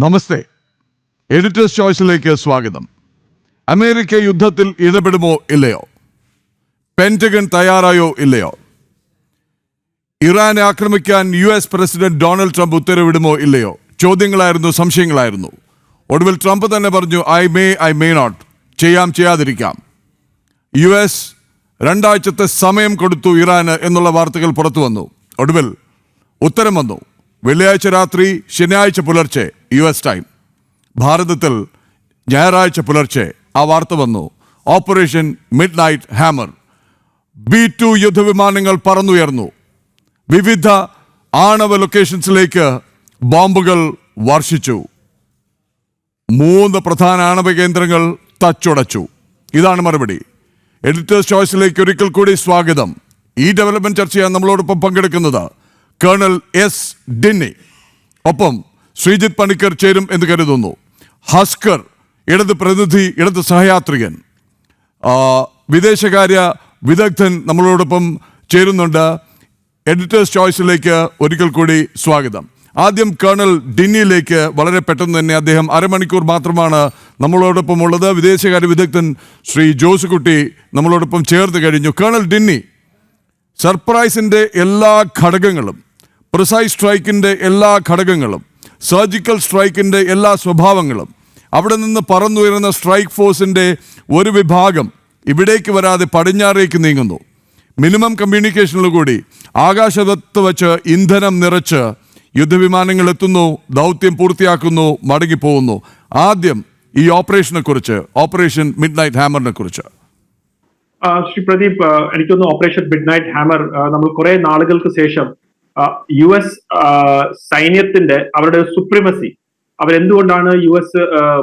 നമസ്തേ, editors ചോയ്സിലേക്ക് സ്വാഗതം. America യുദ്ധത്തിൽ ഇടപെടുമോ ഇല്ലയോ? പെന്റഗൺ തയ്യാറായോ ഇല്ലയോ? ഇറാനെ ആക്രമിക്കാൻ US പ്രസിഡന്റ് ഡൊണാൾഡ് ട്രംപ് ഉത്തരവിടുമോ ഇല്ലയോ? ചോദ്യങ്ങളായിരുന്നു, സംശയങ്ങളായിരുന്നു. ഒടുവിൽ ട്രംപ് തന്നെ പറഞ്ഞു, ഐ മേ നോട്ട്, ചെയ്യാതിരിക്കാം. US 2 ആഴ്ചത്തെ സമയം കൊടുത്തു ഇറാന് എന്നുള്ള വാർത്തകൾ പുറത്തു വന്നു. ഒടുവിൽ ഉത്തരം വന്നു. വെള്ളിയാഴ്ച രാത്രി, ശനിയാഴ്ച പുലർച്ചെ US ടൈം. ഭാരതത്തിൽ ഞായറാഴ്ച പുലർച്ചെ ആ വാർത്ത വന്നു. Operation mid night hammer. B-2 യുദ്ധവിമാനങ്ങൾ പറന്നുയർന്നു. വിവിധ ആണവ ലൊക്കേഷൻസിലേക്ക് ബോംബുകൾ വർഷിച്ചു. 3 പ്രധാന ആണവ കേന്ദ്രങ്ങൾ തച്ചുടച്ചു. ഇതാണ് മറുപടി. എഡിറ്റേഴ്സ് ചോയ്സിലേക്ക് ഒരിക്കൽ കൂടി സ്വാഗതം. ഈ ഡെവലപ്മെന്റ് ചർച്ച ചെയ്യാൻ നമ്മളോടൊപ്പം പങ്കെടുക്കുന്നത് കേണൽ S. ഡിന്നി, ഒപ്പം ശ്രീജിത്ത് പണിക്കർ ചേരും എന്ന് കരുതുന്നു. ഹസ്കർ, ഇടത് പ്രതിനിധി, ഇടത് സഹയാത്രികൻ, വിദേശകാര്യ വിദഗ്ധൻ നമ്മളോടൊപ്പം ചേരുന്നുണ്ട്. എഡിറ്റേഴ്സ് ചോയ്സിലേക്ക് ഒരിക്കൽ കൂടി സ്വാഗതം. ആദ്യം കേണൽ ഡിന്നിയിലേക്ക് വളരെ പെട്ടെന്ന് തന്നെ. അദ്ദേഹം അരമണിക്കൂർ മാത്രമാണ് നമ്മളോടൊപ്പം ഉള്ളത്. വിദേശകാര്യ വിദഗ്ധൻ ശ്രീ ജോസുകുട്ടി നമ്മളോടൊപ്പം ചേർന്ന് കഴിഞ്ഞു. കേണൽ ഡിന്നി, സർപ്രൈസിൻ്റെ എല്ലാ ഘടകങ്ങളും, പ്രിസൈസ് സ്ട്രൈക്കിൻ്റെ എല്ലാ ഘടകങ്ങളും, സർജിക്കൽ സ്ട്രൈക്കിൻ്റെ എല്ലാ സ്വഭാവങ്ങളും, അവിടെ നിന്ന് പറന്നുയരുന്ന സ്ട്രൈക്ക് ഫോഴ്സിൻ്റെ ഒരു വിഭാഗം ഇവിടേക്ക് വരാതെ പടിഞ്ഞാറേക്ക് നീങ്ങുന്നു. മിനിമം കമ്മ്യൂണിക്കേഷനിലുകൂടി ആകാശത്ത് വച്ച് ഇന്ധനം നിറച്ച് യുദ്ധവിമാനങ്ങൾ എത്തുന്നു, ദൗത്യം പൂർത്തിയാക്കുന്നു, മടങ്ങിപ്പോകുന്നു. ആദ്യം ഈ ഓപ്പറേഷനെ കുറിച്ച്, ഓപ്പറേഷൻ മിഡ് നൈറ്റ് ഹാമറിനെ കുറിച്ച്. ശ്രീ പ്രദീപ്, എനിക്കൊന്ന് ഓപ്പറേഷൻ മിഡ് നൈറ്റ് ഹാമർ നമ്മൾ കുറെ നാളുകൾക്ക് ശേഷം US സൈന്യത്തിന്റെ അവരുടെ സുപ്രീമസി, അവരെന്തുകൊണ്ടാണ് US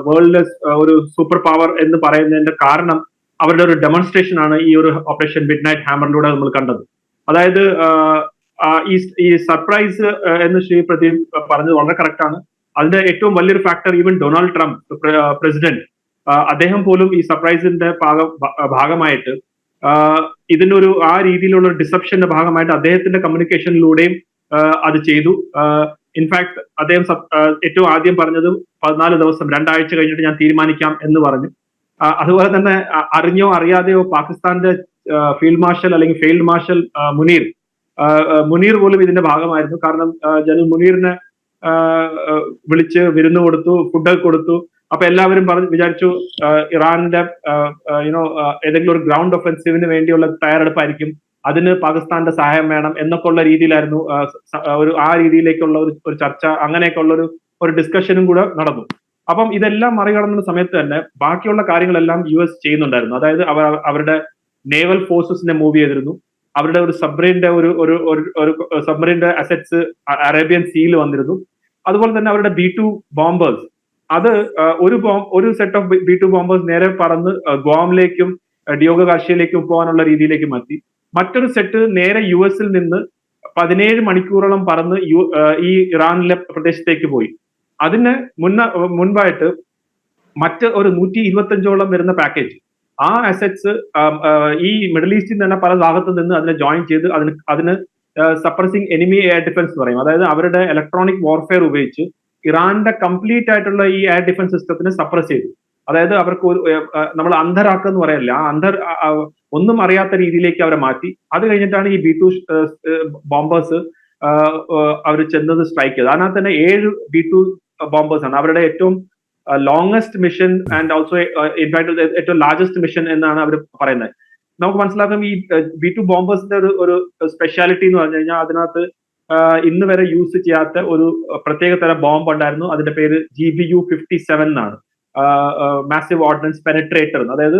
വേൾഡിലെ ഒരു സൂപ്പർ പവർ എന്ന് പറയുന്നതിന്റെ കാരണം അവരുടെ ഒരു ഡെമോൺസ്ട്രേഷൻ ആണ് ഈ ഒരു ഓപ്പറേഷൻ മിഡ് നൈറ്റ് ഹാമറിലൂടെ നമ്മൾ കണ്ടത്. അതായത് ഈ സർപ്രൈസ് എന്ന് ശ്രീ പ്രദീപ് പറഞ്ഞത് വളരെ കറക്റ്റ് ആണ്. അതിന്റെ ഏറ്റവും വലിയൊരു factor even Donald Trump president, അദ്ദേഹം പോലും ഈ സർപ്രൈസിന്റെ ഭാഗമായിട്ട് ഇതിനൊരു ആ രീതിയിലുള്ള ഡിസപ്ഷന്റെ ഭാഗമായിട്ട് അദ്ദേഹത്തിന്റെ കമ്മ്യൂണിക്കേഷനിലൂടെയും അത് ചെയ്തു. ഇൻഫാക്ട് അദ്ദേഹം ഏറ്റവും ആദ്യം പറഞ്ഞത് 14 ദിവസം, 2 ആഴ്ച കഴിഞ്ഞിട്ട് ഞാൻ തീരുമാനിക്കാം എന്ന് പറഞ്ഞു. അതുപോലെ തന്നെ അറിഞ്ഞോ അറിയാതെയോ പാകിസ്ഥാന്റെ ഫീൽഡ് മാർഷൽ അല്ലെങ്കിൽ ഫീൽഡ് മാർഷൽ മുനീർ പോലും ഇതിന്റെ ഭാഗമായിരുന്നു. കാരണം ജനറൽ മുനീറിനെ വിളിച്ച് വിരുന്ന് കൊടുത്തു, ഫുഡ് കൊടുത്തു. അപ്പൊ എല്ലാവരും വിചാരിച്ചു ഇറാന്റെ ഏതെങ്കിലും ഒരു ഗ്രൗണ്ട് ഒഫൻസീവിന് വേണ്ടിയുള്ള തയ്യാറെടുപ്പായിരിക്കും, അതിന് പാകിസ്ഥാന്റെ സഹായം വേണം എന്നൊക്കെ ഉള്ള രീതിയിലായിരുന്നു ആ രീതിയിലേക്കുള്ള ഒരു ചർച്ച, അങ്ങനെയൊക്കെ ഉള്ള ഒരു ഡിസ്കഷനും കൂടെ നടന്നു. അപ്പം ഇതെല്ലാം മറികടന്ന സമയത്ത് തന്നെ ബാക്കിയുള്ള കാര്യങ്ങളെല്ലാം US ചെയ്യുന്നുണ്ടായിരുന്നു. അതായത് അവരുടെ നേവൽ ഫോഴ്സസിനെ മൂവ് ചെയ്തിരുന്നു. അവരുടെ ഒരു സബ്മറീന്റെ ഒരു സബ്മറീന്റെ അസറ്റ്സ് അറേബ്യൻ സീയിൽ വന്നിരുന്നു. അതുപോലെ തന്നെ അവരുടെ B-2 ബോംബേഴ്സ്, അത് ഒരു സെറ്റ് ഓഫ് B-2 ബോംബേഴ്സ് നേരെ പറന്ന് ഗ്വാമിലേക്കും ഡിയോഗ ഗാർഷ്യയിലേക്കും പോകാനുള്ള രീതിയിലേക്ക് മാറ്റി. മറ്റൊരു സെറ്റ് നേരെ US-ൽ നിന്ന് 17 മണിക്കൂറോളം പറന്ന് ഈ ഇറാനിലെ പ്രദേശത്തേക്ക് പോയി. അതിന് മുൻപായിട്ട് മറ്റ് ഒരു 125ഓളം വരുന്ന പാക്കേജ്, ആ അസറ്റ്സ് ഈ മിഡിൽ ഈസ്റ്റിൽ തന്നെ പല ഭാഗത്തു നിന്ന് അതിനെ ജോയിൻ ചെയ്ത് അതിന് സപ്രസിംഗ് എനിമി എയർ ഡിഫൻസ് പറയും. അതായത് അവരുടെ ഇലക്ട്രോണിക് വാർഫെയർ ഉപയോഗിച്ച് ഇറാന്റെ കംപ്ലീറ്റ് ആയിട്ടുള്ള ഈ എയർ ഡിഫൻസ് സിസ്റ്റത്തിനെ സപ്രസ് ചെയ്തു. അതായത് അവർക്ക് നമ്മൾ അന്ധരാക്കെന്ന് പറയല്ല, ഒന്നും അറിയാത്ത രീതിയിലേക്ക് അവരെ മാറ്റി. അത് കഴിഞ്ഞിട്ടാണ് ഈ B-2 ബോംബേഴ്സ് അവർ ചെന്നത് സ്ട്രൈക്ക് ചെയ്തത്. അതിനകത്ത് തന്നെ 7 B-2 ബോംബേഴ്സ് ആണ് അവരുടെ ഏറ്റവും longest mission and also in fact ഏറ്റവും ലാർജസ്റ്റ് മിഷൻ എന്നാണ് അവർ പറയുന്നത്. നമുക്ക് മനസ്സിലാക്കാം ഈ B-2 ബോംബേഴ്സിന്റെ ഒരു സ്പെഷ്യാലിറ്റി എന്ന് പറഞ്ഞു കഴിഞ്ഞാൽ അതിനകത്ത് ഇന്ന് വരെ യൂസ് ചെയ്യാത്ത ഒരു പ്രത്യേക തരം ബോംബ് ഉണ്ടായിരുന്നു. അതിന്റെ പേര് GBU-57 എന്നാണ്. Massive ordinance penetrator. അതായത്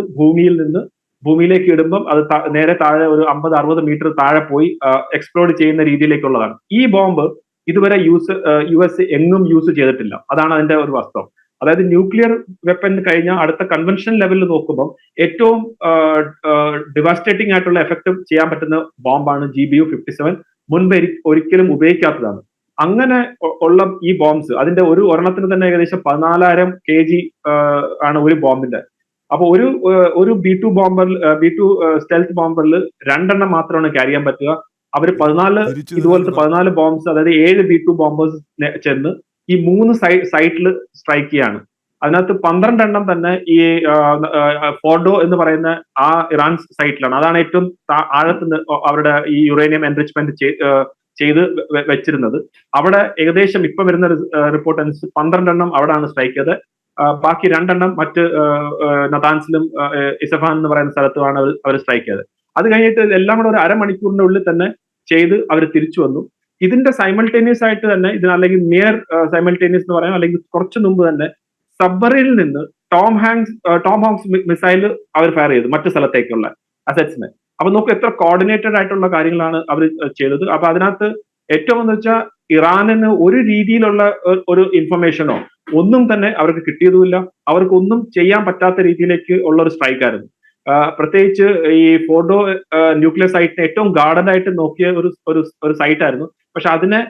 ഭൂമിയിലേക്ക് ഇടുമ്പം അത് നേരെ താഴെ ഒരു 50-60 മീറ്റർ താഴെ പോയി എക്സ്പ്ലോഡ് ചെയ്യുന്ന രീതിയിലേക്കുള്ളതാണ്. ഈ ബോംബ് ഇതുവരെ US എങ്ങും യൂസ് ചെയ്തിട്ടില്ല. അതാണ് അതിന്റെ ഒരു വാസ്തവം. അതായത് ന്യൂക്ലിയർ വെപ്പൺ കഴിഞ്ഞ അടുത്ത കൺവെൻഷൻ ലെവലിൽ നോക്കുമ്പോൾ ഏറ്റവും ഡിവാസ്റ്റേറ്റിംഗ് ആയിട്ടുള്ള എഫക്ട് ചെയ്യാൻ പറ്റുന്ന ബോംബാണ് GBU-57. മുൻപ് ഒരിക്കലും ഉപയോഗിക്കാത്തതാണ്. അങ്ങനെ ഉള്ള ഈ ബോംബ്സ്, അതിന്റെ ഒരു ഒരെണ്ണത്തിന് തന്നെ ഏകദേശം 14,000 kg ആണ് ഒരു ബോംബിന്റെ. അപ്പൊ ഒരു B-2 സ്റ്റെൽത്ത് ബോംബറിൽ 2 എണ്ണം മാത്രമാണ് ക്യാരി ചെയ്യാൻ പറ്റുക. അവർ 14 ഇതുപോലത്തെ 14 ബോംബ്സ്, അതായത് 7 B-2 ബോംബേഴ്സ് ചെന്ന് ഈ 3 സൈറ്റിൽ സ്ട്രൈക്ക് ചെയ്യാണ്. അതിനകത്ത് 12 എണ്ണം തന്നെ ഈ ഫോർഡോ എന്ന് പറയുന്ന ആ ഇറാൻ സൈറ്റിലാണ്. അതാണ് ഏറ്റവും ആഴത്ത് അവരുടെ ഈ യുറേനിയം എൻറിച്ച്മെന്റ് ചെയ്ത് വെച്ചിരുന്നത്. അവിടെ ഏകദേശം ഇപ്പൊ വരുന്ന റിപ്പോർട്ട് അനുസരിച്ച് 12 എണ്ണം അവിടെയാണ് സ്ട്രൈക്ക് ചെയ്തത്. ബാക്കി 2 എണ്ണം മറ്റ് നതാൻസിലും ഇസഫാൻ എന്ന് പറയുന്ന സ്ഥലത്തുമാണ് അവർ സ്ട്രൈക്ക് ചെയ്തത്. അത് കഴിഞ്ഞിട്ട് എല്ലാം കൂടെ ഒരു അരമണിക്കൂറിന്റെ ഉള്ളിൽ തന്നെ ചെയ്ത് അവർ തിരിച്ചു വന്നു. ഇതിന്റെ സൈമൾട്ടേനിയസ് ആയിട്ട് തന്നെ ഇതിന് അല്ലെങ്കിൽ നിയർ സൈമൾട്ടേനിയസ് എന്ന് പറയാം, അല്ലെങ്കിൽ കുറച്ച് മുമ്പ് തന്നെ സബ്മറീനിൽ നിന്ന് ടോം ഹോങ്സ് മിസൈൽ അവർ ഫയർ ചെയ്തു മറ്റു സ്ഥലത്തേക്കുള്ള അസറ്റ്സിന്. അപ്പൊ നോക്കൂ എത്ര കോർഡിനേറ്റഡ് ആയിട്ടുള്ള കാര്യങ്ങളാണ് അവർ ചെയ്തത്. അപ്പൊ അതിനകത്ത് ഏറ്റവും എന്ന് വെച്ചാൽ ഇറാനിന് ഒരു രീതിയിലുള്ള ഒരു ഇൻഫർമേഷനോ ഒന്നും തന്നെ അവർക്ക് കിട്ടിയതുമില്ല. അവർക്ക് ഒന്നും ചെയ്യാൻ പറ്റാത്ത രീതിയിലേക്ക് ഉള്ള ഒരു സ്ട്രൈക്ക് ആയിരുന്നു. പ്രത്യേകിച്ച് ഈ ഫോർഡോ ന്യൂക്ലിയർ സൈറ്റിനെ ഏറ്റവും ഗാർഡൻ ആയിട്ട് നോക്കിയ ഒരു സൈറ്റ് ആയിരുന്നു. പക്ഷെ അതിനെ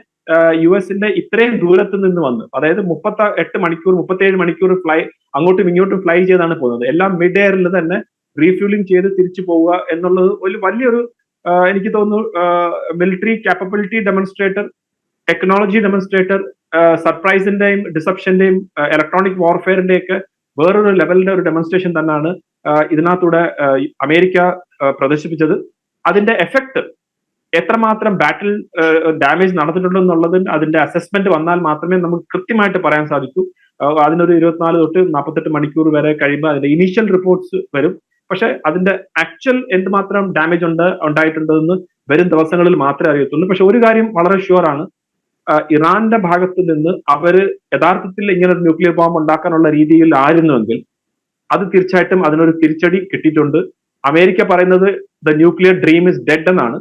US-ന്റെ ഇത്രയും ദൂരത്ത് നിന്ന് വന്ന്, അതായത് 37 മണിക്കൂർ അങ്ങോട്ടും ഇങ്ങോട്ടും ഫ്ലൈ ചെയ്താണ് പോകുന്നത്. എല്ലാം മിഡ് എയറിൽ തന്നെ റീഫ്യൂലിംഗ് ചെയ്ത് തിരിച്ചു പോവുക എന്നുള്ളത് ഒരു വലിയൊരു എനിക്ക് തോന്നുന്നു military capability demonstrator, technology demonstrator, സർപ്രൈസിന്റെയും ഡിസപ്ഷന്റെയും ഇലക്ട്രോണിക് വാർഫെയറിന്റെ ഒക്കെ വേറൊരു ലെവലിന്റെ ഒരു ഡെമോൺസ്ട്രേഷൻ തന്നെയാണ് ഇതിനകത്തൂടെ അമേരിക്ക പ്രദർശിപ്പിച്ചത്. അതിന്റെ എഫക്ട് എത്രമാത്രം ബാറ്റിൽ ഡാമേജ് നടന്നിട്ടുണ്ടോ എന്നുള്ളതിന് അതിന്റെ അസസ്മെന്റ് വന്നാൽ മാത്രമേ നമുക്ക് കൃത്യമായിട്ട് പറയാൻ സാധിക്കൂ. അതിനൊരു 24 തൊട്ട് 48 മണിക്കൂർ വരെ കഴിയുമ്പോൾ അതിന്റെ ഇനീഷ്യൽ റിപ്പോർട്ട്സ് വരും. പക്ഷെ അതിന്റെ ആക്ച്വൽ എന്തുമാത്രം ഡാമേജ് ഉണ്ടായിട്ടുണ്ടെന്ന് വരും ദിവസങ്ങളിൽ മാത്രമേ അറിയത്തുള്ളൂ. പക്ഷെ ഒരു കാര്യം വളരെ ഷുവർ ആണ്, ഇറാന്റെ ഭാഗത്ത് നിന്ന് അവര് യഥാർത്ഥത്തിൽ ഇങ്ങനെ ഒരു ന്യൂക്ലിയർ ബോംബ് ഉണ്ടാക്കാനുള്ള രീതിയിൽ ആയിരുന്നുവെങ്കിൽ അത് തീർച്ചയായിട്ടും അതിനൊരു തിരിച്ചടി കിട്ടിയിട്ടുണ്ട്. അമേരിക്ക പറയുന്നത് the nuclear dream is dead എന്നാണ്.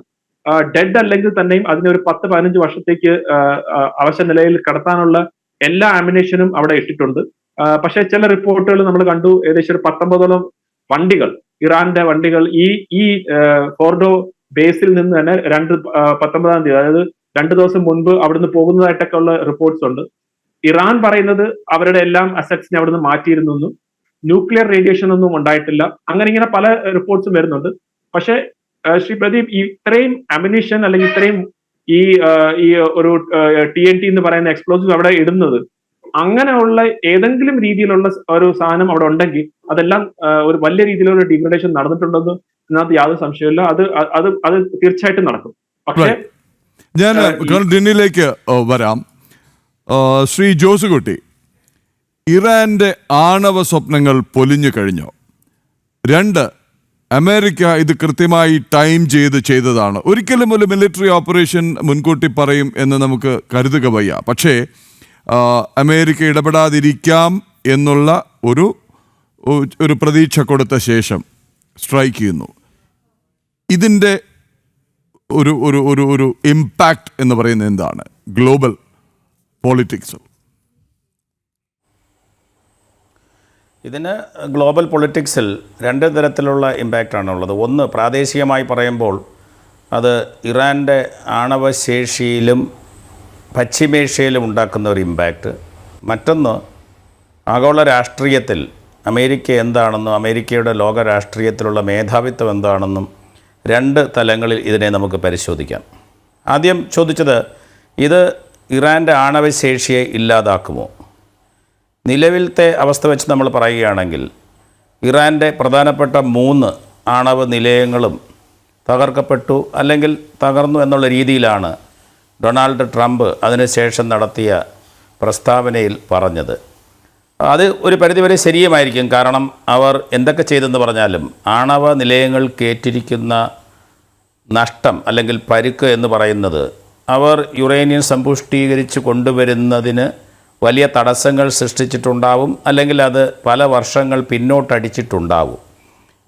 ഡെഡ് അല്ലെങ്കിൽ തന്നെയും അതിനെ ഒരു 10-15 വർഷത്തേക്ക് അവശ നിലയിൽ കടത്താനുള്ള എല്ലാ ആമിനേഷനും അവിടെ ഇട്ടിട്ടുണ്ട്. പക്ഷെ ചില റിപ്പോർട്ടുകൾ നമ്മൾ കണ്ടു, ഏകദേശം ഒരു 19ഓളം വണ്ടികൾ, ഇറാന്റെ വണ്ടികൾ ഈ ഫോർഡോ ബേസിൽ നിന്ന് തന്നെ 19-ാം തീയതി, അതായത് 2 ദിവസം മുൻപ് അവിടുന്ന് പോകുന്നതായിട്ടൊക്കെ ഉള്ള റിപ്പോർട്ട്സ് ഉണ്ട്. ഇറാൻ പറയുന്നത് അവരുടെ എല്ലാം അസറ്റ്സിനെ അവിടുന്ന് മാറ്റിയിരുന്നെന്നും ന്യൂക്ലിയർ റേഡിയേഷൻ ഒന്നും ഉണ്ടായിട്ടില്ല. അങ്ങനെ ഇങ്ങനെ പല റിപ്പോർട്ട്സും വരുന്നുണ്ട്. പക്ഷെ ശ്രീ പ്രദീപ്, ഇത്രയും അമിനിഷൻ അല്ലെങ്കിൽ ഇത്രയും ഈ ഒരു TNT എന്ന് പറയുന്ന എക്സ്പ്ലോസീവ് അവിടെ ഇടുന്നത്, അങ്ങനെയുള്ള ഏതെങ്കിലും രീതിയിലുള്ള ഒരു സാധനം അവിടെ ഉണ്ടെങ്കിൽ അതെല്ലാം ഒരു വലിയ രീതിയിലുള്ള ഡിഗ്രഡേഷൻ നടന്നിട്ടുണ്ടെന്ന് ഇതിനകത്ത് യാതൊരു സംശയമില്ല. അത് തീർച്ചയായിട്ടും നടക്കും. പക്ഷേ ഞാൻ ഡിന്നിലേക്ക് വരാം. ശ്രീ ജോസുകുട്ടി, ഇറാന്റെ ആണവ സ്വപ്നങ്ങൾ പൊലിഞ്ഞു കഴിഞ്ഞോ? 2, അമേരിക്ക ഇത് കൃത്യമായി ടൈം ചെയ്തതാണ്. ഒരിക്കലും ഒരു മിലിറ്ററി ഓപ്പറേഷൻ മുൻകൂട്ടി പറയും എന്ന് നമുക്ക് കരുതുക വയ്യ. പക്ഷേ അമേരിക്ക ഇടപെടാതിരിക്കാം എന്നുള്ള ഒരു പ്രതീക്ഷ കൊടുത്ത ശേഷം സ്ട്രൈക്ക് ചെയ്യുന്നു. ഇതിൻ്റെ ഒരു ഇമ്പാക്റ്റ് എന്ന് പറയുന്നത് എന്താണ് ഗ്ലോബൽ പോളിറ്റിക്സ്? ഇതിന് ഗ്ലോബൽ പൊളിറ്റിക്സിൽ 2 തരത്തിലുള്ള ഇമ്പാക്റ്റാണുള്ളത്. ഒന്ന്, പ്രാദേശികമായി പറയുമ്പോൾ അത് ഇറാൻ്റെ ആണവശേഷിയിലും പശ്ചിമേഷ്യയിലും ഉണ്ടാക്കുന്ന ഒരു ഇമ്പാക്റ്റ്. മറ്റൊന്ന്, ആഗോള രാഷ്ട്രീയത്തിൽ അമേരിക്ക എന്താണെന്നും അമേരിക്കയുടെ ലോക രാഷ്ട്രീയത്തിലുള്ള മേധാവിത്വം എന്താണെന്നും 2 തലങ്ങളിൽ ഇതിനെ നമുക്ക് പരിശോധിക്കാം. ആദ്യം ചോദിച്ചത്, ഇത് ഇറാൻ്റെ ആണവശേഷിയെ ഇല്ലാതാക്കുമോ? നിലവിലത്തെ അവസ്ഥ വെച്ച് നമ്മൾ പറയുകയാണെങ്കിൽ ഇറാൻ്റെ പ്രധാനപ്പെട്ട 3 ആണവ നിലയങ്ങളും തകർക്കപ്പെട്ടു അല്ലെങ്കിൽ തകർന്നു എന്നുള്ള രീതിയിലാണ് ഡൊണാൾഡ് ട്രംപ് അതിനുശേഷം നടത്തിയ പ്രസ്താവനയിൽ പറഞ്ഞത്. അത് ഒരു പരിധിവരെ ശരിയുമായിരിക്കും. കാരണം അവർ എന്തൊക്കെ ചെയ്തെന്ന് പറഞ്ഞാലും ആണവ നിലയങ്ങൾക്ക് ഏറ്റിരിക്കുന്ന നഷ്ടം അല്ലെങ്കിൽ പരുക്ക് എന്ന് പറയുന്നത് അവർ യുറേനിയം സമ്പുഷ്ടീകരിച്ച് കൊണ്ടുവരുന്നതിന് വലിയ തടസ്സങ്ങൾ സൃഷ്ടിച്ചിട്ടുണ്ടാവും, അല്ലെങ്കിൽ അത് പല വർഷങ്ങൾ പിന്നോട്ടടിച്ചിട്ടുണ്ടാവും.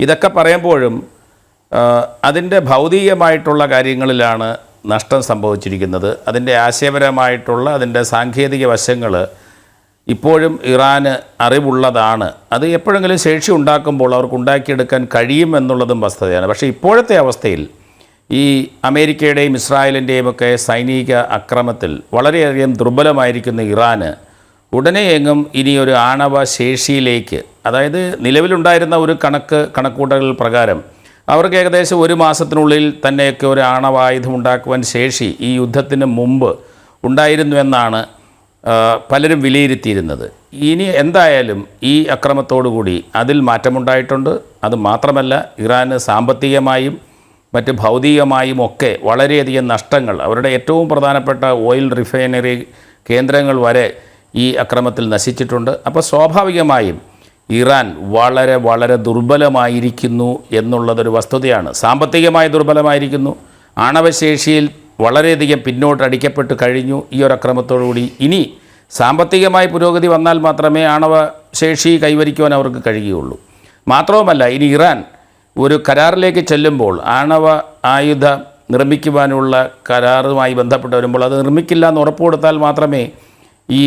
ഇതൊക്കെ പറയുമ്പോഴും അതിൻ്റെ ഭൗതികമായിട്ടുള്ള കാര്യങ്ങളിലാണ് നഷ്ടം സംഭവിച്ചിരിക്കുന്നത്. അതിൻ്റെ ആശയപരമായിട്ടുള്ള അതിൻ്റെ സാങ്കേതിക വശങ്ങൾ ഇപ്പോഴും ഇറാന് അറിവുള്ളതാണ്. അത് എപ്പോഴെങ്കിലും ശേഷി ഉണ്ടാക്കുമ്പോൾ അവർക്ക് ഉണ്ടാക്കിയെടുക്കാൻ കഴിയുമെന്നുള്ളതും വസ്തുതയാണ്. പക്ഷേ ഇപ്പോഴത്തെ അവസ്ഥയിൽ ഈ അമേരിക്കയുടെയും ഇസ്രായേലിൻ്റെയും ഒക്കെ സൈനിക അക്രമത്തിൽ വളരെയധികം ദുർബലമായിരിക്കുന്ന ഇറാന് ഉടനെയെങ്ങും ഇനിയൊരു ആണവ ശേഷിയിലേക്ക്, അതായത് നിലവിലുണ്ടായിരുന്ന ഒരു കണക്കൂട്ടൽ പ്രകാരം അവർക്ക് ഏകദേശം 1 മാസത്തിനുള്ളിൽ തന്നെയൊക്കെ ഒരു ആണവായുധം ഉണ്ടാക്കുവാൻ ശേഷി ഈ യുദ്ധത്തിന് മുമ്പ് ഉണ്ടായിരുന്നുവെന്നാണ് പലരും വിലയിരുത്തിയിരുന്നത്. ഇനി എന്തായാലും ഈ അക്രമത്തോടുകൂടി അതിൽ മാറ്റമുണ്ടായിട്ടുണ്ട്. അത് മാത്രമല്ല, ഇറാന് സാമ്പത്തികമായും മറ്റ് ഭൗതികമായും ഒക്കെ വളരെയധികം നഷ്ടങ്ങൾ, അവരുടെ ഏറ്റവും പ്രധാനപ്പെട്ട ഓയിൽ റിഫൈനറി കേന്ദ്രങ്ങൾ വരെ ഈ അക്രമത്തിൽ നശിച്ചിട്ടുണ്ട്. അപ്പോൾ സ്വാഭാവികമായും ഇറാൻ വളരെ വളരെ ദുർബലമായിരിക്കുന്നു എന്നുള്ളതൊരു വസ്തുതയാണ്. സാമ്പത്തികമായി ദുർബലമായിരിക്കുന്നു, ആണവശേഷിയിൽ വളരെയധികം പിന്നോട്ടടിക്കപ്പെട്ട് കഴിഞ്ഞു ഈ ഒരു അക്രമത്തോടുകൂടി. ഇനി സാമ്പത്തികമായി പുരോഗതി വന്നാൽ മാത്രമേ ആണവശേഷി കൈവരിക്കുവാൻ അവർക്ക് കഴിയുകയുള്ളൂ. മാത്രവുമല്ല, ഇനി ഇറാൻ ഒരു കരാറിലേക്ക് ചെല്ലുമ്പോൾ, ആണവ ആയുധം നിർമ്മിക്കുവാനുള്ള കരാറുമായി ബന്ധപ്പെട്ട് വരുമ്പോൾ അത് നിർമ്മിക്കില്ല എന്ന് ഉറപ്പ് കൊടുത്താൽ മാത്രമേ ഈ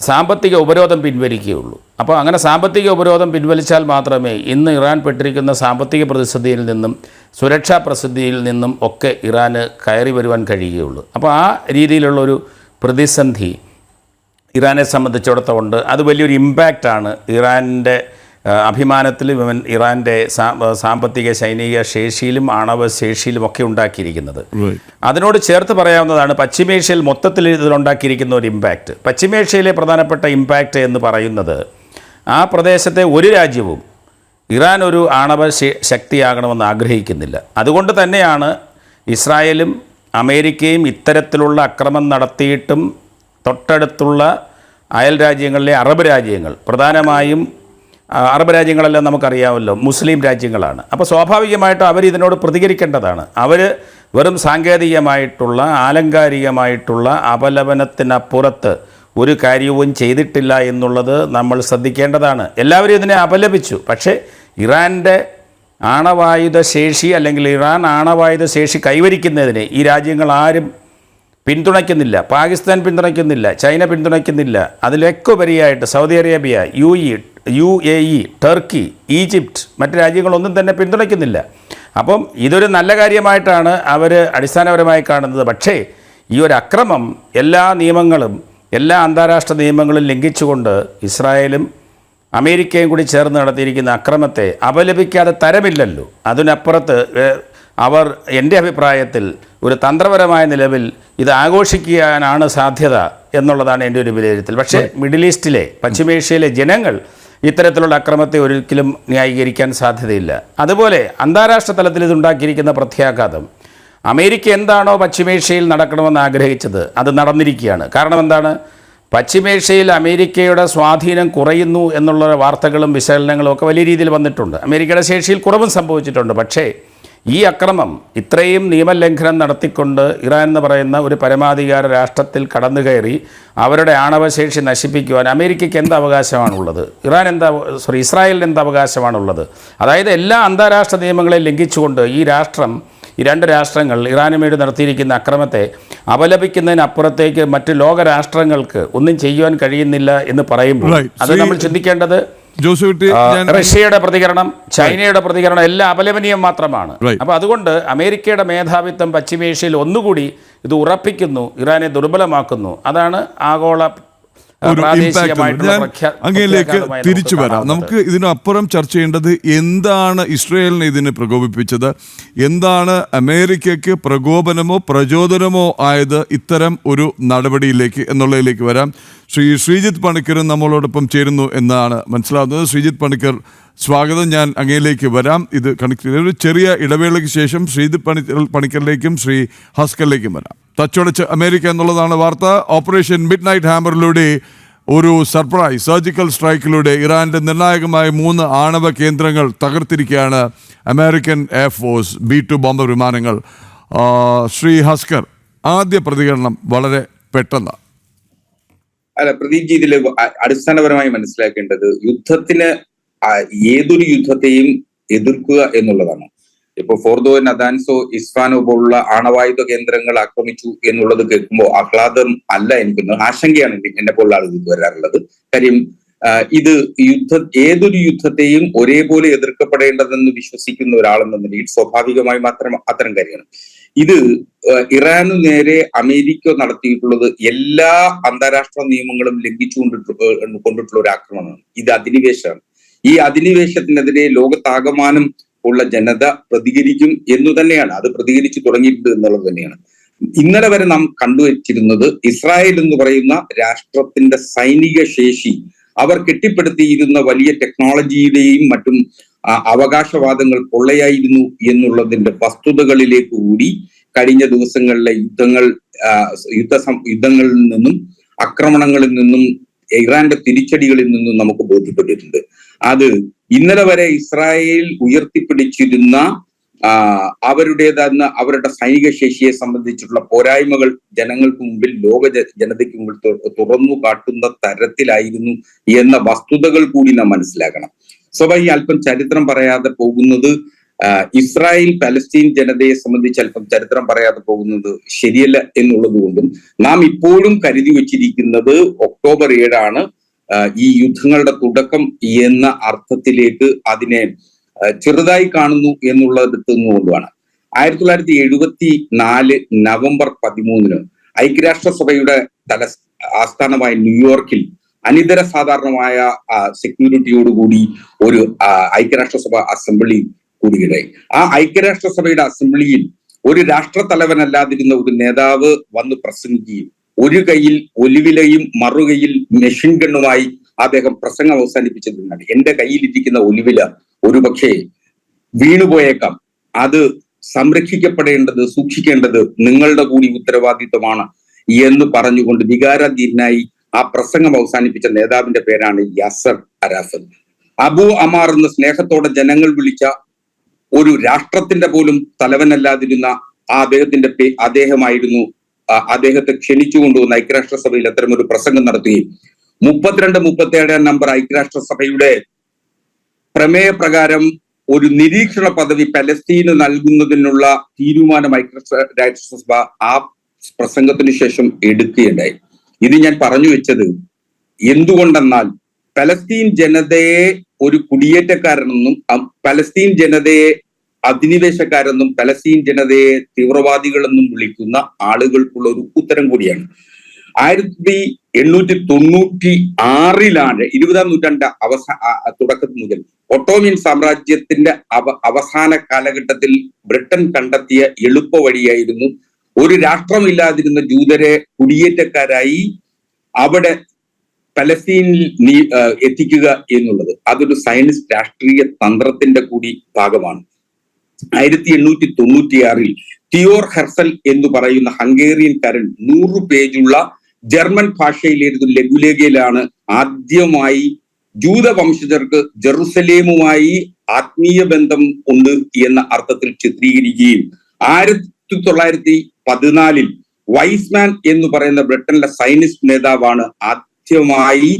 സാമ്പത്തിക ഉപരോധം പിൻവലിക്കുകയുള്ളൂ. അപ്പോൾ അങ്ങനെ സാമ്പത്തിക ഉപരോധം പിൻവലിച്ചാൽ മാത്രമേ ഇന്ന് ഇറാൻ പെട്ടിരിക്കുന്ന സാമ്പത്തിക പ്രതിസന്ധിയിൽ നിന്നും സുരക്ഷാ പ്രതിസന്ധിയിൽ നിന്നും ഒക്കെ ഇറാന് കയറി വരുവാൻ കഴിയുകയുള്ളൂ. അപ്പോൾ ആ രീതിയിലുള്ളൊരു പ്രതിസന്ധി ഇറാനെ സംബന്ധിച്ചിടത്തോളം ഉണ്ട്. അത് വലിയൊരു ഇമ്പാക്റ്റാണ് ഇറാൻ്റെ അഭിമാനത്തിലും ഇറാൻ്റെ സാമ്പത്തിക സൈനിക ശേഷിയിലും ആണവ ശേഷിയിലും ഒക്കെ ഉണ്ടാക്കിയിരിക്കുന്നത്. അതിനോട് ചേർത്ത് പറയാവുന്നതാണ് പശ്ചിമേഷ്യയിൽ മൊത്തത്തിൽ ഇതിലുണ്ടാക്കിയിരിക്കുന്ന ഒരു ഇമ്പാക്റ്റ്. പശ്ചിമേഷ്യയിലെ പ്രധാനപ്പെട്ട ഇമ്പാക്റ്റ് എന്ന് പറയുന്നത്, ആ പ്രദേശത്തെ ഒരു രാജ്യവും ഇറാൻ ഒരു ആണവ ശക്തിയാകണമെന്ന് ആഗ്രഹിക്കുന്നില്ല. അതുകൊണ്ട് തന്നെയാണ് ഇസ്രായേലും അമേരിക്കയും ഇത്തരത്തിലുള്ള അക്രമം നടത്തിയിട്ടും തൊട്ടടുത്തുള്ള അയൽ രാജ്യങ്ങളിലെ അറബ് രാജ്യങ്ങൾ, പ്രധാനമായും അറബ് രാജ്യങ്ങളെല്ലാം നമുക്കറിയാമല്ലോ മുസ്ലിം രാജ്യങ്ങളാണ്. അപ്പോൾ സ്വാഭാവികമായിട്ടും അവർ ഇതിനോട് പ്രതികരിക്കേണ്ടതാണ്. അവർ വെറും സാങ്കേതികമായിട്ടുള്ള ആലങ്കാരികമായിട്ടുള്ള അപലപനത്തിനപ്പുറത്ത് ഒരു കാര്യവും ചെയ്തിട്ടില്ല എന്നുള്ളത് നമ്മൾ ശ്രദ്ധിക്കേണ്ടതാണ്. എല്ലാവരും ഇതിനെ അപലപിച്ചു. പക്ഷേ ഇറാൻ്റെ ആണവായുധ ശേഷി അല്ലെങ്കിൽ ഇറാൻ ആണവായുധ ശേഷി കൈവരിക്കുന്നതിന് ഈ രാജ്യങ്ങൾ ആരും പിന്തുണയ്ക്കുന്നില്ല. പാകിസ്ഥാൻ പിന്തുണയ്ക്കുന്നില്ല, ചൈന പിന്തുണയ്ക്കുന്നില്ല. അതിലൊക്കെ ഉപരിയായിട്ട് Saudi Arabia, UAE, Turkey, Egypt, മറ്റ് രാജ്യങ്ങളൊന്നും തന്നെ പിന്തുണയ്ക്കുന്നില്ല. അപ്പം ഇതൊരു നല്ല കാര്യമായിട്ടാണ് അവർ അടിസ്ഥാനപരമായി കാണുന്നത്. പക്ഷേ ഈ ഒരു അക്രമം എല്ലാ നിയമങ്ങളും, എല്ലാ അന്താരാഷ്ട്ര നിയമങ്ങളും ലംഘിച്ചുകൊണ്ട് ഇസ്രായേലും അമേരിക്കയും കൂടി ചേർന്ന് നടത്തിയിരിക്കുന്ന അക്രമത്തെ അപലപിക്കാതെ തരമില്ലല്ലോ. അതിനപ്പുറത്ത് അവർ എൻ്റെ അഭിപ്രായത്തിൽ ഒരു തന്ത്രപരമായ നിലവിൽ ഇത് ആഘോഷിക്കാനാണ് സാധ്യത എന്നുള്ളതാണ് എൻ്റെ ഒരു വിലയിരുത്തൽ. പക്ഷേ മിഡിൽ ഈസ്റ്റിലെ, പശ്ചിമേഷ്യയിലെ ജനങ്ങൾ ഇത്തരത്തിലുള്ള അക്രമത്തെ ഒരിക്കലും ന്യായീകരിക്കാൻ സാധ്യതയില്ല. അതുപോലെ അന്താരാഷ്ട്ര തലത്തിൽ ഇതുണ്ടാക്കിയിരിക്കുന്ന പ്രത്യാഘാതം, അമേരിക്ക എന്താണോ പശ്ചിമേഷ്യയിൽ നടക്കണമെന്ന് ആഗ്രഹിച്ചത് അത് നടന്നിരിക്കുകയാണ്. കാരണം എന്താണ്? പശ്ചിമേഷ്യയിൽ അമേരിക്കയുടെ സ്വാധീനം കുറയുന്നു എന്നുള്ള വാർത്തകളും വിശകലനങ്ങളും ഒക്കെ വലിയ രീതിയിൽ വന്നിട്ടുണ്ട്. അമേരിക്കയുടെ ശേഷിയിൽ കുറവും സംഭവിച്ചിട്ടുണ്ട്. പക്ഷേ ഈ അക്രമം ഇത്രയും നിയമലംഘനം നടത്തിക്കൊണ്ട് ഇറാൻ എന്ന് പറയുന്ന ഒരു പരമാധികാര രാഷ്ട്രത്തിൽ കടന്നു കയറി അവരുടെ ആണവശേഷി നശിപ്പിക്കുവാൻ അമേരിക്കയ്ക്ക് എന്ത് അവകാശമാണുള്ളത്? ഇസ്രായേലിന് എന്ത് അവകാശമാണുള്ളത്? അതായത് എല്ലാ അന്താരാഷ്ട്ര നിയമങ്ങളെയും ലംഘിച്ചുകൊണ്ട് ഈ രണ്ട് രാഷ്ട്രങ്ങൾ ഇറാനുമേട് നടത്തിയിരിക്കുന്ന അക്രമത്തെ അപലപിക്കുന്നതിനപ്പുറത്തേക്ക് മറ്റ് ലോകരാഷ്ട്രങ്ങൾക്ക് ഒന്നും ചെയ്യുവാൻ കഴിയുന്നില്ല എന്ന് പറയുമ്പോൾ അത് നമ്മൾ ചിന്തിക്കേണ്ടത് റഷ്യയുടെ പ്രതികരണം, ചൈനയുടെ പ്രതികരണം എല്ലാം അപലപനീയം മാത്രമാണ്. അപ്പോൾ അതുകൊണ്ട് അമേരിക്കയുടെ മേധാവിത്വം പശ്ചിമേഷ്യയിൽ ഒന്നുകൂടി ഇത് ഉറപ്പിക്കുന്നു, ഇറാനെ ദുർബലമാക്കുന്നു. അതാണ് ആഗോള അങ്ങയിലേക്ക് തിരിച്ചു വരാം. നമുക്ക് ഇതിനപ്പുറം ചർച്ച ചെയ്യേണ്ടത് എന്താണ് ഇസ്രയേലിനെ ഇതിന് പ്രകോപിപ്പിച്ചത്, എന്താണ് അമേരിക്കയ്ക്ക് പ്രകോപനമോ പ്രചോദനമോ ആയത് ഇത്തരം ഒരു നടപടിയിലേക്ക് എന്നുള്ളതിലേക്ക് വരാം. ശ്രീജിത്ത് പണിക്കരും നമ്മളോടൊപ്പം ചേരുന്നു എന്നാണ് മനസ്സിലാവുന്നത്. ശ്രീജിത്ത് പണിക്കർ, സ്വാഗതം. ഞാൻ അങ്ങയിലേക്ക് വരാം. ഇത് ഒരു ചെറിയ ഇടവേളയ്ക്ക് ശേഷം ശ്രീജിത്ത് പണിക്കറിലേക്കും ശ്രീ ഹസ്കറിലേക്കും വരാം. തച്ചുടച്ച് അമേരിക്ക എന്നുള്ളതാണ് വാർത്ത. ഓപ്പറേഷൻ മിഡ് നൈറ്റ് ഹാമറിലൂടെ ഒരു സർപ്രൈസ് സർജിക്കൽ സ്ട്രൈക്കിലൂടെ ഇറാന്റെ നിർണായകമായ 3 ആണവ കേന്ദ്രങ്ങൾ തകർത്തിരിക്കുകയാണ് അമേരിക്കൻ എയർഫോഴ്സ് B-2 ബോംബർ വിമാനങ്ങൾ. ശ്രീ ഹസ്കർ, ആദ്യ പ്രതികരണം വളരെ പെട്ടെന്ന്. പ്രദീപ് ജി, ഇതിൽ അടിസ്ഥാനപരമായി മനസ്സിലാക്കേണ്ടത് ഏതൊരു യുദ്ധത്തെയും എതിർക്കുക എന്നുള്ളതാണ്. ഇപ്പൊ ഫോർദോ, നദാൻസോ, ഇസ്ഫാനോ പോലുള്ള ആണവായുധ കേന്ദ്രങ്ങൾ ആക്രമിച്ചു എന്നുള്ളത് കേൾക്കുമ്പോൾ ആഹ്ലാദം അല്ല എനിക്കൊന്ന്, ആശങ്കയാണ് എന്നെ പോലുള്ള ആളുകൾക്ക് വരാറുള്ളത്. കാര്യം ഏതൊരു യുദ്ധത്തെയും ഒരേപോലെ എതിർക്കപ്പെടേണ്ടതെന്ന് വിശ്വസിക്കുന്ന ഒരാളെന്ന നിലയിൽ സ്വാഭാവികമായി മാത്രം അത്തരം കാര്യമാണ്. ഇത് ഇറാനു നേരെ അമേരിക്ക നടത്തിയിട്ടുള്ളത് എല്ലാ അന്താരാഷ്ട്ര നിയമങ്ങളും കൊണ്ടിട്ടുള്ള ഒരു ആക്രമണമാണ്. ഇത് അധിനിവേശമാണ്. ഈ അധിനിവേശത്തിനെതിരെ ലോകത്താകമാനം ഉള്ള ജനത പ്രതികരിക്കും എന്നു തന്നെയാണ്, അത് പ്രതികരിച്ചു തുടങ്ങിയിട്ടുണ്ട് എന്നുള്ളത് തന്നെയാണ്. ഇന്നലെ വരെ നാം കണ്ടുവച്ചിരുന്നത് ഇസ്രായേൽ എന്ന് പറയുന്ന രാഷ്ട്രത്തിന്റെ സൈനിക ശേഷി, അവർ കെട്ടിപ്പടുത്തിയിരുന്ന വലിയ ടെക്നോളജിയുടെയും മറ്റും അവകാശവാദങ്ങൾ പൊള്ളയായിരുന്നു എന്നുള്ളതിന്റെ വസ്തുതകളിലേക്ക് കൂടി കഴിഞ്ഞ ദിവസങ്ങളിലെ യുദ്ധങ്ങളിൽ നിന്നും ആക്രമണങ്ങളിൽ നിന്നും ഇറാന്റെ തിരിച്ചടികളിൽ നിന്നും നമുക്ക് ബോധ്യപ്പെട്ടിട്ടുണ്ട്. അത് ഇന്നലെ വരെ ഇസ്രായേൽ ഉയർത്തിപ്പിടിച്ചിരുന്ന അവരുടെ സൈനിക ശേഷിയെ സംബന്ധിച്ചിട്ടുള്ള പോരായ്മകൾ ജനങ്ങൾക്ക് മുമ്പിൽ, ലോക ജനതയ്ക്ക് മുമ്പിൽ തുറന്നു കാട്ടുന്ന തരത്തിലായിരുന്നു എന്ന വസ്തുതകൾ കൂടി നാം മനസ്സിലാക്കണം. ഈ അല്പം ചരിത്രം പറയാതെ പോകുന്നത്, ഇസ്രായേൽ പലസ്തീൻ ജനതയെ സംബന്ധിച്ച് അല്പം ചരിത്രം പറയാതെ പോകുന്നത് ശരിയല്ല എന്നുള്ളത് കൊണ്ടും നാം ഇപ്പോഴും കരുതി വച്ചിരിക്കുന്നത് ഒക്ടോബർ 7 ഈ യുദ്ധങ്ങളുടെ തുടക്കം എന്ന അർത്ഥത്തിലേക്ക് അതിനെ ചെറുതായി കാണുന്നു എന്നുള്ളടത്ത് നിന്നുകൊണ്ടുമാണ്. 1974 നവംബർ 13 ഐക്യരാഷ്ട്രസഭയുടെ ആസ്ഥാനമായ ന്യൂയോർക്കിൽ അനിതര സാധാരണമായ സെക്യൂരിറ്റിയോടുകൂടി ഒരു ഐക്യരാഷ്ട്രസഭ അസംബ്ലി കൂടുകയുണ്ടായി. ആ ഐക്യരാഷ്ട്രസഭയുടെ അസംബ്ലിയിൽ ഒരു രാഷ്ട്രത്തലവനല്ലാതിരുന്ന ഒരു നേതാവ് വന്ന് പ്രസംഗിക്കുകയും ഒരു കൈയിൽ ഒലിവിലയും മറുകൈയിൽ മെഷീൻ ഗണ്ണുമായി അദ്ദേഹം പ്രസംഗം അവസാനിപ്പിച്ചതിനാണ്. എന്റെ കയ്യിലിരിക്കുന്ന ഒലിവില ഒരുപക്ഷെ വീണുപോയേക്കാം, അത് സംരക്ഷിക്കപ്പെടേണ്ടത്, സൂക്ഷിക്കേണ്ടത് നിങ്ങളുടെ കൂടി ഉത്തരവാദിത്വമാണ് എന്ന് പറഞ്ഞുകൊണ്ട് വികാരാധീനായി ആ പ്രസംഗം അവസാനിപ്പിച്ച നേതാവിന്റെ പേരാണ് യാസർ അറാഫത്ത്. അബു അമാർ എന്ന സ്നേഹത്തോടെ ജനങ്ങൾ വിളിച്ച ഒരു രാഷ്ട്രത്തിന്റെ പോലും തലവനല്ലാതിരുന്ന അദ്ദേഹമായിരുന്നു. അദ്ദേഹത്തെ ക്ഷണിച്ചു കൊണ്ടുവന്ന ഐക്യരാഷ്ട്രസഭയിൽ അത്തരമൊരു പ്രസംഗം നടത്തുകയും 32-37 നമ്പർ ഐക്യരാഷ്ട്രസഭയുടെ പ്രമേയ പ്രകാരം ഒരു നിരീക്ഷണ പദവി പലസ്തീന് നൽകുന്നതിനുള്ള തീരുമാനം ഐക്യരാഷ്ട്രസഭ ആ പ്രസംഗത്തിന് ശേഷം എടുക്കുകയുണ്ടായി. ഇത് ഞാൻ പറഞ്ഞു വെച്ചത് എന്തുകൊണ്ടെന്നാൽ പലസ്തീൻ ജനതയെ ഒരു കുടിയേറ്റക്കാരെന്നും പലസ്തീൻ ജനതയെ അധിനിവേശക്കാരെന്നും പലസ്തീൻ ജനതയെ തീവ്രവാദികളെന്നും വിളിക്കുന്ന ആളുകൾക്കുള്ള ഒരു ഉത്തരം കൂടിയാണ്. 1896 20-ാം നൂറ്റാണ്ട് തുടക്കത്തിൽ മുതൽ ഒട്ടോമിയൻ സാമ്രാജ്യത്തിന്റെ അവസാന കാലഘട്ടത്തിൽ ബ്രിട്ടൻ കണ്ടെത്തിയ എളുപ്പ വഴിയായിരുന്നു ഒരു രാഷ്ട്രമില്ലാതിരുന്ന ജൂതരെ കുടിയേറ്റക്കാരായി അവിടെ പലസ്തീനിൽ എത്തിക്കുക എന്നുള്ളത്. അതൊരു സയനിസ്റ്റ് രാഷ്ട്രീയ തന്ത്രത്തിന്റെ കൂടി ഭാഗമാണ്. 1896 തിയോർ ഹെർസൽ എന്ന് പറയുന്ന ഹംഗേറിയൻകാരൻ 100 പേജുള്ള ജർമ്മൻ ഭാഷയിലെഴുതുന്ന ലഘുലേഖയിലാണ് ആദ്യമായി ജൂതവംശജർക്ക് ജെറുസലേമുമായി ആത്മീയ ബന്ധം ഉണ്ട് എന്ന അർത്ഥത്തിൽ ചിത്രീകരിക്കുകയും 1914 വൈസ്മാൻ എന്ന് പറയുന്ന ബ്രിട്ടനിലെ സയനിസ്റ്റ് നേതാവാണ് ആദ്യമായി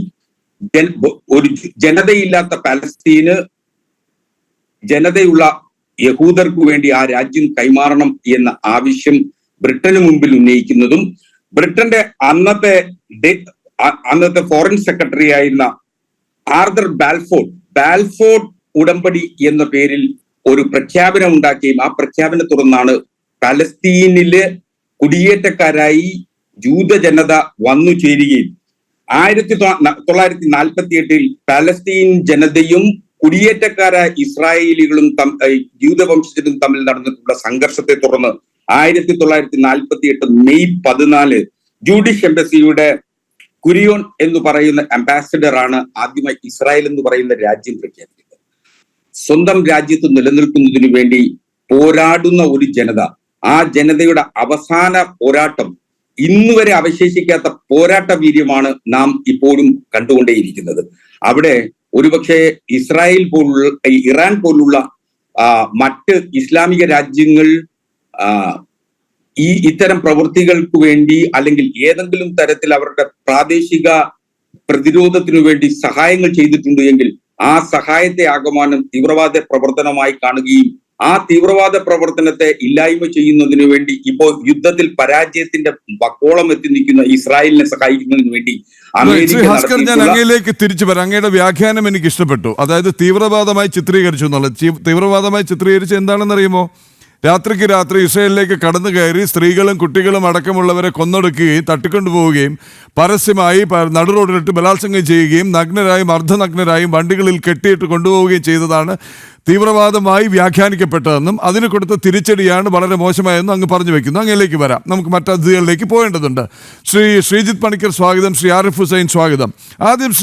ഒരു ജനതയില്ലാത്ത പലസ്തീന് ജനതയുള്ള യഹൂദർക്ക് വേണ്ടി ആ രാജ്യം കൈമാറണം എന്ന ആവശ്യം ബ്രിട്ടന് മുമ്പിൽ ഉന്നയിക്കുന്നതും ബ്രിട്ടന്റെ അന്നത്തെ ഫോറിൻ സെക്രട്ടറി ആയിരുന്ന ആർതർ ബാൽഫോർഡ് ഉടമ്പടി എന്ന പേരിൽ ഒരു പ്രഖ്യാപനം ഉണ്ടാക്കുകയും ആ പ്രഖ്യാപനം തുടർന്നാണ് പലസ്തീനിലെ കുടിയേറ്റക്കാരായി ജൂത ജനത വന്നു ചേരുകയും 1948 പലസ്തീൻ ജനതയും കുടിയേറ്റക്കാരായ ഇസ്രായേലികളും ജൂതവംശജരും തമ്മിൽ നടന്നിട്ടുള്ള സംഘർഷത്തെ തുടർന്ന് 1948 മെയ് 14 ജൂഡിഷ് എംബസിയുടെ കുരിയോൺ എന്ന് പറയുന്ന അംബാസിഡർ ആണ് ആദ്യമായി ഇസ്രായേൽ എന്ന് പറയുന്ന രാജ്യം പ്രഖ്യാപിക്കുന്നത്. സ്വന്തം രാജ്യത്ത് നിലനിൽക്കുന്നതിനു വേണ്ടി പോരാടുന്ന ഒരു ജനത, ആ ജനതയുടെ അവസാന പോരാട്ടം, ഇന്നുവരെ അവശേഷിക്കാത്ത പോരാട്ട വീര്യമാണ് നാം ഇപ്പോഴും കണ്ടുകൊണ്ടേയിരിക്കുന്നത്. അവിടെ ഒരുപക്ഷെ ഇറാൻ പോലുള്ള മറ്റ് ഇസ്ലാമിക രാജ്യങ്ങൾ ഇത്തരം പ്രവൃത്തികൾക്ക് വേണ്ടി അല്ലെങ്കിൽ ഏതെങ്കിലും തരത്തിൽ അവരുടെ പ്രാദേശിക പ്രതിരോധത്തിനു വേണ്ടി സഹായങ്ങൾ ചെയ്തിട്ടുണ്ട് എങ്കിൽ ആ സഹായത്തെ ആകമാനം തീവ്രവാദ പ്രവർത്തനമായി കാണുകയും ആ തീവ്രവാദ പ്രവർത്തനത്തെ ഇല്ലായ്മ ചെയ്യുന്നതിനു വേണ്ടി ഇപ്പോൾ യുദ്ധത്തിൽ പരാജയത്തിന്റെ വക്കോളം എത്തി നിൽക്കുന്ന ഇസ്രായേലിനെ സഹായിക്കുന്നതിന് വേണ്ടി ഭാസ്കർ, ഞാൻ അങ്ങയിലേക്ക് തിരിച്ചു വരാം. അങ്ങയുടെ വ്യാഖ്യാനം എനിക്ക് ഇഷ്ടപ്പെട്ടു. അതായത് തീവ്രവാദമായി ചിത്രീകരിച്ചു എന്നുള്ളത്. തീവ്രവാദമായി ചിത്രീകരിച്ച് എന്താണെന്ന് അറിയുമോ? രാത്രിക്ക് രാത്രി ഇസ്രയേലിലേക്ക് കടന്നു കയറി സ്ത്രീകളും കുട്ടികളും അടക്കമുള്ളവരെ കൊന്നൊടുക്കുകയും തട്ടിക്കൊണ്ടുപോവുകയും പരസ്യമായി നടുറോഡിലിട്ട് ബലാത്സംഗം ചെയ്യുകയും നഗ്നരായും അർദ്ധനഗ്നരായും വണ്ടികളിൽ കെട്ടിയിട്ട് കൊണ്ടുപോവുകയും ചെയ്തതാണ് തീവ്രവാദമായി വ്യാഖ്യാനിക്കപ്പെട്ടതെന്നും അതിന് കൊടുത്ത തിരിച്ചടിയാണ് വളരെ മോശമായെന്നും അങ്ങ് പറഞ്ഞു വെക്കുന്നു. അങ്ങയിലേക്ക് വരാം, നമുക്ക് മറ്റ് അതിഥികളിലേക്ക് പോകേണ്ടതുണ്ട്. ശ്രീജിത്ത് പണിക്കർ സ്വാഗതം, ശ്രീ ആരിഫ് ഹുസൈൻ സ്വാഗതം. ആദ്യം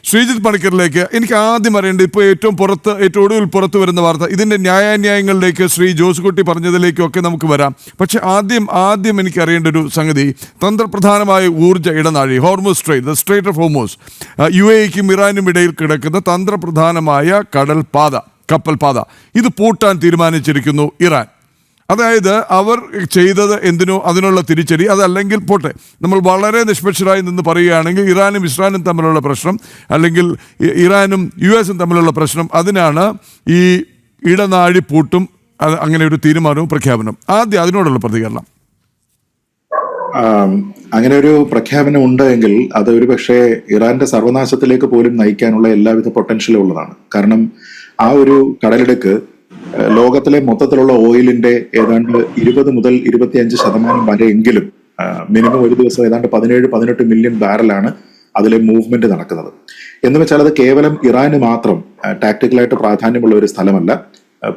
ശ്രീജിത്ത് പണിക്കറിലേക്ക് എനിക്ക് ആദ്യം അറിയേണ്ടത്, ഇപ്പോൾ ഏറ്റവും ഒടുവിൽ പുറത്തു വരുന്ന വാർത്ത, ഇതിൻ്റെ ന്യായാന്യായങ്ങളിലേക്ക് ശ്രീ ജോസുകുട്ടി പറഞ്ഞതിലേക്കും ഒക്കെ നമുക്ക് വരാം. പക്ഷെ ആദ്യം എനിക്ക് അറിയേണ്ട ഒരു സംഗതി, തന്ത്രപ്രധാനമായ ഊർജ്ജ ഇടനാഴി Hormuz strait, the strait of Hormuz, UAE-ക്കും ഇറാനും ഇടയിൽ കിടക്കുന്ന തന്ത്രപ്രധാനമായ കപ്പൽപാത ഇത് പൂട്ടാൻ തീരുമാനിച്ചിരിക്കുന്നു ഇറാൻ. അതായത് അവർ ചെയ്തത് എന്തിനോ അതിനുള്ള തിരിച്ചടി. അതല്ലെങ്കിൽ പോട്ടെ, നമ്മൾ വളരെ നിഷ്പക്ഷരായി നിന്ന് പറയുകയാണെങ്കിൽ ഇറാനും ഇസ്രായേലും തമ്മിലുള്ള പ്രശ്നം, അല്ലെങ്കിൽ ഇറാനും US തമ്മിലുള്ള പ്രശ്നം, അതിനാണ് ഈ ഇടനാഴി പൂട്ടും അങ്ങനെ ഒരു തീരുമാനവും പ്രഖ്യാപനം. ആദ്യം അതിനോടുള്ള പ്രതികരണം. അങ്ങനെ ഒരു പ്രഖ്യാപനം ഉണ്ട് എങ്കിൽ അത് ഒരു പക്ഷേ ഇറാന്റെ സർവനാശത്തിലേക്ക് പോലും നയിക്കാനുള്ള എല്ലാവിധ പൊട്ടൻഷ്യലും ഉള്ളതാണ്. കാരണം ആ ഒരു കടലിടുക്ക് ലോകത്തിലെ മൊത്തത്തിലുള്ള ഓയിലിന്റെ ഏതാണ്ട് 20 മുതൽ 25% വരെയെങ്കിലും മിനിമം ഒരു ദിവസം ഏതാണ്ട് 17-18 മില്യൺ ബാരലാണ് അതിലെ മൂവ്മെന്റ് നടക്കുന്നത്. എന്ന് വെച്ചാൽ അത് കേവലം ഇറാന് മാത്രം ടാക്ടിക്കലായിട്ട് പ്രാധാന്യമുള്ള ഒരു സ്ഥലമല്ല,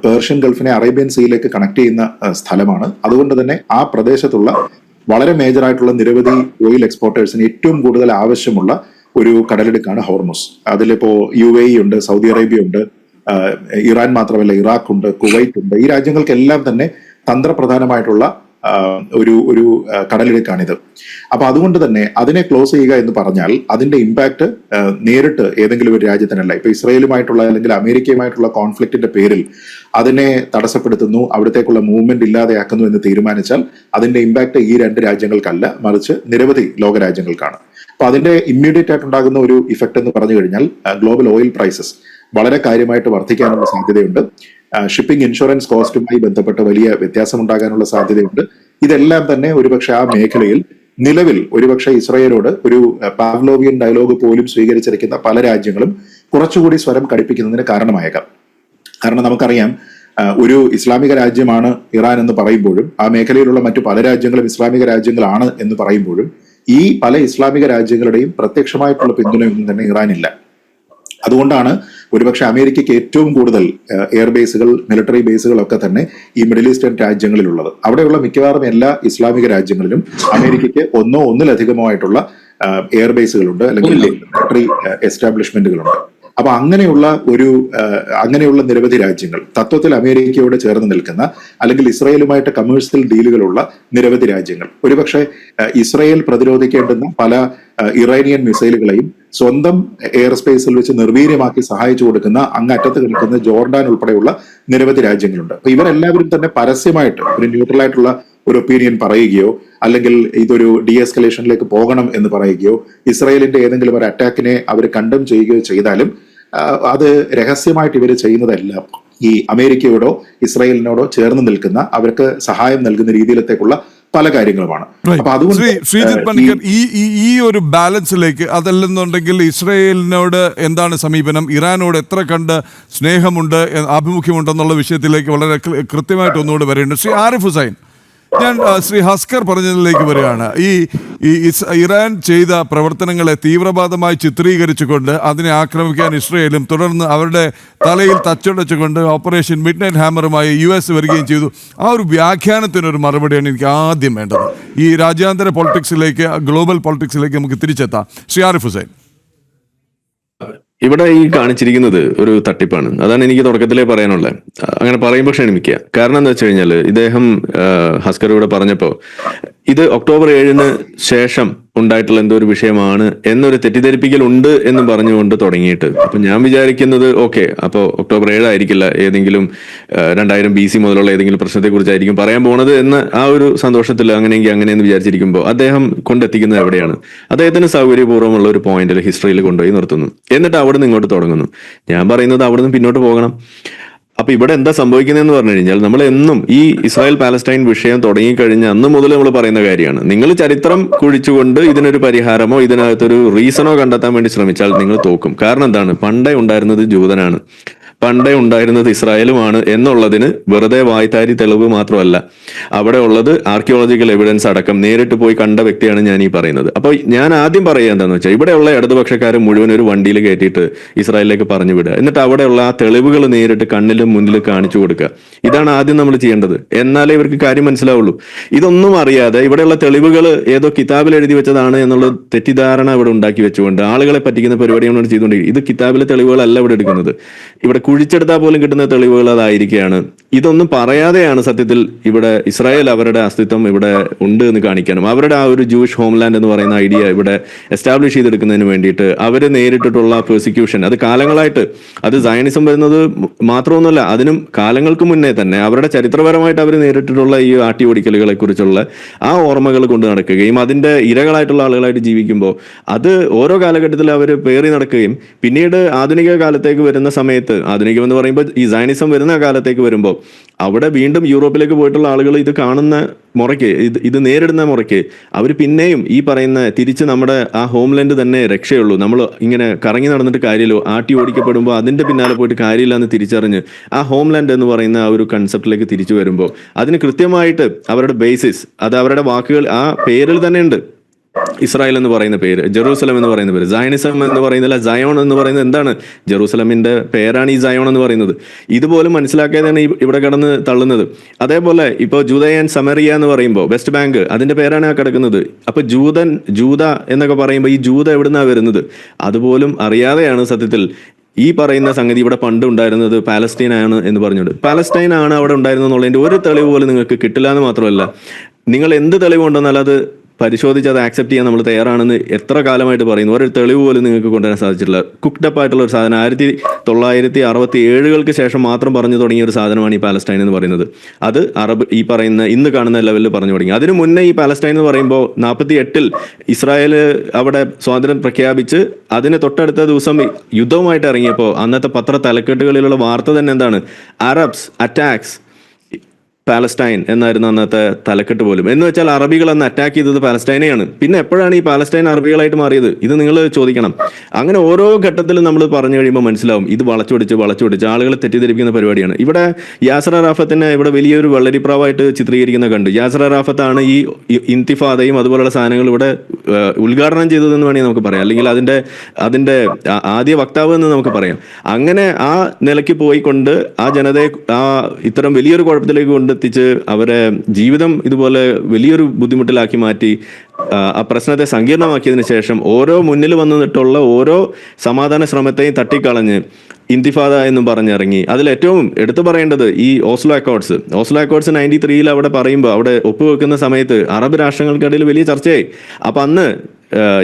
പേർഷ്യൻ ഗൾഫിനെ അറേബ്യൻ സീയിലേക്ക് കണക്ട് ചെയ്യുന്ന സ്ഥലമാണ്. അതുകൊണ്ട് തന്നെ ആ പ്രദേശത്തുള്ള വളരെ മേജറായിട്ടുള്ള നിരവധി ഓയിൽ എക്സ്പോർട്ടേഴ്സിന് ഏറ്റവും കൂടുതൽ ആവശ്യമുള്ള ഒരു കടലിടുക്കാണ് ഹോർമുസ്. അതിലിപ്പോ UAE ഉണ്ട്, സൗദി അറേബ്യ ഉണ്ട്, ഇറാൻ മാത്രമല്ല ഇറാഖ് ഉണ്ട്, കുവൈറ്റ് ഉണ്ട്. ഈ രാജ്യങ്ങൾക്കെല്ലാം തന്നെ തന്ത്രപ്രധാനമായിട്ടുള്ള ഒരു കടലിടുക്കാണിത്. അപ്പൊ അതുകൊണ്ട് തന്നെ അതിനെ ക്ലോസ് ചെയ്യുക എന്ന് പറഞ്ഞാൽ അതിന്റെ ഇമ്പാക്ട് നേരിട്ട് ഏതെങ്കിലും ഒരു രാജ്യത്തിനല്ല. ഇപ്പൊ ഇസ്രയേലുമായിട്ടുള്ള അല്ലെങ്കിൽ അമേരിക്കയുമായിട്ടുള്ള കോൺഫ്ലിക്റ്റിന്റെ പേരിൽ അതിനെ തടസ്സപ്പെടുത്തുന്നു, അവിടത്തേക്കുള്ള മൂവ്മെന്റ് ഇല്ലാതെയാക്കുന്നു എന്ന് തീരുമാനിച്ചാൽ അതിന്റെ ഇമ്പാക്ട് ഈ 2 രാജ്യങ്ങൾക്കല്ല, മറിച്ച് നിരവധി ലോകരാജ്യങ്ങൾക്കാണ്. അപ്പൊ അതിന്റെ ഇമ്മീഡിയറ്റ് ആയിട്ടുണ്ടാകുന്ന ഒരു ഇഫക്റ്റ് എന്ന് പറഞ്ഞു കഴിഞ്ഞാൽ ഗ്ലോബൽ ഓയിൽ പ്രൈസസ് വളരെ കാര്യമായിട്ട് വർദ്ധിക്കാനുള്ള സാധ്യതയുണ്ട്. ഷിപ്പിംഗ് ഇൻഷുറൻസ് കോസ്റ്റുമായി ബന്ധപ്പെട്ട് വലിയ വ്യത്യാസം ഉണ്ടാകാനുള്ള സാധ്യതയുണ്ട്. ഇതെല്ലാം തന്നെ ഒരുപക്ഷെ ആ മേഖലയിൽ നിലവിൽ ഒരുപക്ഷെ ഇസ്രായേലോട് ഒരു പാവ്ലോവിയൻ ഡയലോഗ് പോലും സ്വീകരിച്ചിരിക്കുന്ന പല രാജ്യങ്ങളും കുറച്ചുകൂടി സ്വരം കടുപ്പിക്കുന്നതിന് കാരണമായേക്കാം. കാരണം നമുക്കറിയാം, ഒരു ഇസ്ലാമിക രാജ്യമാണ് ഇറാൻ എന്ന് പറയുമ്പോഴും ആ മേഖലയിലുള്ള മറ്റു പല രാജ്യങ്ങളും ഇസ്ലാമിക രാജ്യങ്ങളാണ് എന്ന് പറയുമ്പോഴും ഈ പല ഇസ്ലാമിക രാജ്യങ്ങളുടെയും പ്രത്യക്ഷമായിട്ടുള്ള പിന്തുണയൊന്നും തന്നെ ഇറാനില്ല. അതുകൊണ്ടാണ് ഒരുപക്ഷെ അമേരിക്കയ്ക്ക് ഏറ്റവും കൂടുതൽ എയർബേസുകൾ, മിലിറ്ററി ബേസുകളൊക്കെ തന്നെ ഈ മിഡിൽ ഈസ്റ്റേൺ രാജ്യങ്ങളിലുള്ളത്. അവിടെയുള്ള മിക്കവാറും എല്ലാ ഇസ്ലാമിക രാജ്യങ്ങളിലും അമേരിക്കയ്ക്ക് ഒന്നിലധികമോ ആയിട്ടുള്ള എയർബേസുകളുണ്ട്, അല്ലെങ്കിൽ മിലിറ്ററി എസ്റ്റാബ്ലിഷ്മെന്റുകളുണ്ട്. അപ്പൊ അങ്ങനെയുള്ള നിരവധി രാജ്യങ്ങൾ, തത്വത്തിൽ അമേരിക്കയോട് ചേർന്ന് നിൽക്കുന്ന അല്ലെങ്കിൽ ഇസ്രായേലുമായിട്ട് കമേഴ്സ്യൽ ഡീലുകളുള്ള നിരവധി രാജ്യങ്ങൾ, ഒരുപക്ഷെ ഇസ്രായേൽ പ്രതിരോധിക്കേണ്ടുന്ന പല ഇറാനിയൻ മിസൈലുകളെയും സ്വന്തം എയർ സ്പേസിൽ വെച്ച് നിർവീര്യമാക്കി സഹായിച്ചു കൊടുക്കുന്ന അങ്ങറ്റത്ത് കിടക്കുന്ന ജോർഡാൻ ഉൾപ്പെടെയുള്ള നിരവധി രാജ്യങ്ങളുണ്ട്. അപ്പൊ ഇവരെല്ലാവരും തന്നെ പരസ്യമായിട്ട് ഒരു ന്യൂട്രൽ ആയിട്ടുള്ള ഒരു ഒപ്പീനിയൻ പറയുകയോ അല്ലെങ്കിൽ ഇതൊരു ഡീഎസ്കലേഷനിലേക്ക് പോകണം എന്ന് പറയുകയോ ഇസ്രായേലിന്റെ ഏതെങ്കിലും ഒരു അറ്റാക്കിനെ അവർ കണ്ടം ചെയ്യുകയോ ചെയ്താലും അത് രഹസ്യമായിട്ട് ഇവർ ചെയ്യുന്നതെല്ലാം ഈ അമേരിക്കയോടോ ഇസ്രായേലിനോടോ ചേർന്ന് നിൽക്കുന്ന അവർക്ക് സഹായം നൽകുന്ന രീതിയിലത്തേക്കുള്ള പല കാര്യങ്ങളുമാണ്. അപ്പൊ അതുകൊണ്ട് ശ്രീജിത്ത് പണിക്കർ, ഈ ഒരു ബാലൻസിലേക്ക്, അതല്ലെന്നുണ്ടെങ്കിൽ ഇസ്രായേലിനോട് എന്താണ് സമീപനം, ഇറാനോട് എത്ര കണ്ട് സ്നേഹമുണ്ട്, ആഭിമുഖ്യമുണ്ടെന്നുള്ള വിഷയത്തിലേക്ക് വളരെ കൃത്യമായിട്ട് ഒന്നുകൂടെ വരേണ്ടത്. ശ്രീ ആരിഫ് ഹുസൈൻ, ഞാൻ ശ്രീ ഹസ്കർ പറഞ്ഞതിലേക്ക് വരികയാണ്. ഇറാൻ ചെയ്ത പ്രവർത്തനങ്ങളെ തീവ്രവാദമായി ചിത്രീകരിച്ചുകൊണ്ട് അതിനെ ആക്രമിക്കാൻ ഇസ്രയേലും തുടർന്ന് അവരുടെ തലയിൽ തച്ചുടച്ചുകൊണ്ട് ഓപ്പറേഷൻ മിഡ് നൈറ്റ് ഹാമറുമായി US വരികയും ചെയ്തു. ആ ഒരു വ്യാഖ്യാനത്തിനൊരു മറുപടിയാണ് എനിക്ക് ആദ്യം വേണ്ടത്. ഈ രാജ്യാന്തര പൊളിറ്റിക്സിലേക്ക്, ഗ്ലോബൽ പൊളിറ്റിക്സിലേക്ക് നമുക്ക് തിരിച്ചെത്താം. ശ്രീ ആരിഫ് ഹുസൈൻ. ഇവിടെ ഈ കാണിച്ചിരിക്കുന്നത് ഒരു തട്ടിപ്പാണ്. അതാണ് എനിക്ക് തുടക്കത്തിലേ പറയാനുള്ളത്. അങ്ങനെ പറയുമ്പോൾ ക്ഷമിക്കുക. കാരണം എന്താ വെച്ച് കഴിഞ്ഞാൽ, ഇദ്ദേഹം ഹസ്കർ ഇവിടെ പറഞ്ഞപ്പോ ഇത് ഒക്ടോബർ 7-ന് ശേഷം ഉണ്ടായിട്ടുള്ള എന്തോ ഒരു വിഷയമാണ് എന്നൊരു തെറ്റിദ്ധരിപ്പിക്കൽ ഉണ്ട് എന്ന് പറഞ്ഞുകൊണ്ട് തുടങ്ങിയിട്ട്, അപ്പൊ ഞാൻ വിചാരിക്കുന്നത് ഓക്കെ, അപ്പോൾ ഒക്ടോബർ 7 ആയിരിക്കില്ല, ഏതെങ്കിലും 2000 BC മുതലുള്ള ഏതെങ്കിലും പ്രശ്നത്തെ കുറിച്ചായിരിക്കും പറയാൻ പോണത് എന്ന ആ ഒരു സന്തോഷത്തിൽ അങ്ങനെയെങ്കിൽ അങ്ങനെയെന്ന് വിചാരിച്ചിരിക്കുമ്പോൾ അദ്ദേഹം കൊണ്ടെത്തിക്കുന്നത് എവിടെയാണ്? അദ്ദേഹത്തിന് സൗകര്യപൂർവ്വമുള്ള ഒരു പോയിന്റിൽ ഹിസ്റ്ററിയിൽ കൊണ്ടുപോയി നിർത്തുന്നു. എന്നിട്ട് അവിടെ നിന്ന് ഇങ്ങോട്ട് തുടങ്ങുന്നു. ഞാൻ പറയുന്നത് അവിടെ നിന്ന് പിന്നോട്ട് പോകണം. അപ്പൊ ഇവിടെ എന്താ സംഭവിക്കുന്നതെന്ന് പറഞ്ഞു കഴിഞ്ഞാൽ, നമ്മൾ എന്നും ഈ ഇസ്രായേൽ പാലസ്റ്റൈൻ വിഷയം തുടങ്ങിക്കഴിഞ്ഞ അന്ന് മുതൽ നമ്മൾ പറയുന്ന കാര്യമാണ്, നിങ്ങൾ ചരിത്രം കുഴിച്ചുകൊണ്ട് ഇതിനൊരു പരിഹാരമോ ഇതിനകത്തൊരു റീസണോ കണ്ടെത്താൻ വേണ്ടി ശ്രമിച്ചാൽ നിങ്ങൾ തോക്കും. കാരണം എന്താണ്? പണ്ടേ ഉണ്ടായിരുന്നത് ജൂതനാണ്. പണ്ടേ ഉണ്ടായിരുന്നത് ഇസ്രായേലുമാണ് എന്നുള്ളതിന് വെറുതെ വായ്ത്താരി തെളിവ് മാത്രമല്ല, അവിടെ ഉള്ളത് ആർക്കിയോളജിക്കൽ എവിഡൻസ് അടക്കം നേരിട്ട് പോയി കണ്ട വ്യക്തിയാണ് ഞാൻ ഈ പറയുന്നത്. അപ്പോൾ ഞാൻ ആദ്യം പറയുക എന്താണെന്ന് വെച്ചാൽ, ഇവിടെയുള്ള ഇടതുപക്ഷക്കാർ മുഴുവൻ ഒരു വണ്ടിയിൽ കയറ്റിയിട്ട് ഇസ്രായേലിലേക്ക് പറഞ്ഞു വിടുക, എന്നിട്ട് അവിടെയുള്ള ആ തെളിവുകൾ നേരിട്ട് കണ്ണിലും മുന്നിലും കാണിച്ചു കൊടുക്കുക. ഇതാണ് ആദ്യം നമ്മൾ ചെയ്യേണ്ടത്. എന്നാലേ ഇവർക്ക് കാര്യം മനസ്സിലാവുള്ളൂ. ഇതൊന്നും അറിയാതെ ഇവിടെയുള്ള തെളിവുകൾ ഏതോ കിതാബിൽ എഴുതി വെച്ചതാണ് എന്നുള്ള തെറ്റിദ്ധാരണ ഇവിടെ ഉണ്ടാക്കി വെച്ചുകൊണ്ട് ആളുകളെ പറ്റിക്കുന്ന പരിപാടിയാണ് ചെയ്തുകൊണ്ടിരിക്കുന്നത്. ഇത് കിതാബിലെ തെളിവുകളല്ല ഇവിടെ എടുക്കുന്നത്. ഇവിടെ കുഴിച്ചെടുത്താൽ പോലും കിട്ടുന്ന തെളിവുകൾ അതായിരിക്കുകയാണ്. ഇതൊന്നും പറയാതെയാണ് സത്യത്തിൽ ഇവിടെ ഇസ്രായേൽ അവരുടെ അസ്തിത്വം ഇവിടെ ഉണ്ട് എന്ന് കാണിക്കാനും അവരുടെ ആ ഒരു ജൂയിഷ് ഹോംലാൻഡ് എന്ന് പറയുന്ന ഐഡിയ ഇവിടെ എസ്റ്റാബ്ലിഷ് ചെയ്തെടുക്കുന്നതിന് വേണ്ടിയിട്ട് അവർ നേരിട്ടിട്ടുള്ള പ്രോസിക്യൂഷൻ, അത് കാലങ്ങളായിട്ട്, അത് സയനിസം വരുന്നത് മാത്രമൊന്നുമല്ല, അതിനും കാലങ്ങൾക്ക് മുന്നേ തന്നെ അവരുടെ ചരിത്രപരമായിട്ട് അവർ നേരിട്ടിട്ടുള്ള ഈ ആട്ടി ഓടിക്കലുകളെ കുറിച്ചുള്ള ആ ഓർമ്മകൾ കൊണ്ട് നടക്കുകയും അതിന്റെ ഇരകളായിട്ടുള്ള ആളുകളായിട്ട് ജീവിക്കുമ്പോൾ അത് ഓരോ കാലഘട്ടത്തിൽ അവർ പേറി നടക്കുകയും പിന്നീട് ആധുനിക കാലത്തേക്ക് വരുന്ന സമയത്ത്, ആധുനികം എന്ന് പറയുമ്പോൾ ഈ സയനിസം വരുന്ന കാലത്തേക്ക് വരുമ്പോൾ അവിടെ വീണ്ടും യൂറോപ്പിലേക്ക് പോയിട്ടുള്ള ആളുകൾ ഇത് കാണുന്ന മുറയ്ക്ക്, ഇത് നേരിടുന്ന മുറയ്ക്ക് അവർ പിന്നെയും ഈ പറയുന്ന തിരിച്ച് നമ്മുടെ ആ ഹോംലാൻഡ് തന്നെ രക്ഷയുള്ളൂ, നമ്മൾ ഇങ്ങനെ കറങ്ങി നടന്നിട്ട് കാര്യമില്ലോ, ആട്ടി ഓടിക്കപ്പെടുമ്പോൾ അതിന്റെ പിന്നാലെ പോയിട്ട് കാര്യമില്ല എന്ന് തിരിച്ചറിഞ്ഞ് ആ ഹോംലാൻഡ് എന്ന് പറയുന്ന ആ ഒരു കൺസെപ്റ്റിലേക്ക് തിരിച്ചു വരുമ്പോൾ അതിന് കൃത്യമായിട്ട് അവരുടെ ബേസിസ്, അത് അവരുടെ വാക്കുകൾ ആ പേരിൽ തന്നെ ഉണ്ട്. ഇസ്രായേൽ എന്ന് പറയുന്ന പേര്, ജെറൂസലം എന്ന് പറയുന്ന പേര്, സയനിസം എന്ന് പറയുന്നില്ല, സയോൺ എന്ന് പറയുന്നത് എന്താണ്? ജെറൂസലമിന്റെ പേരാണ് ഈ സയോൺ എന്ന് പറയുന്നത്. ഇതുപോലും മനസ്സിലാക്കിയതാണ് ഇവിടെ കിടന്ന് തള്ളുന്നത്. അതേപോലെ ഇപ്പോൾ ജൂദയ ആൻഡ് സമറിയ എന്ന് പറയുമ്പോൾ വെസ്റ്റ് ബാങ്ക്, അതിന്റെ പേരാണ് ആ കിടക്കുന്നത്. അപ്പൊ ജൂത എന്നൊക്കെ പറയുമ്പോൾ ഈ ജൂത എവിടുന്നാ വരുന്നത്? അതുപോലും അറിയാതെയാണ് സത്യത്തിൽ ഈ പറയുന്ന സംഗതി ഇവിടെ പണ്ട് ഉണ്ടായിരുന്നത് പാലസ്റ്റൈൻ ആണ് എന്ന് പറഞ്ഞുകൊണ്ട്. പാലസ്റ്റൈൻ ആണ് അവിടെ ഉണ്ടായിരുന്നത് എന്നുള്ളതിന്റെ ഒരു തെളിവ് പോലും നിങ്ങൾക്ക് കിട്ടില്ല എന്ന് മാത്രമല്ല, നിങ്ങൾ എന്ത് തെളിവുണ്ടെന്നാൽ അത് പരിശോധിച്ച് അത് ആക്സെപ്റ്റ് ചെയ്യാൻ നമ്മൾ തയ്യാറാണെന്ന് എത്ര കാലമായിട്ട് പറയുന്നു. ഒരു തെളിവ് പോലും നിങ്ങൾക്ക് കൊണ്ടുവരാൻ സാധിച്ചിട്ടില്ല. കുക്ക്ഡപ്പ് ആയിട്ടുള്ള ഒരു സാധനം 1967 ശേഷം മാത്രം പറഞ്ഞു തുടങ്ങിയ ഒരു സാധനമാണ് ഈ പാലസ്റ്റൈൻ എന്ന് പറയുന്നത്. അത് അറബ് ഈ പറയുന്ന ഇന്ന് കാണുന്ന ലെവലിൽ പറഞ്ഞു തുടങ്ങി. അതിനു മുന്നേ ഈ പാലസ്റ്റൈൻ എന്ന് പറയുമ്പോൾ 48 ഇസ്രായേൽ അവിടെ സ്വാതന്ത്ര്യം പ്രഖ്യാപിച്ച് അതിന് തൊട്ടടുത്ത ദിവസം യുദ്ധവുമായിട്ട് ഇറങ്ങിയപ്പോൾ അന്നത്തെ പത്ര തലക്കെട്ടുകളിലുള്ള വാർത്ത തന്നെ എന്താണ്? അറബ്സ് അറ്റാക്സ് പാലസ്റ്റൈൻ എന്നായിരുന്നു അന്നത്തെ തലക്കെട്ട് പോലും. എന്ന് വെച്ചാൽ അറബികൾ അന്ന് അറ്റാക്ക് ചെയ്തത് പാലസ്റ്റൈനെയാണ്. പിന്നെ എപ്പോഴാണ് ഈ പാലസ്റ്റൈൻ അറബികളായിട്ട് മാറിയത്? ഇത് നിങ്ങൾ ചോദിക്കണം. അങ്ങനെ ഓരോ ഘട്ടത്തിലും നമ്മൾ പറഞ്ഞു കഴിയുമ്പോൾ മനസ്സിലാവും ഇത് വളച്ചൊടിച്ച് ആളുകളെ തെറ്റിദ്ധരിപ്പിക്കുന്ന പരിപാടിയാണ്. ഇവിടെ യാസർ അറാഫത്തിനെ ഇവിടെ വലിയൊരു വെള്ളരിപ്രാവായിട്ട് ചിത്രീകരിക്കുന്ന കണ്ടു. യാസർ അറാഫത്താണ് ഈ ഇന്തിഫാദയും അതുപോലുള്ള സാധനങ്ങൾ ഇവിടെ ഉദ്ഘാടനം ചെയ്തതെന്ന് വേണമെങ്കിൽ നമുക്ക് പറയാം, അല്ലെങ്കിൽ അതിന്റെ ആദ്യ വക്താവ് എന്ന് നമുക്ക് പറയാം. അങ്ങനെ ആ നിലയ്ക്ക് പോയിക്കൊണ്ട് ആ ജനതയെ ആ ഇത്തരം വലിയൊരു കുഴപ്പത്തിലേക്ക് കൊണ്ട് എത്തിച്ച് അവരെ ജീവിതം ഇതുപോലെ വലിയൊരു ബുദ്ധിമുട്ടിലാക്കി മാറ്റി ആ പ്രശ്നത്തെ സങ്കീർണമാക്കിയതിനു ശേഷം ഓരോ മുന്നിൽ വന്നിട്ടുള്ള ഓരോ സമാധാന ശ്രമത്തെയും തട്ടിക്കളഞ്ഞ് ഇന്തിഫാദ എന്നും പറഞ്ഞിറങ്ങി. അതിൽ ഏറ്റവും എടുത്തു പറയേണ്ടത് ഈ ഓസ്ലോ അക്കോർഡ്സ് 93 അവിടെ പറയുമ്പോൾ അവിടെ ഒപ്പുവെക്കുന്ന സമയത്ത് അറബ് രാഷ്ട്രങ്ങൾക്കിടയിൽ വലിയ ചർച്ചയായി. അപ്പൊ അന്ന്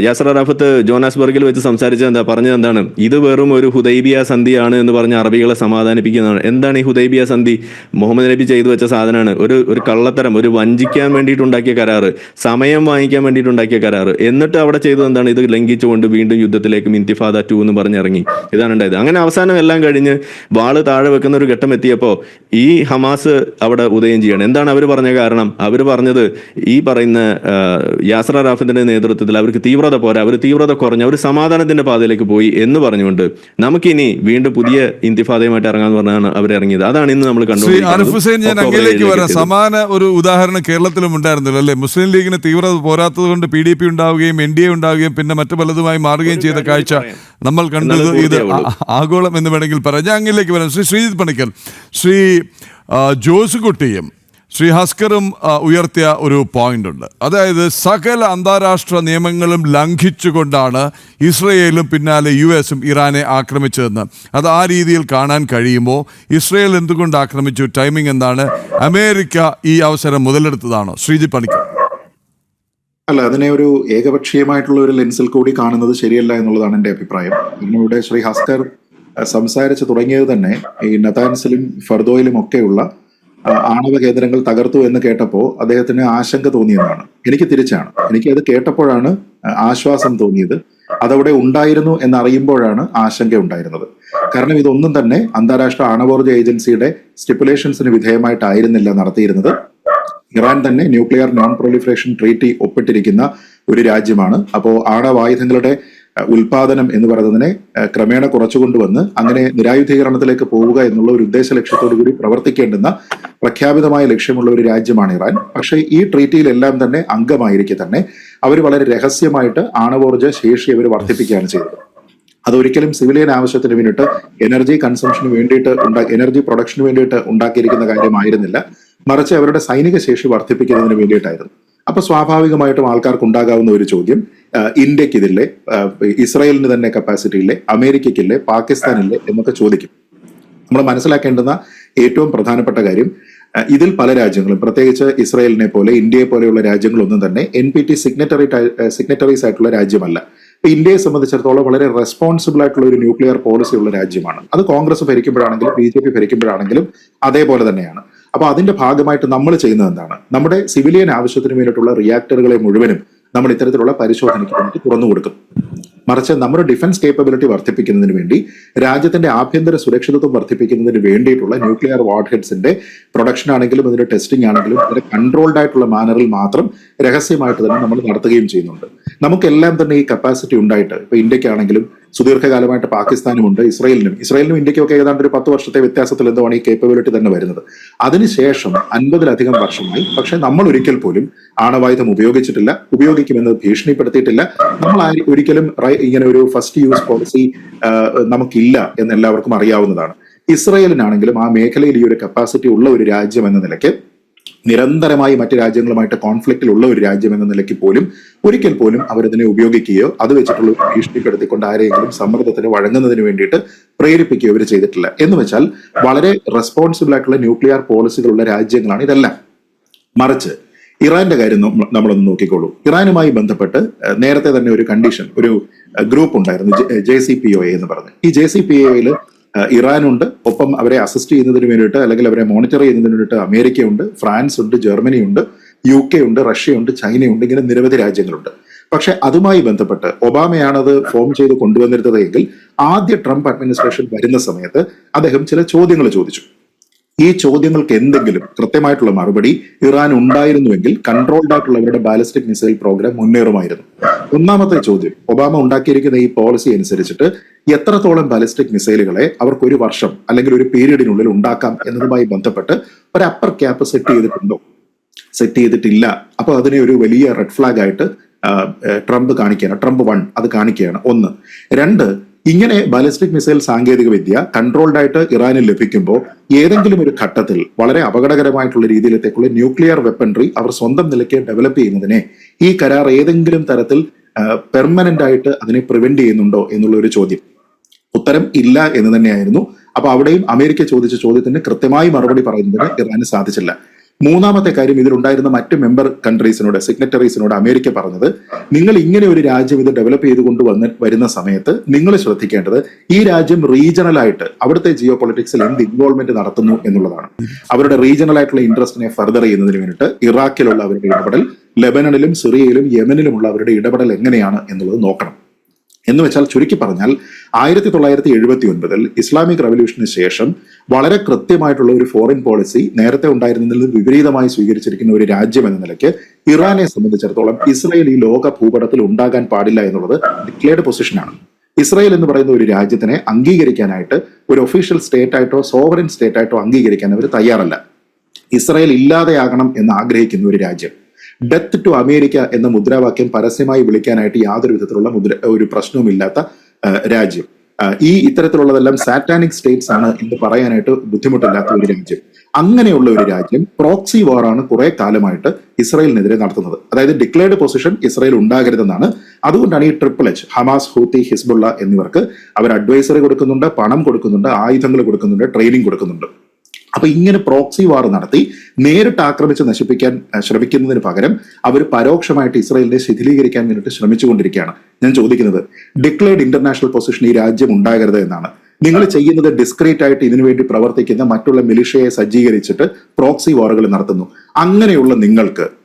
യാസർ അറാഫത്ത് ജോനാസ്ബർഗിൽ വെച്ച് സംസാരിച്ചത് പറഞ്ഞത് എന്താണ്? ഇത് വെറും ഒരു ഹുദൈബിയ സന്ധിയാണ് എന്ന് പറഞ്ഞ് അറബികളെ സമാധാനിപ്പിക്കുന്നതാണ്. എന്താണ് ഈ ഹുദൈബിയ സന്ധി? മുഹമ്മദ് നബി ചെയ്തു വെച്ച സാധനമാണ്. ഒരു കള്ളത്തരം, ഒരു വഞ്ചിക്കാൻ വേണ്ടിയിട്ടുണ്ടാക്കിയ കരാറ്, സമയം വാങ്ങിക്കാൻ വേണ്ടിയിട്ടുണ്ടാക്കിയ കരാറ്. എന്നിട്ട് അവിടെ ചെയ്തത് എന്താണ്? ഇത് ലംഘിച്ചുകൊണ്ട് വീണ്ടും യുദ്ധത്തിലേക്കും ഇന്തിഫാദ 2 എന്ന് പറഞ്ഞിറങ്ങി. ഇതാണ് ഉണ്ടായത്. അങ്ങനെ അവസാനം എല്ലാം കഴിഞ്ഞ് വാള് താഴെ വെക്കുന്ന ഒരു ഘട്ടം എത്തിയപ്പോൾ ഈ ഹമാസ് അവിടെ ഉദയം ചെയ്യണം. എന്താണ് അവർ പറഞ്ഞ കാരണം? അവർ പറഞ്ഞത് ഈ പറയുന്ന യാസർ അറാഫത്തിന്റെ നേതൃത്വത്തിൽ അവർക്ക് തീവ്രത പോരാ, അവർ തീവ്രത കുറഞ്ഞ ഒരു സമാധാനത്തിന്റെ പാതയിലേക്ക് പോയി എന്ന് പറഞ്ഞുകൊണ്ട് നമുക്കിനി വീണ്ടും പുതിയ ഇന്തിഫാദയുമായിട്ട് ഇറങ്ങാന്ന് പറഞ്ഞാണ് അവർ ഇറങ്ങിയത്. അതാണ് ഇന്ന് നമ്മൾ കണ്ടുകൊണ്ടിരിക്കുന്നത്. ഞാൻ അങ്ങയിലേക്ക് വരാം. സമാന ഒരു ഉദാഹരണം കേരളത്തിലും ഉണ്ടായിരുന്നല്ലോ അല്ലെ? മുസ്ലിം ലീഗിന് തീവ്രത പോരാത്തത് കൊണ്ട് PDP ഉണ്ടാവുകയും NDA ഉണ്ടാവുകയും പിന്നെ മറ്റു പലതുമായി മാറുകയും ചെയ്ത കാഴ്ച നമ്മൾ കണ്ടത്. ഇത് ആഗോളം എന്ന് വേണമെങ്കിൽ പറയാം. ഞാൻ അങ്ങയിലേക്ക് വരാം. ശ്രീ ശ്രീജിത്ത് പണിക്കൽ, ശ്രീ ജോസുകുട്ടിയും ശ്രീ ഹസ്കറും ഉയർത്തിയ ഒരു പോയിന്റ് ഉണ്ട്. അതായത് സകല അന്താരാഷ്ട്ര നിയമങ്ങളും ലംഘിച്ചുകൊണ്ടാണ് ഇസ്രയേലും പിന്നാലെ US-ഉം ഇറാനെ ആക്രമിച്ചതെന്ന്. അത് ആ രീതിയിൽ കാണാൻ കഴിയുമോ? ഇസ്രയേൽ എന്തുകൊണ്ട് ആക്രമിച്ചു? ടൈമിംഗ് എന്താണ്? അമേരിക്ക ഈ അവസരം മുതലെടുത്തതാണോ? ശ്രീജിത്ത് പണിക്കർ. അല്ല, അതിനെ ഒരു ഏകപക്ഷീയമായിട്ടുള്ള ഒരു ലെൻസിൽ കൂടി കാണുന്നത് ശരിയല്ല എന്നുള്ളതാണ് എൻ്റെ അഭിപ്രായം. ഇവിടെ ശ്രീ ഹസ്കർ സംസാരിച്ചു തുടങ്ങിയത് തന്നെ ഈ നതാൻസിലും ഫർദോയിലും ഒക്കെയുള്ള ആണവ കേന്ദ്രങ്ങൾ തകർത്തു എന്ന് കേട്ടപ്പോൾ അദ്ദേഹത്തിന് ആശങ്ക തോന്നിയതാണ്. എനിക്ക് തിരിച്ചാണ്. എനിക്ക് അത് കേട്ടപ്പോഴാണ് ആശ്വാസം തോന്നിയത്. അതവിടെ ഉണ്ടായിരുന്നു എന്നറിയുമ്പോഴാണ് ആശങ്ക ഉണ്ടായിരുന്നത്. കാരണം ഇതൊന്നും തന്നെ അന്താരാഷ്ട്ര ആണവോർജ ഏജൻസിയുടെ സ്റ്റിപ്പുലേഷൻസിന് വിധേയമായിട്ടായിരുന്നില്ല നടത്തിയിരുന്നത്. ഇറാൻ തന്നെ ന്യൂക്ലിയർ നോൺ പ്രൊലിഫറേഷൻ ട്രീറ്റി ഒപ്പിട്ടിരിക്കുന്ന ഒരു രാജ്യമാണ്. അപ്പോൾ ആണവായുധങ്ങളുടെ ഉൽപാദനം എന്ന് പറയുന്നതിനെ ക്രമേണ കുറച്ചുകൊണ്ടുവന്ന് അങ്ങനെ നിരായുധീകരണത്തിലേക്ക് പോവുക എന്നുള്ള ഒരു ഉദ്ദേശ ലക്ഷ്യത്തോടു കൂടി പ്രവർത്തിക്കേണ്ടുന്ന പ്രഖ്യാപിതമായ ലക്ഷ്യമുള്ള ഒരു രാജ്യമാണ് ഇറാൻ. പക്ഷേ ഈ ട്രീറ്റിയിലെല്ലാം തന്നെ അംഗമായിരിക്കെ തന്നെ അവർ വളരെ രഹസ്യമായിട്ട് ആണവോർജ ശേഷി അവർ വർദ്ധിപ്പിക്കുകയാണ് ചെയ്തത്. അതൊരിക്കലും സിവിലിയൻ ആവശ്യത്തിന് വേണ്ടിയിട്ട് എനർജി കൺസംഷന് വേണ്ടിയിട്ട് എനർജി പ്രൊഡക്ഷന് വേണ്ടിയിട്ട് ഉണ്ടാക്കിയിരിക്കുന്ന കാര്യമായിരുന്നില്ല, മറിച്ച് അവരുടെ സൈനിക ശേഷി വർദ്ധിപ്പിക്കുന്നതിന് വേണ്ടിയിട്ടായിരുന്നു. അപ്പൊ സ്വാഭാവികമായിട്ടും ആൾക്കാർക്ക് ഉണ്ടാകാവുന്ന ഒരു ചോദ്യം, ഇന്ത്യക്ക് ഇതില്ലേ, ഇസ്രായേലിന് തന്നെ കപ്പാസിറ്റി ഇല്ലേ, അമേരിക്കയ്ക്കില്ലേ, പാകിസ്ഥാനില്ലേ എന്നൊക്കെ ചോദിക്കും. നമ്മൾ മനസ്സിലാക്കേണ്ടുന്ന ഏറ്റവും പ്രധാനപ്പെട്ട കാര്യം, ഇതിൽ പല രാജ്യങ്ങളും പ്രത്യേകിച്ച് ഇസ്രായേലിനെ പോലെ ഇന്ത്യയെ പോലെയുള്ള രാജ്യങ്ങളൊന്നും തന്നെ NPT സിഗ്നറ്ററീസ് ആയിട്ടുള്ള രാജ്യമല്ല. ഇപ്പൊ ഇന്ത്യയെ സംബന്ധിച്ചിടത്തോളം വളരെ റെസ്പോൺസിബിൾ ആയിട്ടുള്ള ഒരു ന്യൂക്ലിയർ പോളിസി ഉള്ള രാജ്യമാണ്. അത് കോൺഗ്രസ് ഭരിക്കുമ്പോഴാണെങ്കിലും BJP ഭരിക്കുമ്പോഴാണെങ്കിലും അതേപോലെ തന്നെയാണ്. അപ്പൊ അതിന്റെ ഭാഗമായിട്ട് നമ്മൾ ചെയ്യുന്നത് എന്താണ്? നമ്മുടെ സിവിലിയൻ ആവശ്യത്തിന് വേണ്ടിയിട്ടുള്ള റിയാക്ടറുകളെ മുഴുവനും നമ്മൾ ഇത്തരത്തിലുള്ള പരിശോധനയ്ക്ക് വേണ്ടി തുറന്നു കൊടുക്കും. മറിച്ച് നമ്മുടെ ഡിഫൻസ് കേപ്പബിലിറ്റി വർദ്ധിപ്പിക്കുന്നതിന് വേണ്ടി, രാജ്യത്തിന്റെ ആഭ്യന്തര സുരക്ഷിതത്വം വർദ്ധിപ്പിക്കുന്നതിന് വേണ്ടിയിട്ടുള്ള ന്യൂക്ലിയർ വാർ ഹെഡ്സിന്റെ പ്രൊഡക്ഷൻ ആണെങ്കിലും അതിന്റെ ടെസ്റ്റിംഗ് ആണെങ്കിലും വളരെ കൺട്രോൾഡ് ആയിട്ടുള്ള മാനറിൽ മാത്രം രഹസ്യമായിട്ട് തന്നെ നമ്മൾ നടത്തുകയും ചെയ്യുന്നുണ്ട്. നമുക്കെല്ലാം തന്നെ ഈ കപ്പാസിറ്റി ഉണ്ടായിട്ട്, ഇപ്പൊ ഇന്ത്യക്കാണെങ്കിലും സുദീർഘകാലമായിട്ട് പാകിസ്ഥാനുമുണ്ട്, ഇസ്രായേലിനും ഇന്ത്യക്കൊക്കെ ഏതാണ്ട് ഒരു 10 വർഷത്തെ വ്യത്യാസത്തിൽ എന്താണ് ഈ കേപ്പബിലിറ്റി തന്നെ വരുന്നത്. അതിനുശേഷം 50-ലധികം വർഷമായി, പക്ഷെ നമ്മൾ ഒരിക്കൽ പോലും ആണവായുധം ഉപയോഗിച്ചിട്ടില്ല, ഉപയോഗിക്കുമെന്ന് ഭീഷണിപ്പെടുത്തിയിട്ടില്ല. നമ്മൾ ഒരിക്കലും ഇങ്ങനെ ഒരു ഫസ്റ്റ് യൂസ് പോളിസി നമുക്കില്ല എന്ന് എല്ലാവർക്കും അറിയാവുന്നതാണ്. ഇസ്രായേലിനാണെങ്കിലും ആ മേഖലയിൽ ഈ ഒരു കപ്പാസിറ്റി ഉള്ള ഒരു രാജ്യം എന്ന നിലയ്ക്ക്, നിരന്തരമായി മറ്റു രാജ്യങ്ങളുമായിട്ട് കോൺഫ്ലിക്റ്റിൽ ഉള്ള ഒരു രാജ്യം എന്ന നിലയ്ക്ക് പോലും ഒരിക്കൽ പോലും അവരതിനെ ഉപയോഗിക്കുകയോ അത് വെച്ചിട്ടുള്ള ഭീഷണിപ്പെടുത്തിക്കൊണ്ട് ആരെയെങ്കിലും സമ്മർദ്ദത്തിന് വഴങ്ങുന്നതിന് വേണ്ടിയിട്ട് പ്രേരിപ്പിക്കുകയോ അവർ ചെയ്തിട്ടില്ല. എന്ന് വെച്ചാൽ വളരെ റെസ്പോൺസിബിൾ ആയിട്ടുള്ള ന്യൂക്ലിയർ പോളിസികളുള്ള രാജ്യങ്ങളാണ് ഇതെല്ലാം. മറിച്ച് ഇറാന്റെ കാര്യം നമ്മളൊന്ന് നോക്കിക്കോളൂ. ഇറാനുമായി ബന്ധപ്പെട്ട് നേരത്തെ തന്നെ ഒരു കണ്ടീഷൻ, ഒരു ഗ്രൂപ്പ് ഉണ്ടായിരുന്നു, JCPOA എന്ന് പറഞ്ഞ്. ഈ JCPOAയിൽ ഇറാനുണ്ട്, ഒപ്പം അവരെ അസിസ്റ്റ് ചെയ്യുന്നതിന് വേണ്ടിയിട്ട് അല്ലെങ്കിൽ അവരെ മോണിറ്റർ ചെയ്യുന്നതിന് വേണ്ടിയിട്ട് അമേരിക്കയുണ്ട്, ഫ്രാൻസ് ഉണ്ട്, ജർമ്മനി ഉണ്ട്, UK ഉണ്ട്, റഷ്യ ഉണ്ട്, ചൈനയുണ്ട്, ഇങ്ങനെ നിരവധി രാജ്യങ്ങളുണ്ട്. പക്ഷെ അതുമായി ബന്ധപ്പെട്ട് ഒബാമയാണത് ഫോം ചെയ്ത് കൊണ്ടുവന്നിരുന്നത് എങ്കിൽ ആദ്യ ട്രംപ് അഡ്മിനിസ്ട്രേഷൻ വരുന്ന സമയത്ത് അദ്ദേഹം ചില ചോദ്യങ്ങൾ ചോദിച്ചു. ഈ ചോദ്യങ്ങൾക്ക് എന്തെങ്കിലും കൃത്യമായിട്ടുള്ള മറുപടി ഇറാൻ ഉണ്ടായിരുന്നുവെങ്കിൽ കൺട്രോൾഡ് ആയിട്ടുള്ള അവരുടെ ബാലിസ്റ്റിക് മിസൈൽ പ്രോഗ്രാം മുന്നേറുമായിരുന്നു. ഒന്നാമത്തെ ചോദ്യം, ഒബാമ ഉണ്ടാക്കിയിരിക്കുന്ന ഈ പോളിസി അനുസരിച്ചിട്ട് എത്രത്തോളം ബാലിസ്റ്റിക് മിസൈലുകളെ അവർക്ക് ഒരു വർഷം അല്ലെങ്കിൽ ഒരു പീരീഡിനുള്ളിൽ ഉണ്ടാക്കാം എന്നതുമായി ബന്ധപ്പെട്ട് ഒരു അപ്പർ ക്യാപ്പ് സെറ്റ് ചെയ്തിട്ടുണ്ടോ? സെറ്റ് ചെയ്തിട്ടില്ല. അപ്പൊ അതിനെ ഒരു വലിയ റെഡ് ഫ്ലാഗ് ആയിട്ട് ട്രംപ് 1 അത് കാണിക്കുകയാണ്. 1. 2, ഇങ്ങനെ ബാലിസ്റ്റിക് മിസൈൽ സാങ്കേതിക വിദ്യ കൺട്രോൾഡ് ആയിട്ട് ഇറാനിൽ ലഭിക്കുമ്പോൾ ഏതെങ്കിലും ഒരു ഘട്ടത്തിൽ വളരെ അപകടകരമായിട്ടുള്ള രീതിയിലേക്കുള്ള ന്യൂക്ലിയർ വെപ്പൺറി അവർ സ്വന്തം നിലയ്ക്ക് ഡെവലപ്പ് ചെയ്യുന്നതിനെ ഈ കരാർ ഏതെങ്കിലും തരത്തിൽ പെർമനന്റ് ആയിട്ട് അതിനെ പ്രിവെന്റ് ചെയ്യുന്നുണ്ടോ എന്നുള്ള ഒരു ചോദ്യം. ഉത്തരം ഇല്ല എന്ന് തന്നെയായിരുന്നു. അപ്പൊ അവിടെയും അമേരിക്ക ചോദിച്ച ചോദ്യത്തിന് കൃത്യമായി മറുപടി പറയുന്നതിന് ഇറാന് സാധിച്ചില്ല. മൂന്നാമത്തെ കാര്യം, ഇതിലുണ്ടായിരുന്ന മറ്റ് മെമ്പർ കൺട്രീസിനോട്, സിഗ്നറ്ററീസിനോട് അമേരിക്ക പറഞ്ഞത്, നിങ്ങൾ ഇങ്ങനെ ഒരു രാജ്യം ഇത് ഡെവലപ്പ് ചെയ്തുകൊണ്ട് വരുന്ന സമയത്ത് നിങ്ങൾ ശ്രദ്ധിക്കേണ്ടത് ഈ രാജ്യം റീജിയണലായിട്ട് അവിടുത്തെ ജിയോ പൊളിറ്റിക്സിൽ എന്ത് ഇൻവോൾവ്മെന്റ് നടത്തുന്നു എന്നുള്ളതാണ്. അവരുടെ റീജിയണൽ ആയിട്ടുള്ള ഇൻട്രസ്റ്റിനെ ഫർദർ ചെയ്യുന്നതിന് വേണ്ടിയിട്ട് ഇറാഖിലുള്ള അവരുടെ ഇടപെടൽ, ലെബനനിലും സിറിയയിലും യമനിലുമുള്ള അവരുടെ ഇടപെടൽ എങ്ങനെയാണ് എന്നുള്ളത് നോക്കണം. എന്ന് വെച്ചാൽ ചുരുക്കി പറഞ്ഞാൽ 1979 ഇസ്ലാമിക് റവല്യൂഷന് ശേഷം വളരെ കൃത്യമായിട്ടുള്ള ഒരു ഫോറിൻ പോളിസി നേരത്തെ ഉണ്ടായിരുന്നതിൽ നിന്ന് വിപരീതമായി സ്വീകരിച്ചിരിക്കുന്ന ഒരു രാജ്യം എന്ന നിലയ്ക്ക് ഇറാനെ സംബന്ധിച്ചിടത്തോളം ഇസ്രായേൽ ഈ ലോക ഭൂപടത്തിൽ ഉണ്ടാകാൻ പാടില്ല എന്നുള്ളത് ഡിക്ലെയർഡ് പൊസിഷനാണ്. ഇസ്രായേൽ എന്ന് പറയുന്ന ഒരു രാജ്യത്തിനെ അംഗീകരിക്കാനായിട്ട് ഒരു ഒഫീഷ്യൽ സ്റ്റേറ്റ് ആയിട്ടോ സോവറിൻ സ്റ്റേറ്റ് ആയിട്ടോ അംഗീകരിക്കാൻ അവർ തയ്യാറല്ല. ഇസ്രായേൽ ഇല്ലാതെയാകണം എന്ന് ആഗ്രഹിക്കുന്ന ഒരു രാജ്യം, ഡെത്ത് ടു അമേരിക്ക എന്ന മുദ്രാവാക്യം പരസ്യമായി വിളിക്കാനായിട്ട് യാതൊരു വിധത്തിലുള്ള ഒരു പ്രശ്നവുമില്ലാത്ത രാജ്യം, ഈ ഇത്തരത്തിലുള്ളതെല്ലാം സാറ്റാനിക് സ്റ്റേറ്റ്സ് ആണ് എന്ന് പറയാനായിട്ട് ബുദ്ധിമുട്ടില്ലാത്ത ഒരു രാജ്യം, അങ്ങനെയുള്ള ഒരു രാജ്യം പ്രോക്സി വാറാണ് കുറെ കാലമായിട്ട് ഇസ്രായേലിനെതിരെ നടത്തുന്നത്. അതായത് ഡിക്ലെയർഡ് പൊസിഷൻ ഇസ്രായേൽ ഉണ്ടാകരുതെന്നാണ്. അതുകൊണ്ടാണ് ഈ HHH, ഹമാസ്, ഹൂത്തി, ഹിസ്ബുള്ള എന്നിവർക്ക് അവർ അഡ്വൈസറി കൊടുക്കുന്നുണ്ട്, പണം കൊടുക്കുന്നുണ്ട്, ആയുധങ്ങൾ കൊടുക്കുന്നുണ്ട്, ട്രെയിനിങ് കൊടുക്കുന്നുണ്ട്. അപ്പൊ ഇങ്ങനെ പ്രോക്സി വാർ നടത്തി നേരിട്ട് ആക്രമിച്ച് നശിപ്പിക്കാൻ ശ്രമിക്കുന്നതിന് പകരം അവർ പരോക്ഷമായിട്ട് ഇസ്രായേലിനെ ശിഥിലീകരിക്കാൻ വേണ്ടിയിട്ട് ശ്രമിച്ചുകൊണ്ടിരിക്കുകയാണ്. ഞാൻ ചോദിക്കുന്നത്, ഡിക്ലെയർഡ് ഇന്റർനാഷണൽ പൊസിഷൻ ഈ രാജ്യം ഉണ്ടാകരുത് എന്നാണ്. നിങ്ങൾ ചെയ്യുന്നത് ഡിസ്ക്രീറ്റ് ആയിട്ട് ഇതിനുവേണ്ടി പ്രവർത്തിക്കുന്ന മറ്റുള്ള മിലിഷ്യയെ സജ്ജീകരിച്ചിട്ട് പ്രോക്സി വാറുകൾ നടത്തുന്നു. അങ്ങനെയുള്ള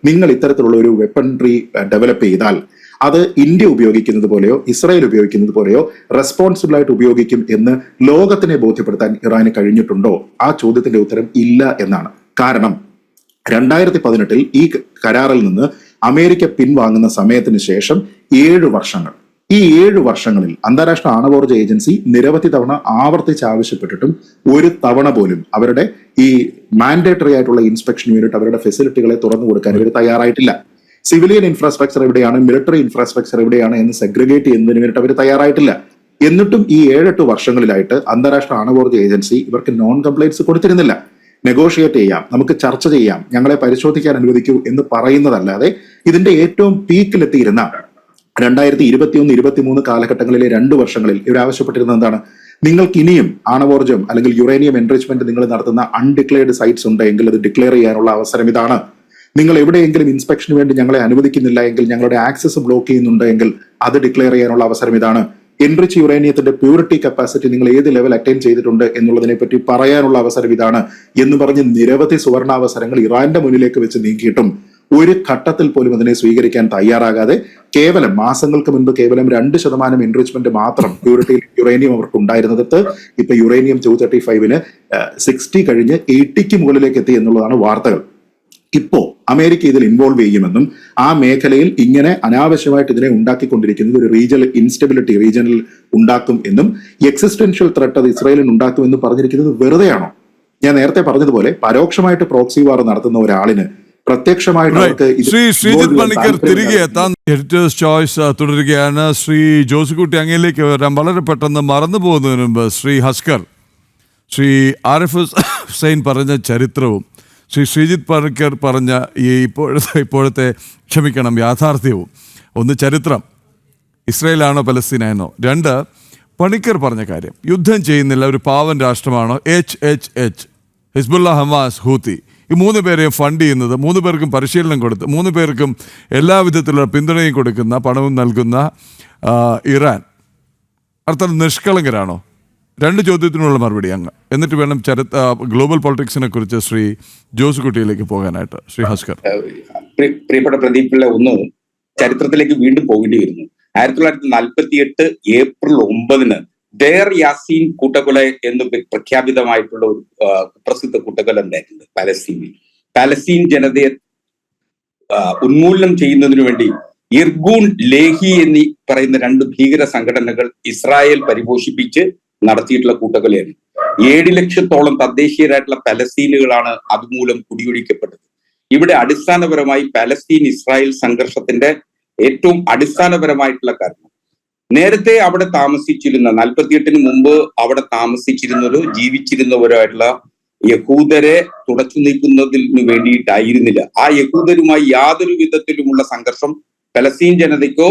നിങ്ങൾ ഇത്തരത്തിലുള്ള ഒരു വെപ്പൺട്രി ഡെവലപ്പ് ചെയ്താൽ അത് ഇന്ത്യ ഉപയോഗിക്കുന്നത് പോലെയോ ഇസ്രായേൽ ഉപയോഗിക്കുന്നത് പോലെയോ റെസ്പോൺസിബിൾ ആയിട്ട് ഉപയോഗിക്കും എന്ന് ലോകത്തിനെ ബോധ്യപ്പെടുത്താൻ ഇറാന് കഴിഞ്ഞിട്ടുണ്ടോ? ആ ചോദ്യത്തിന്റെ ഉത്തരം ഇല്ല എന്നാണ്. കാരണം 2018 ഈ കരാറിൽ നിന്ന് അമേരിക്ക പിൻവാങ്ങുന്ന സമയത്തിന് ശേഷം 7 വർഷങ്ങൾ, ഈ 7 വർഷങ്ങളിൽ അന്താരാഷ്ട്ര ആണവോർജ ഏജൻസി നിരവധി തവണ ആവർത്തിച്ച് ആവശ്യപ്പെട്ടിട്ടും ഒരു തവണ പോലും അവരുടെ ഈ മാൻഡേറ്ററി ആയിട്ടുള്ള ഇൻസ്പെക്ഷന് വേണ്ടിയിട്ട് അവരുടെ ഫെസിലിറ്റികളെ തുറന്നു കൊടുക്കാൻ ഇവർ തയ്യാറായിട്ടില്ല. സിവിലിയൻ ഇൻഫ്രാസ്ട്രക്ചർ എവിടെയാണ്, മിലിറ്ററി ഇൻഫ്രാസ്ട്രക്ചർ എവിടെയാണ് എന്ന് സെഗ്രിഗേറ്റ് ചെയ്യുന്നതിന് വേണ്ടിയിട്ട് അവർ തയ്യാറായിട്ടില്ല. എന്നിട്ടും ഈ 7-8 വർഷങ്ങളിലായിട്ട് അന്താരാഷ്ട്ര ആണവോർജ ഏജൻസി ഇവർക്ക് നോൺ കംപ്ലൈൻസ് കൊടുത്തിരുന്നില്ല. നെഗോഷിയേറ്റ് ചെയ്യാം, നമുക്ക് ചർച്ച ചെയ്യാം, ഞങ്ങളെ പരിശോധിക്കാൻ അനുവദിക്കൂ എന്ന് പറയുന്നതല്ലാതെ ഇതിന്റെ ഏറ്റവും പീക്കിലെത്തിയിരുന്ന 2021-23 കാലഘട്ടങ്ങളിലെ 2 വർഷങ്ങളിൽ ഇവർ ആവശ്യപ്പെട്ടിരുന്നത് എന്താണ്? നിങ്ങൾക്ക് ഇനിയും ആണവോർജം അല്ലെങ്കിൽ യുറേനിയം എൻറിച്ച്മെന്റ് നിങ്ങൾ നടത്തുന്ന അൺഡിക്ലെയർഡ് സൈറ്റ്സ് ഉണ്ടെങ്കിൽ അത് ഡിക്ലെയർ ചെയ്യാനുള്ള അവസരം ഇതാണ്. നിങ്ങൾ എവിടെയെങ്കിലും ഇൻസ്പെക്ഷന് വേണ്ടി ഞങ്ങളെ അനുവദിക്കുന്നില്ല എങ്കിൽ, ഞങ്ങളുടെ ആക്സസ് ബ്ലോക്ക് ചെയ്യുന്നുണ്ട് എങ്കിൽ അത് ഡിക്ലെയർ ചെയ്യാനുള്ള അവസരം ഇതാണ്. എൻറിച്ച് യുറേനിയത്തിന്റെ പ്യൂരിറ്റി കപ്പാസിറ്റി നിങ്ങൾ ഏത് ലെവൽ അറ്റൈൻ ചെയ്തിട്ടുണ്ട് എന്നുള്ളതിനെ പറ്റി പറയാനുള്ള അവസരം ഇതാണ് എന്ന് പറഞ്ഞ് നിരവധി സുവർണാവസരങ്ങൾ ഇറാന്റെ മുന്നിലേക്ക് വെച്ച് നീക്കിയിട്ടും ഒരു ഘട്ടത്തിൽ പോലും അതിനെ സ്വീകരിക്കാൻ തയ്യാറാകാതെ കേവലം മാസങ്ങൾക്ക് മുൻപ് കേവലം 2% എൻറിച്ച്മെന്റ് മാത്രം പ്യൂരിറ്റി യുറേനിയം അവർക്ക് ഉണ്ടായിരുന്നത് ഇപ്പൊ യുറേനിയം 235 60 കഴിഞ്ഞ് 80 മുകളിലേക്ക് എത്തി എന്നുള്ളതാണ് വാർത്തകൾ. ഇപ്പോ അമേരിക്ക ഇതിൽ ഇൻവോൾവ് ചെയ്യുമെന്നും ആ മേഖലയിൽ ഇങ്ങനെ അനാവശ്യമായിട്ട് ഇതിനെ ഉണ്ടാക്കിക്കൊണ്ടിരിക്കുന്നത് ഒരു റീജിയണൽ ഇൻസ്റ്റെബിലിറ്റി റീജിയനിൽ ഉണ്ടാക്കും എന്നും എക്സിസ്റ്റൻഷ്യൽ ത്രെട്ട് അത് ഇസ്രായേലിന് ഉണ്ടാക്കും എന്നും പറഞ്ഞിരിക്കുന്നത് വെറുതെയാണോ? ഞാൻ നേരത്തെ പറഞ്ഞതുപോലെ പരോക്ഷമായിട്ട് പ്രോക്സി വാർ നടത്തുന്ന ഒരാളിന് പ്രത്യക്ഷമായിട്ട് അവർക്ക് ശ്രീജിത്ത് പണിക്കർ തിരികെ എത്താൻ എഡിറ്റേഴ്സ് ചോയ്സ് തുടരുകയാണ്. ശ്രീ ജോസുകുട്ടി അങ്ങയിലേക്ക് വരാം. വളരെ പെട്ടെന്ന് മറന്നു പോകുന്നതിന് മുമ്പ് ശ്രീ ഹസ്കർ, ശ്രീ ആരിഫ് ഹുസൈൻ പറഞ്ഞ ചരിത്രവും ശ്രീ ശ്രീജിത്ത് പണിക്കർ പറഞ്ഞ ഈ ഇപ്പോഴത്തെ ക്ഷമിക്കണം യാഥാർത്ഥ്യവും, ഒന്ന് ചരിത്രം ഇസ്രായേലാണോ പലസ്തീനാണോ, 2 പണിക്കർ പറഞ്ഞ കാര്യം യുദ്ധം ചെയ്യുന്നില്ല ഒരു പാവൻ രാഷ്ട്രമാണോ ഹിസ്ബുള്ള, ഹമാസ്, ഹൂത്തി, ഈ 3 പേരെയും ഫണ്ട് ചെയ്യുന്നത്, 3 പേർക്കും പരിശീലനം കൊടുത്ത് 3 പേർക്കും എല്ലാവിധത്തിലുള്ള പിന്തുണയും കൊടുക്കുന്ന പണവും നൽകുന്ന ഇറാൻ അർത്ഥം നിഷ്കളങ്കരാണോ? 2 ചോദ്യത്തിനുള്ള മറുപടി അങ്ങ്, എന്നിട്ട് വേണം ഗ്ലോബൽ പൊളിറ്റിക്സിനെ കുറിച്ച് ശ്രീ ജോസുകുട്ടിയിലേക്ക് പോകാനായിട്ട്. ശ്രീ ഹസ്കർ. പ്രിയപ്പെട്ട പ്രദീപ് പിള്ള, ഒന്ന് ചരിത്രത്തിലേക്ക് വീണ്ടും പോകേണ്ടി വരുന്നു. 1948 ഏപ്രിൽ 9 ഡെയർ യാസീൻ കൂട്ടക്കൊല എന്ന് പ്രഖ്യാപിതമായിട്ടുള്ള ഒരു പ്രസിദ്ധ കൂട്ടക്കൊല ഉണ്ടായിട്ടുണ്ട് പാലസ്തീനിൽ. പാലസ്തീൻ ജനതയെ ഉന്മൂലനം ചെയ്യുന്നതിനു വേണ്ടി ഇർഗൂൺ ലേഹി എന്നീ പറയുന്ന 2 ഭീകര സംഘടനകൾ ഇസ്രായേൽ പരിപോഷിപ്പിച്ച് നടത്തിയിട്ടുള്ള കൂട്ടക്കൊലയാണ്. 7 ലക്ഷത്തോളം തദ്ദേശീയരായിട്ടുള്ള പലസ്തീനുകളാണ് അതുമൂലം കുടിയൊഴിക്കപ്പെട്ടത്. ഇവിടെ അടിസ്ഥാനപരമായി പലസ്തീൻ ഇസ്രായേൽ സംഘർഷത്തിന്റെ ഏറ്റവും അടിസ്ഥാനപരമായിട്ടുള്ള കാരണം, നേരത്തെ അവിടെ താമസിച്ചിരുന്ന 48-ന് മുമ്പ് അവിടെ താമസിച്ചിരുന്നവരോ ജീവിച്ചിരുന്നവരായിട്ടുള്ള യഹൂദരെ തുടച്ചു നീക്കുന്നതിന് വേണ്ടിയിട്ടായിരുന്നില്ല. ആ യഹൂദരുമായി യാതൊരു വിധത്തിലുമുള്ള സംഘർഷം പലസ്തീൻ ജനതയ്ക്കോ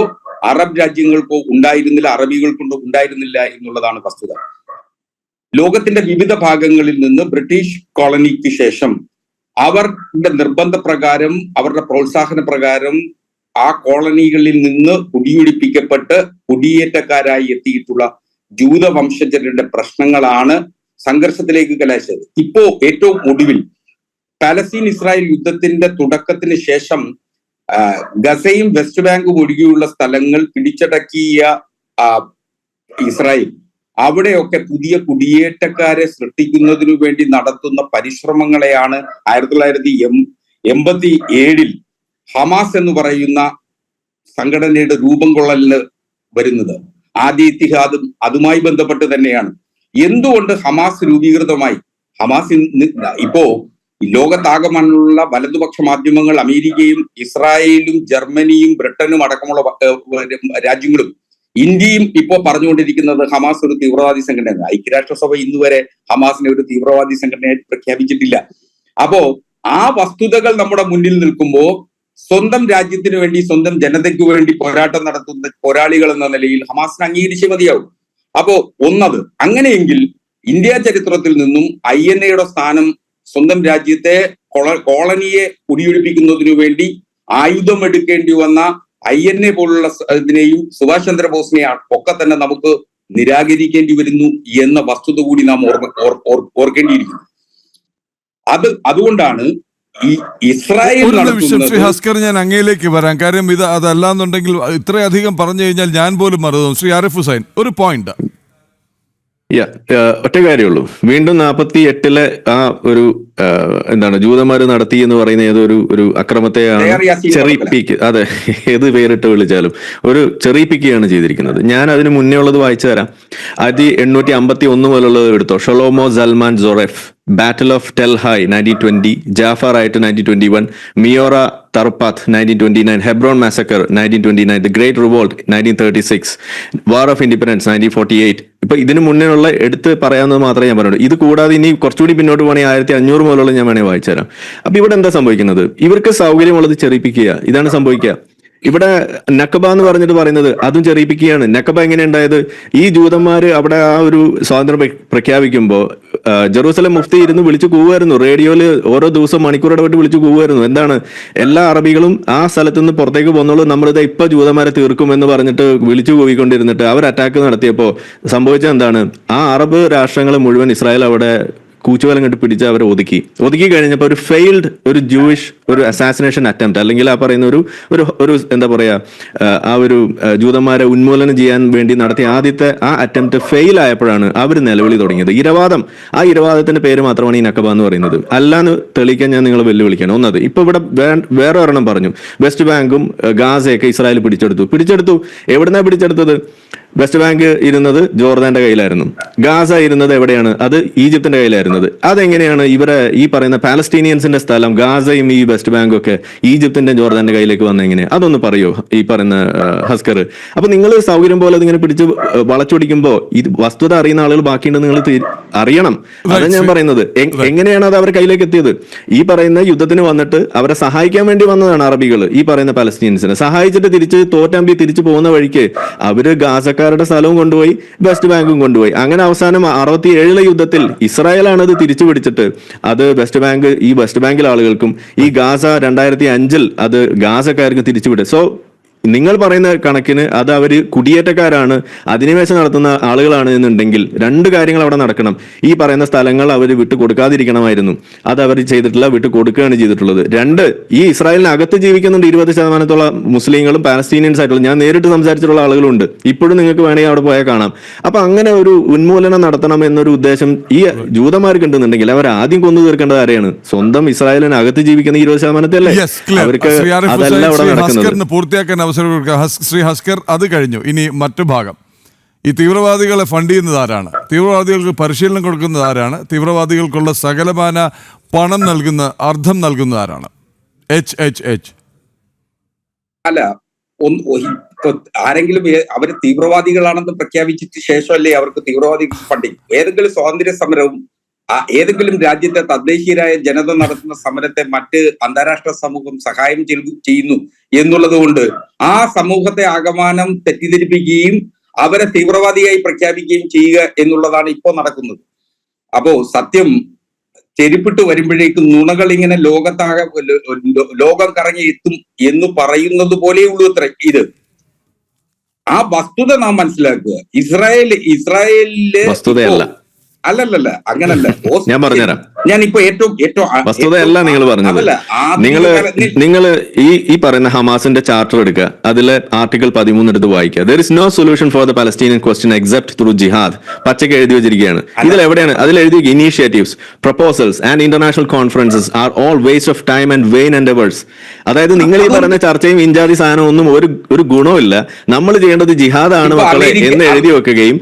അറബ് രാജ്യങ്ങൾക്കോ ഉണ്ടായിരുന്നില്ല, അറബികൾക്കൊണ്ടോ ഉണ്ടായിരുന്നില്ല എന്നുള്ളതാണ് വസ്തുത. ലോകത്തിന്റെ വിവിധ ഭാഗങ്ങളിൽ നിന്ന് ബ്രിട്ടീഷ് കോളനിക്ക് ശേഷം അവരുടെ നിർബന്ധ പ്രകാരം, അവരുടെ പ്രോത്സാഹന പ്രകാരം ആ കോളനികളിൽ നിന്ന് കുടിയൊഴിപ്പിക്കപ്പെട്ട് കുടിയേറ്റക്കാരായി എത്തിയിട്ടുള്ള ജൂത വംശജരുടെ പ്രശ്നങ്ങളാണ് സംഘർഷത്തിലേക്ക് കലാശിച്ചത്. ഇപ്പോ ഏറ്റവും ഒടുവിൽ പാലസ്തീൻ ഇസ്രായേൽ യുദ്ധത്തിന്റെ തുടക്കത്തിന് ശേഷം ഗസയും വെസ്റ്റ് ബാങ്കും ഒഴികെയുള്ള സ്ഥലങ്ങൾ പിടിച്ചടക്കിയ ഇസ്രായേൽ അവിടെയൊക്കെ പുതിയ കുടിയേറ്റക്കാരെ സൃഷ്ടിക്കുന്നതിനു വേണ്ടി നടത്തുന്ന പരിശ്രമങ്ങളെയാണ് 1987 ഹമാസ് എന്ന് പറയുന്ന സംഘടനയുടെ രൂപം കൊള്ളലിന് വരുന്നത്. ആദ്യ ഇത്തിഹാദും അതുമായി ബന്ധപ്പെട്ട് തന്നെയാണ്. എന്തുകൊണ്ട് ഹമാസ് രൂപീകൃതമായി? ഹമാസ് ഇപ്പോ ലോകത്താകമാനുള്ള വലതുപക്ഷ മാധ്യമങ്ങൾ അമേരിക്കയും ഇസ്രായേലും ജർമ്മനിയും ബ്രിട്ടനും അടക്കമുള്ള രാജ്യങ്ങളും ഇന്ത്യയും ഇപ്പോ പറഞ്ഞുകൊണ്ടിരിക്കുന്നത് ഹമാസ് ഒരു തീവ്രവാദി സംഘടനയാണ്. ഐക്യരാഷ്ട്രസഭ ഇന്നുവരെ ഹമാസിനെ ഒരു തീവ്രവാദി സംഘടനയായി പ്രഖ്യാപിച്ചിട്ടില്ല. അപ്പോ ആ വസ്തുതകൾ നമ്മുടെ മുന്നിൽ നിൽക്കുമ്പോൾ സ്വന്തം രാജ്യത്തിന് വേണ്ടി, സ്വന്തം ജനതയ്ക്ക് വേണ്ടി പോരാട്ടം നടത്തുന്ന പോരാളികൾ എന്ന നിലയിൽ ഹമാസിനെ അംഗീകരിച്ചേ മതിയാവും. അപ്പോ ഒന്നത് അങ്ങനെയെങ്കിൽ ഇന്ത്യ ചരിത്രത്തിൽ നിന്നും INA സ്ഥാനം സ്വന്തം രാജ്യത്തെ കോളനിയെ കുടിയൊഴിപ്പിക്കുന്നതിനു വേണ്ടി ആയുധമെടുക്കേണ്ടി വന്ന INA പോലുള്ള ഇതിനെയും സുഭാഷ് ചന്ദ്രബോസിനെയും ഒക്കെ തന്നെ നമുക്ക് നിരാകരിക്കേണ്ടി വരുന്നു എന്ന വസ്തുത കൂടി നാം ഓർക്കേണ്ടിയിരിക്കുന്നു. അതുകൊണ്ടാണ് ഈ ഇസ്രായേൽ ഹസ്കർ, ഞാൻ അങ്ങയിലേക്ക് വരാം. കാര്യം ഇത് അതല്ലാന്നുണ്ടെങ്കിൽ ഇത്രയധികം പറഞ്ഞു കഴിഞ്ഞാൽ ഞാൻ പോലും മറന്നു. ശ്രീ ആരിഫ് ഹുസൈൻ, ഒരു പോയിന്റ്. ഒറ്റ കാര്യമുള്ളൂ. വീണ്ടും 48 ആ ഒരു എന്താണ് ജൂതന്മാർ നടത്തി എന്ന് പറയുന്ന ഒരു അക്രമത്തെയാണ് ചെറി പീക്ക്, അതെ, ഏത് പേരിട്ട് വിളിച്ചാലും ഒരു ചെറി പിക്കുകയാണ് ചെയ്തിരിക്കുന്നത്. ഞാൻ അതിന് മുന്നേ ഉള്ളത് വായിച്ചു തരാം. 1851 മുതലുള്ളത് എടുത്തോ. ഷൊലോമോ സൽമാൻ സൊറെഫ്, ബാറ്റിൽ ഓഫ് ടെൽഹായ് 1920, ജാഫർ ആയിട്ട് 1921, Miora തർപാത്ത് 1929, Hebron മാസക്കർ 1929, the great revolt 1936, war of independence 1948. ഇപ്പൊ ഇതിന് മുന്നേ ഉള്ള എടുത്ത് പറയാവുന്നത് മാത്രമേ ഞാൻ പറയുള്ളൂ. ഇത് കൂടാതെ ഇനി കുറച്ചുകൂടി പിന്നോട്ട് പോകണമെങ്കിൽ 1500 മുതലുള്ള ഞാൻ വേണേൽ വായിച്ചു തരാം. അപ്പൊ ഇവിടെ എന്താ സംഭവിക്കുന്നത്? ഇവർക്ക് സൗകര്യമുള്ളത് ചെറിപ്പിക്കുക, ഇതാണ് സംഭവിക്കുക. ഇവിടെ നക്കബ എന്ന് പറഞ്ഞിട്ട് പറയുന്നത് അതും ചെറിയിപ്പിക്കുകയാണ്. നക്കബ എങ്ങനെ ഉണ്ടായത്? ഈ ജൂതന്മാര് അവിടെ ആ ഒരു സ്വാതന്ത്ര്യം പ്രഖ്യാപിക്കുമ്പോൾ ജെറൂസലം മുഫ്തി ഇരുന്ന് വിളിച്ചു കൂവുമായിരുന്നു. റേഡിയോയിൽ ഓരോ ദിവസം മണിക്കൂർ ഇടപെട്ട് വിളിച്ചു കൂവുമായിരുന്നു. എന്താണ്? എല്ലാ അറബികളും ആ സ്ഥലത്ത് നിന്ന് പുറത്തേക്ക് പോകുന്നുള്ളൂ, നമ്മളിത് ഇപ്പൊ ജൂതന്മാരെ തീർക്കും എന്ന് പറഞ്ഞിട്ട് വിളിച്ചു കൂവിക്കൊണ്ടിരുന്നിട്ട് അവർ അറ്റാക്ക് നടത്തിയപ്പോൾ സംഭവിച്ചത് എന്താണ്? ആ അറബ് രാഷ്ട്രങ്ങൾ മുഴുവൻ ഇസ്രായേൽ അവിടെ കൂച്ചുവലം കണ്ട് പിടിച്ച് അവരെ ഒതുക്കി കഴിഞ്ഞപ്പോൾ ഒരു ഫെയിൽഡ് ഒരു ജൂയിഷ് ഒരു അസാസിനേഷൻ അറ്റംപ്റ്റ്, അല്ലെങ്കിൽ ആ പറയുന്ന ഒരു എന്താ പറയാ, ആ ഒരു ജൂതന്മാരെ ഉന്മൂലനം ചെയ്യാൻ വേണ്ടി നടത്തിയ ആദ്യത്തെ ആ അറ്റംപ്റ്റ് ഫെയിൽ ആയപ്പോഴാണ് അവർ നിലവിളി തുടങ്ങിയത്. ഇരവാദം, ആ ഇരവാദത്തിന്റെ പേര് മാത്രമാണ് ഈ നക്കബ എന്ന് പറയുന്നത്. അല്ലാന്ന് തെളിയിക്കാൻ ഞാൻ നിങ്ങളെ വെല്ലുവിളിക്കണം. ഒന്നത് ഇപ്പൊ ഇവിടെ വേറെ ഒരെണ്ണം പറഞ്ഞു, വെസ്റ്റ് ബാങ്കും ഗാസയൊക്കെ ഇസ്രായേൽ പിടിച്ചെടുത്തു. എവിടുന്നാ പിടിച്ചെടുത്തത്? വെസ്റ്റ് ബാങ്ക് ഇരുന്നത് ജോർദാന്റെ കയ്യിലായിരുന്നു, ഗാസ ഇരുന്നത് എവിടെയാണ്? അത് ഈജിപ്തിന്റെ കയ്യിലായിരുന്നത്. അതെങ്ങനെയാണ് ഇവരെ ഈ പറയുന്ന പാലസ്തീനിയൻസിന്റെ സ്ഥലം ഗാസയും ഈ വെസ്റ്റ് ബാങ്കും ഒക്കെ ഈജിപ്തിന്റെ ജോർദാന്റെ കയ്യിലേക്ക് വന്ന എങ്ങനെ? അതൊന്ന് പറയോ ഈ പറയുന്ന ഹസ്കർ? അപ്പൊ നിങ്ങൾ സൗകര്യം പോലെ അതിങ്ങനെ പിടിച്ച് വളച്ചൊടിക്കുമ്പോ ഇത് വസ്തുത അറിയുന്ന ആളുകൾ ബാക്കിയുണ്ടെന്ന് നിങ്ങൾ അറിയണം. അതാണ് ഞാൻ പറയുന്നത്. എങ്ങനെയാണ് അത് അവരുടെ കയ്യിലേക്ക് എത്തിയത്? ഈ പറയുന്ന യുദ്ധത്തിന് വന്നിട്ട് അവരെ സഹായിക്കാൻ വേണ്ടി വന്നതാണ് അറബികൾ ഈ പറയുന്ന പാലസ്തീനിയൻസിനെ സഹായിച്ചിട്ട് തിരിച്ചു പോകുന്ന വഴിക്ക് അവര് ഗാസക്കാരുടെ സ്ഥലവും കൊണ്ടുപോയി വെസ്റ്റ് ബാങ്കും കൊണ്ടുപോയി. അങ്ങനെ അവസാനം 67 യുദ്ധത്തിൽ ഇസ്രായേലാണ് അത് തിരിച്ചു പിടിച്ചിട്ട് അത് ഈ വെസ്റ്റ് ബാങ്കിലെ ആളുകൾക്കും ഈ ഗാസ 2005 അത് ഗാസക്കാർക്ക് തിരിച്ചുവിടും. സോ നിങ്ങൾ പറയുന്ന കണക്കിന് അത് അവര് കുടിയേറ്റക്കാരാണ്, അധിനിവേശം നടത്തുന്ന ആളുകളാണ് എന്നുണ്ടെങ്കിൽ രണ്ട് കാര്യങ്ങൾ അവിടെ നടക്കണം. ഈ പറയുന്ന സ്ഥലങ്ങൾ അവർ വിട്ടു കൊടുക്കാതിരിക്കണമായിരുന്നു. അത് അവർ ചെയ്തിട്ടില്ല, വിട്ടു കൊടുക്കുകയാണ് ചെയ്തിട്ടുള്ളത്. രണ്ട്, ഈ ഇസ്രായേലിനകത്ത് ജീവിക്കുന്നുണ്ട് 20% മുസ്ലിങ്ങളും പാലസ്തീനിയൻസ് ആയിട്ടുള്ള, ഞാൻ നേരിട്ട് സംസാരിച്ചിട്ടുള്ള ആളുകളുണ്ട്. ഇപ്പോഴും നിങ്ങൾക്ക് വേണമെങ്കിൽ അവിടെ പോയാൽ കാണാം. അപ്പൊ അങ്ങനെ ഒരു ഉന്മൂലനം നടത്തണം എന്നൊരു ഉദ്ദേശം ഈ ജൂതന്മാർക്ക് ഉണ്ടെന്നുണ്ടെങ്കിൽ അവർ ആദ്യം കൊന്നു തീർക്കേണ്ടത് ആരെയാണ്? സ്വന്തം ഇസ്രായേലിനകത്ത് ജീവിക്കുന്ന 20% അല്ലേ? അവർക്ക് അതല്ല അവിടെ നടക്കുന്നത്. പൂർത്തിയാക്കാൻ ശ്രീ ഹസ്കർ, അത് കഴിഞ്ഞു. ഇനി മറ്റു ഭാഗം, ഈ തീവ്രവാദികളെ ഫണ്ട് ചെയ്യുന്നത് ആരാണ്? തീവ്രവാദികൾക്ക് പരിശീലനം കൊടുക്കുന്നത് ആരാണ്? തീവ്രവാദികൾക്കുള്ള സകലമാന പണം അർത്ഥം നൽകുന്നത് ആരാണ്? അല്ല, ആരെങ്കിലും അവര് തീവ്രവാദികളാണെന്ന് പ്രഖ്യാപിച്ചിട്ട് ശേഷമല്ലേ അവർക്ക് തീവ്രവാദി ഫണ്ടിങ്? ഏതെങ്കിലും സ്വാതന്ത്ര്യ സമരവും ഏതെങ്കിലും രാജ്യത്തെ തദ്ദേശീയരായ ജനത നടത്തുന്ന സമരത്തെ മറ്റ് അന്താരാഷ്ട്ര സമൂഹം സഹായം ചെയ്യുന്നു എന്നുള്ളത് കൊണ്ട് ആ സമൂഹത്തെ ആകമാനം തെറ്റിദ്ധരിപ്പിക്കുകയും അവരെ തീവ്രവാദിയായി പ്രഖ്യാപിക്കുകയും ചെയ്യുക എന്നുള്ളതാണ് ഇപ്പോൾ നടക്കുന്നത്. അപ്പോ സത്യം ചെരുപ്പിട്ട് വരുമ്പോഴേക്കും നുണകൾ ഇങ്ങനെ ലോകം കറങ്ങി എത്തും എന്ന് പറയുന്നത് പോലെയുള്ളൂ അത്ര ഇത്. ആ വസ്തുത നാം മനസ്സിലാക്കുക. ഇസ്രായേലില് വസ്തുതയല്ല, അല്ലല്ല, അങ്ങനല്ല. ഞാൻ പറഞ്ഞുതരാം. ഞാനിപ്പോ ഏറ്റവും വസ്തുതയല്ല നിങ്ങൾ പറഞ്ഞത്. നിങ്ങൾ ഈ പറയുന്ന ഹമാസിന്റെ ചാർട്ടർ എടുക്കുക, അതിലെ ആർട്ടിക്കിൾ 13 എടുത്ത് വായിക്കുക. There is no solution for the Palestinian question except through jihad. പച്ചയ്ക്ക് എഴുതി വെച്ചിരിക്കുകയാണ്. ഇതിൽ എവിടെയാണ്? അതിൽ എഴുതി initiatives, proposals and international conferences are all waste of time and vain endeavours. അതായത് നിങ്ങൾ ഈ പറയുന്ന ചർച്ചയും ഇൻജാതി സാധനം ഒന്നും ഒരു ഗുണമില്ല. നമ്മൾ ചെയ്യേണ്ടത് ജിഹാദാണ് മക്കളെ എന്ന് എഴുതി വെക്കുകയും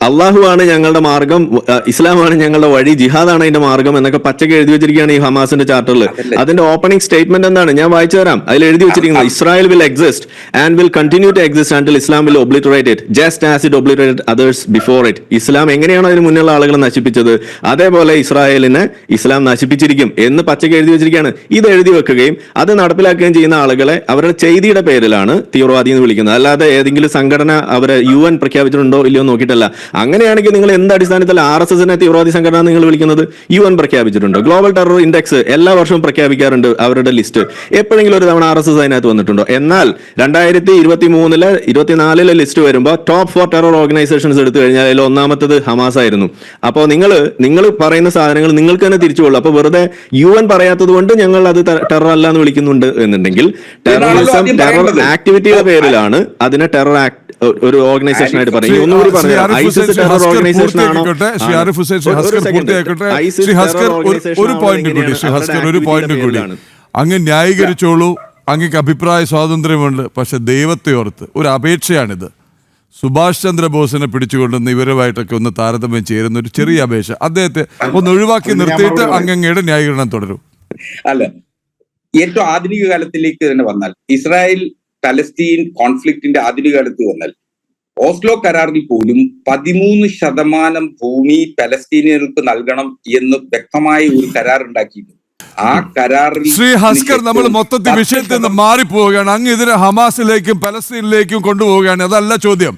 അള്ളാഹുവാണ് ഞങ്ങളുടെ മാർഗം, ഇസ്ലാമാണ് ഞങ്ങളുടെ വഴി, ജിഹാദാണ് അതിന്റെ മാർഗം എന്നൊക്കെ പച്ചക്ക് എഴുതി വെച്ചിരിക്കുകയാണ് ഈ ഹമാസിന്റെ ചാർട്ടറിൽ. അതിന്റെ ഓപ്പണിംഗ് സ്റ്റേറ്റ്മെന്റ് എന്താണ്? ഞാൻ വായിച്ചു തരാം. അതിൽ എഴുതി വെച്ചിരിക്കുന്നത് Israel will exist and will continue to exist until Islam will obliterate it just as it obliterated others before it. Islam എങ്ങനെയാണോ അതിന് മുന്നുള്ള ആളുകളെ നശിപ്പിച്ചത് അതേപോലെ ഇസ്രായേലിനെ ഇസ്ലാം നശിപ്പിച്ചിരിക്കും എന്ന് പച്ചക്ക് എഴുതി വെച്ചിരിക്കുകയാണ്. ഇത് എഴുതി വെക്കുകയും അത് നടപ്പിലാക്കുകയും ചെയ്യുന്ന ആളുകളെ അവരുടെ ചെയ്തിയുടെ പേരിലാണ് തീവ്രവാദി എന്ന് വിളിക്കുന്നത്. അല്ലാതെ ഏതെങ്കിലും സംഘടന അവരെ UN പ്രഖ്യാപിച്ചിട്ടുണ്ടോ ഇല്ലയോ നോക്കിയിട്ടല്ല. അങ്ങനെയാണെങ്കിൽ നിങ്ങൾ എന്ത് അടിസ്ഥാനത്തിൽ RSSനെ തീവ്രവാദി സംഘടന നിങ്ങൾ വിളിക്കുന്നത്? UN പ്രഖ്യാപിച്ചിട്ടുണ്ടോ? ഗ്ലോബൽ ടെറർ ഇൻഡെക്സ് എല്ലാ വർഷവും പ്രഖ്യാപിക്കാറുണ്ട് അവരുടെ ലിസ്റ്റ്. എപ്പോഴെങ്കിലും ഒരു തവണ RSS അതിനകത്ത് വന്നിട്ടുണ്ടോ? എന്നാൽ 2023 24 ലിസ്റ്റ് വരുമ്പോൾ ടോപ്പ് 4 ടെറർ ഓർഗനൈസേഷൻസ് എടുത്തു കഴിഞ്ഞാൽ അതിൽ ഒന്നാമത്തത് ഹമാസ് ആയിരുന്നു. അപ്പോൾ നിങ്ങൾ പറയുന്ന സാധനങ്ങൾ നിങ്ങൾക്ക് തന്നെ തിരിച്ചുകൊള്ളു. അപ്പോൾ വെറുതെ UN പറയാത്തത് കൊണ്ട് ഞങ്ങൾ അത് ടെറർ അല്ല എന്ന് വിളിക്കുന്നുണ്ട് എന്നുണ്ടെങ്കിൽ ടെററിസം ടെറർ ആക്ടിവിറ്റിയുടെ പേരിലാണ് അതിനെ ടെറർ ഒരു ഓർഗനൈസേഷൻ ആയിട്ട് പറയും. ഒന്നുകൂടി പറഞ്ഞു, ഐസിസ് ടെറർ ഓർഗനൈസേഷൻ ആണോ? ഒരു പോയിന്റ് കൂടി അങ്ങ് ന്യായീകരിച്ചോളൂ, അങ്ങക്ക് അഭിപ്രായ സ്വാതന്ത്ര്യമുണ്ട്. പക്ഷെ ദൈവത്തെ ഓർത്ത് ഒരു അപേക്ഷയാണിത്. സുഭാഷ് ചന്ദ്രബോസിനെ പിടിച്ചുകൊണ്ടുവന്ന് ഇവരുമായിട്ടൊക്കെ ഒന്ന് താരതമ്യം ചേരുന്ന ഒരു ചെറിയ അപേക്ഷ, അദ്ദേഹത്തെ ഒന്ന് ഒഴിവാക്കി നിർത്തിയിട്ട് അങ്ങയുടെ ന്യായീകരണം തുടരും. അല്ല, ഏറ്റവും ആധുനിക കാലത്തിലേക്ക് തന്നെ വന്നാൽ, ഇസ്രായേൽ പലസ്തീൻ കോൺഫ്ലിക്റ്റിന്റെ ആധുനിക കാലത്ത് വന്നാൽ, ഓസ്ലോ കരാറിൽ പോലും 13% ഭൂമി പലസ്തീനിയർക്ക് നൽകണം എന്ന് വ്യക്തമായ ഒരു കരാർ ഉണ്ടാക്കിയിരുന്നു. ആ കരാറിൽ ശ്രീ ഹസ്കർ, നമ്മൾ മൊത്തത്തിൽ വിഷയത്തിൽ നിന്ന് മാറിപ്പോവുകയാണ്. അങ്ങ് ഇതിനെ ഹമാസിലേക്കും പലസ്തീനിലേക്കും കൊണ്ടുപോവുകയാണ്. അതല്ല ചോദ്യം.